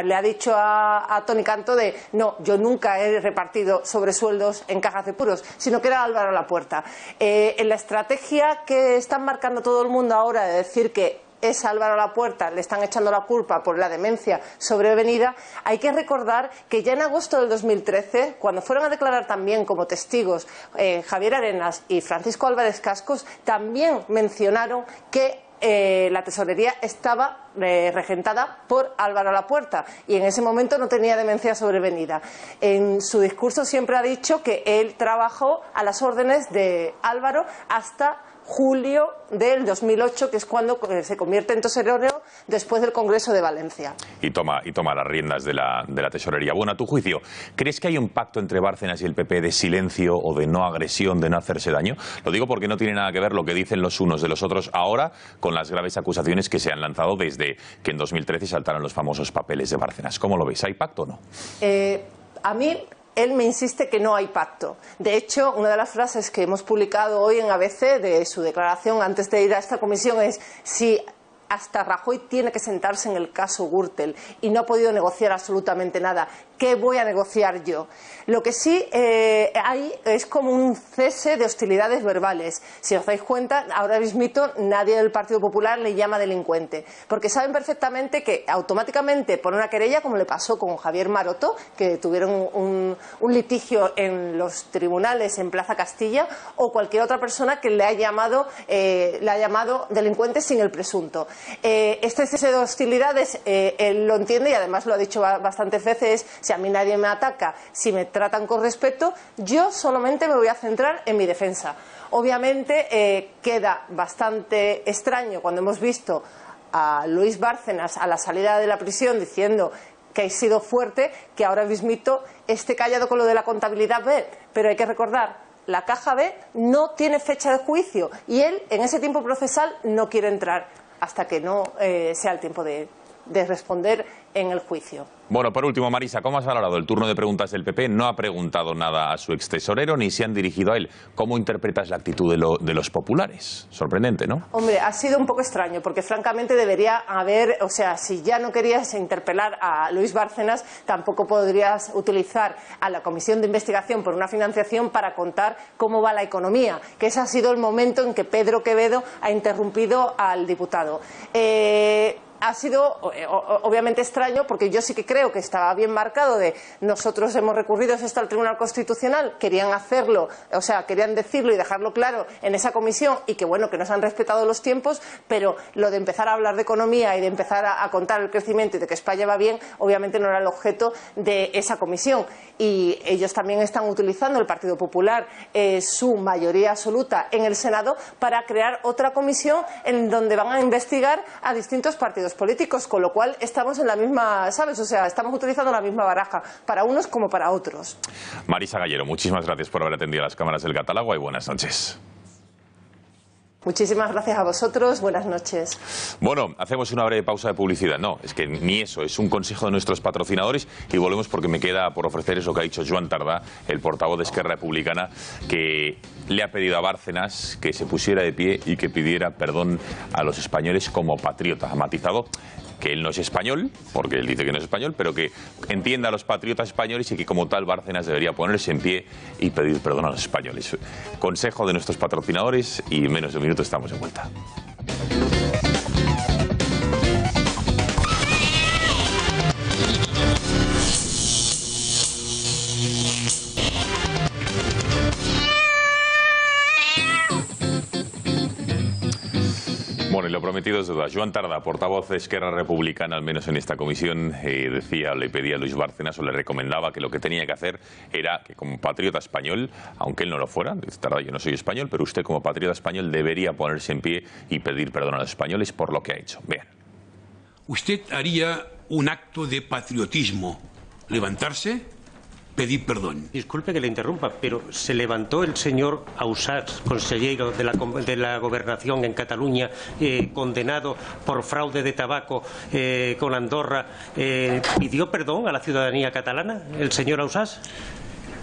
le ha dicho a Toni Cantó de no, yo nunca he repartido sobresueldos en cajas de puros, sino que era Álvaro Lapuerta. En la estrategia que están marcando todo el mundo ahora de decir que es Álvaro Lapuerta, le están echando la culpa por la demencia sobrevenida, hay que recordar que ya en agosto del 2013, cuando fueron a declarar también como testigos Javier Arenas y Francisco Álvarez Cascos, también mencionaron que la tesorería estaba regentada por Álvaro Lapuerta y en ese momento no tenía demencia sobrevenida. En su discurso siempre ha dicho que él trabajó a las órdenes de Álvaro hasta julio del 2008, que es cuando se convierte en tesorero después del Congreso de Valencia. Y toma las riendas de la tesorería. Bueno, a tu juicio, ¿crees que hay un pacto entre Bárcenas y el PP de silencio o de no agresión, de no hacerse daño? Lo digo porque no tiene nada que ver lo que dicen los unos de los otros ahora con las graves acusaciones que se han lanzado desde que en 2013 saltaron los famosos papeles de Bárcenas. ¿Cómo lo ves? ¿Hay pacto o no? A mí él me insiste que no hay pacto. De hecho, una de las frases que hemos publicado hoy en ABC de su declaración antes de ir a esta comisión es: si hasta Rajoy tiene que sentarse en el caso Gürtel y no ha podido negociar absolutamente nada, ¿qué voy a negociar yo? Lo que sí hay es como un cese de hostilidades verbales. Si os dais cuenta, ahora mismito nadie del Partido Popular le llama delincuente, porque saben perfectamente que automáticamente pone una querella, como le pasó con Javier Maroto, que tuvieron un litigio en los tribunales en Plaza Castilla, o cualquier otra persona que le ha llamado delincuente sin el presunto. Este cese de hostilidades él lo entiende y además lo ha dicho bastantes veces, si a mí nadie me ataca, si me tratan con respeto, yo solamente me voy a centrar en mi defensa. Obviamente queda bastante extraño cuando hemos visto a Luis Bárcenas a la salida de la prisión diciendo que ha sido fuerte, que ahora mismito esté callado con lo de la contabilidad B, pero hay que recordar, la caja B no tiene fecha de juicio y él en ese tiempo procesal no quiere entrar hasta que no sea el tiempo de responder en el juicio. Bueno, por último, Marisa, ¿cómo has valorado el turno de preguntas del PP? No ha preguntado nada a su extesorero ni se han dirigido a él. ¿Cómo interpretas la actitud de los populares? Sorprendente, ¿no? Hombre, ha sido un poco extraño porque francamente debería haber, o sea, si ya no querías interpelar a Luis Bárcenas, tampoco podrías utilizar a la Comisión de Investigación por una financiación para contar cómo va la economía, que ese ha sido el momento en que Pedro Quevedo ha interrumpido al diputado. Ha sido obviamente extraño porque yo sí que creo que estaba bien marcado de nosotros hemos recurrido esto al Tribunal Constitucional, querían hacerlo, o sea, querían decirlo y dejarlo claro en esa comisión y que bueno, que nos han respetado los tiempos, pero lo de empezar a hablar de economía y de empezar a contar el crecimiento y de que España va bien, obviamente no era el objeto de esa comisión y ellos también están utilizando, el Partido Popular, su mayoría absoluta en el Senado para crear otra comisión en donde van a investigar a distintos partidos políticos, con lo cual estamos en la misma, ¿sabes? O sea, estamos utilizando la misma baraja, para unos como para otros. Marisa Gallero, muchísimas gracias por haber atendido a las cámaras del Catálogo y buenas noches. Muchísimas gracias a vosotros, buenas noches. Bueno, hacemos una breve pausa de publicidad. No, es que ni eso, es un consejo de nuestros patrocinadores y volvemos porque me queda por ofrecer eso que ha dicho Joan Tardá, el portavoz de Esquerra Republicana, que le ha pedido a Bárcenas que se pusiera de pie y que pidiera perdón a los españoles como patriota. Ha matizado que él no es español, porque él dice que no es español, pero que entienda a los patriotas españoles y que como tal Bárcenas debería ponerse en pie y pedir perdón a los españoles. Consejo de nuestros patrocinadores y en menos de un minuto estamos de vuelta. Bueno, y lo prometido es deuda. Joan Tardá, portavoz de Esquerra Republicana, al menos en esta comisión, decía, le pedía a Luis Bárcenas o le recomendaba que lo que tenía que hacer era que como patriota español, aunque él no lo fuera, dice Tardá, yo no soy español, pero usted como patriota español debería ponerse en pie y pedir perdón a los españoles por lo que ha hecho. Vean. Usted haría un acto de patriotismo, levantarse, pedir perdón. Disculpe que le interrumpa, pero se levantó el señor Ausàs, consejero de la Gobernación en Cataluña, condenado por fraude de tabaco con Andorra, ¿pidió perdón a la ciudadanía catalana, el señor Ausàs?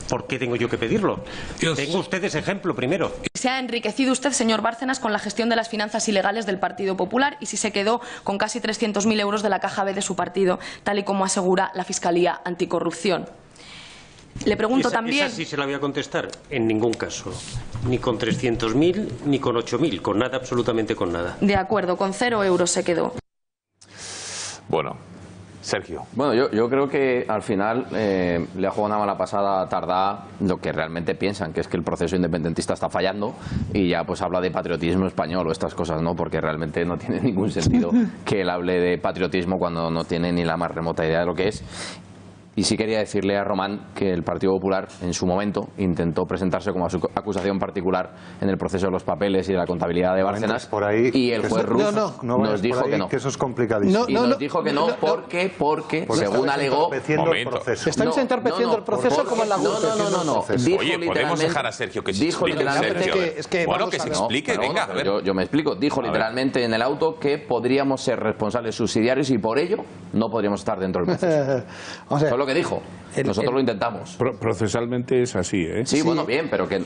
¿Por qué tengo yo que pedirlo? Tengo usted ese ejemplo primero. Se ha enriquecido usted, señor Bárcenas, con la gestión de las finanzas ilegales del Partido Popular y si se quedó con casi 300.000 euros de la caja B de su partido, tal y como asegura la Fiscalía Anticorrupción. Le pregunto también... Esa sí se la voy a contestar. En ningún caso. Ni con 300.000 ni con 8.000. Con nada, absolutamente con nada. De acuerdo, con 0 euros se quedó. Bueno, Sergio. Bueno, yo creo que al final le ha jugado una mala pasada a Tardá lo que realmente piensan, que es que el proceso independentista está fallando y ya pues habla de patriotismo español o estas cosas, ¿no? Porque realmente no tiene ningún sentido que él hable de patriotismo cuando no tiene ni la más remota idea de lo que es. Y sí quería decirle a Román que el Partido Popular en su momento intentó presentarse como acusación particular en el proceso de los papeles y de la contabilidad de Bárcenas por ahí, y el juez Ruz nos dijo que no. Que eso es complicadísimo. Y nos dijo que no porque según alegó... Estáis entorpeciendo el proceso como en la No. Oye, podemos dejar a Sergio que se explique. Bueno, que se explique, venga. Yo me explico. Dijo literalmente en el auto que podríamos ser responsables subsidiarios y por ello no podríamos estar dentro del proceso. Fue lo que dijo. Nosotros lo intentamos. Procesalmente es así, ¿eh? Sí, bueno, bien, pero que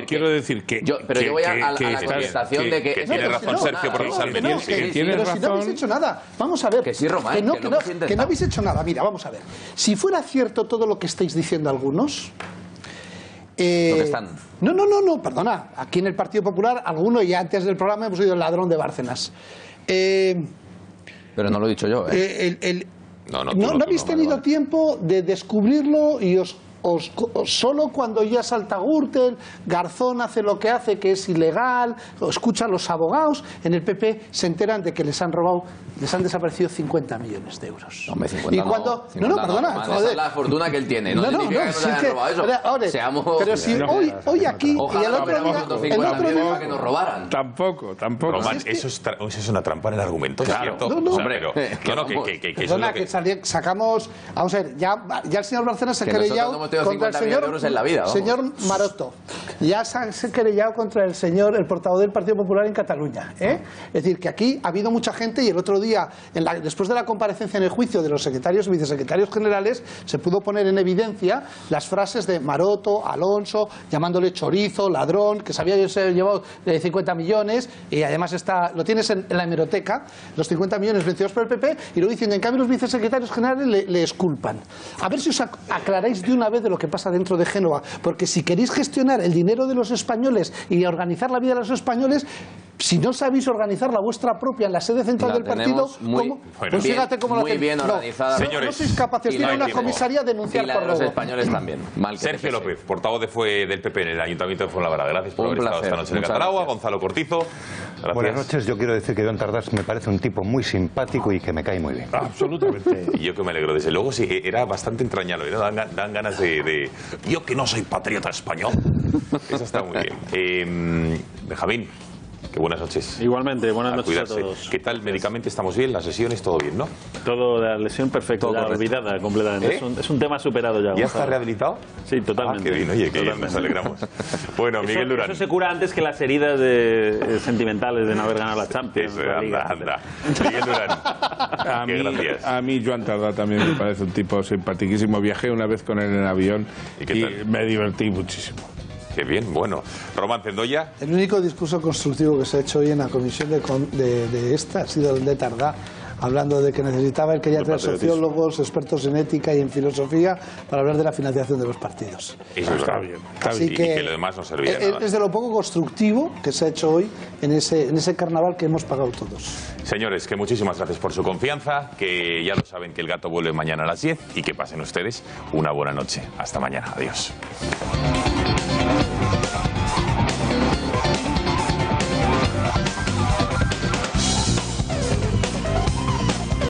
quiero decir que... Yo voy a la contestación de que... tiene razón Sergio procesalmente. Pero si no habéis hecho nada. Vamos a ver. Que sí, Román, que no habéis hecho nada. Mira, vamos a ver. Si fuera cierto todo lo que estáis diciendo algunos... lo que están... No, perdona. Aquí en el Partido Popular, alguno y antes del programa hemos oído el ladrón de Bárcenas. Pero no lo he dicho yo, ¿No habéis tenido tiempo de descubrirlo y os solo cuando ya salta Gürtel, Garzón hace lo que hace, que es ilegal, o escucha a los abogados, en el PP se enteran de que les han desaparecido 50 millones de euros. Hombre, 50 y cuando, no, perdona, esa es la fortuna que él tiene, no significa que no le hayan robado eso. Pero si hoy aquí, y el otro día que nos robaran. Tampoco. Román, eso es una trampa en el argumento, claro. ¿cierto? No, hombre, perdona, que sacamos, vamos a ver, ya el señor Bárcenas se ha querellado contra el señor Maroto. Ya se ha querellado contra el portavoz del Partido Popular en Cataluña. Es decir, que aquí ha habido mucha gente, y el otro día, después de la comparecencia en el juicio de los secretarios y vicesecretarios generales, se pudo poner en evidencia las frases de Maroto, Alonso, llamándole chorizo, ladrón, que se había llevado 50 millones, y además lo tienes en la hemeroteca, los 50 millones vencidos por el PP, y luego diciendo, en cambio los vicesecretarios generales le exculpan. A ver si os aclaráis de una vez de lo que pasa dentro de Génova, porque si queréis gestionar el dinero de los españoles y organizar la vida de los españoles, si no sabéis organizar la vuestra propia en la sede central del partido, pues fíjate cómo muy bien organizada. No sois capaces de ir a una comisaría a denunciar por robo. Los españoles también. Sergio López, portavoz del PP en el Ayuntamiento de Fuenlabrada. Gracias por haber estado esta noche en el Cataragua. Gonzalo Cortizo. Gracias. Buenas noches. Yo quiero decir que Joan Tardás me parece un tipo muy simpático y que me cae muy bien. Absolutamente. Y yo que me alegro. Desde luego, sí, era bastante entrañable, ¿no? Dan ganas de... Yo que no soy patriota español. Eso está muy bien. Benjamín, que buenas noches. Igualmente, buenas noches cuidarse. a todos. ¿Qué tal médicamente? ¿Estamos bien? ¿Las lesiones? ¿Todo bien, no? Todo, la lesión perfecta, ya olvidada completamente. Es un tema superado ya. ¿Ya está rehabilitado? Sí, totalmente. Qué bien, oye, qué bien, nos alegramos. Bueno, Miguel Durán. Eso se cura antes que las heridas sentimentales de no haber ganado la Champions. Anda. Miguel Durán. A mí Joan Tardá también me parece un tipo simpaticísimo. Viajé una vez con él en avión y me divertí muchísimo. Qué bien, bueno. Román Cendoya. El único discurso constructivo que se ha hecho hoy en la comisión de esta ha sido el de Tardá, hablando de que necesitaba el que ya traer sociólogos, expertos en ética y en filosofía para hablar de la financiación de los partidos. Eso está bien. Así y que lo demás no servía de nada. Es de lo poco constructivo que se ha hecho hoy en ese carnaval que hemos pagado todos. Señores, que muchísimas gracias por su confianza, que ya lo saben que el gato vuelve mañana a las 10 y que pasen ustedes una buena noche. Hasta mañana. Adiós.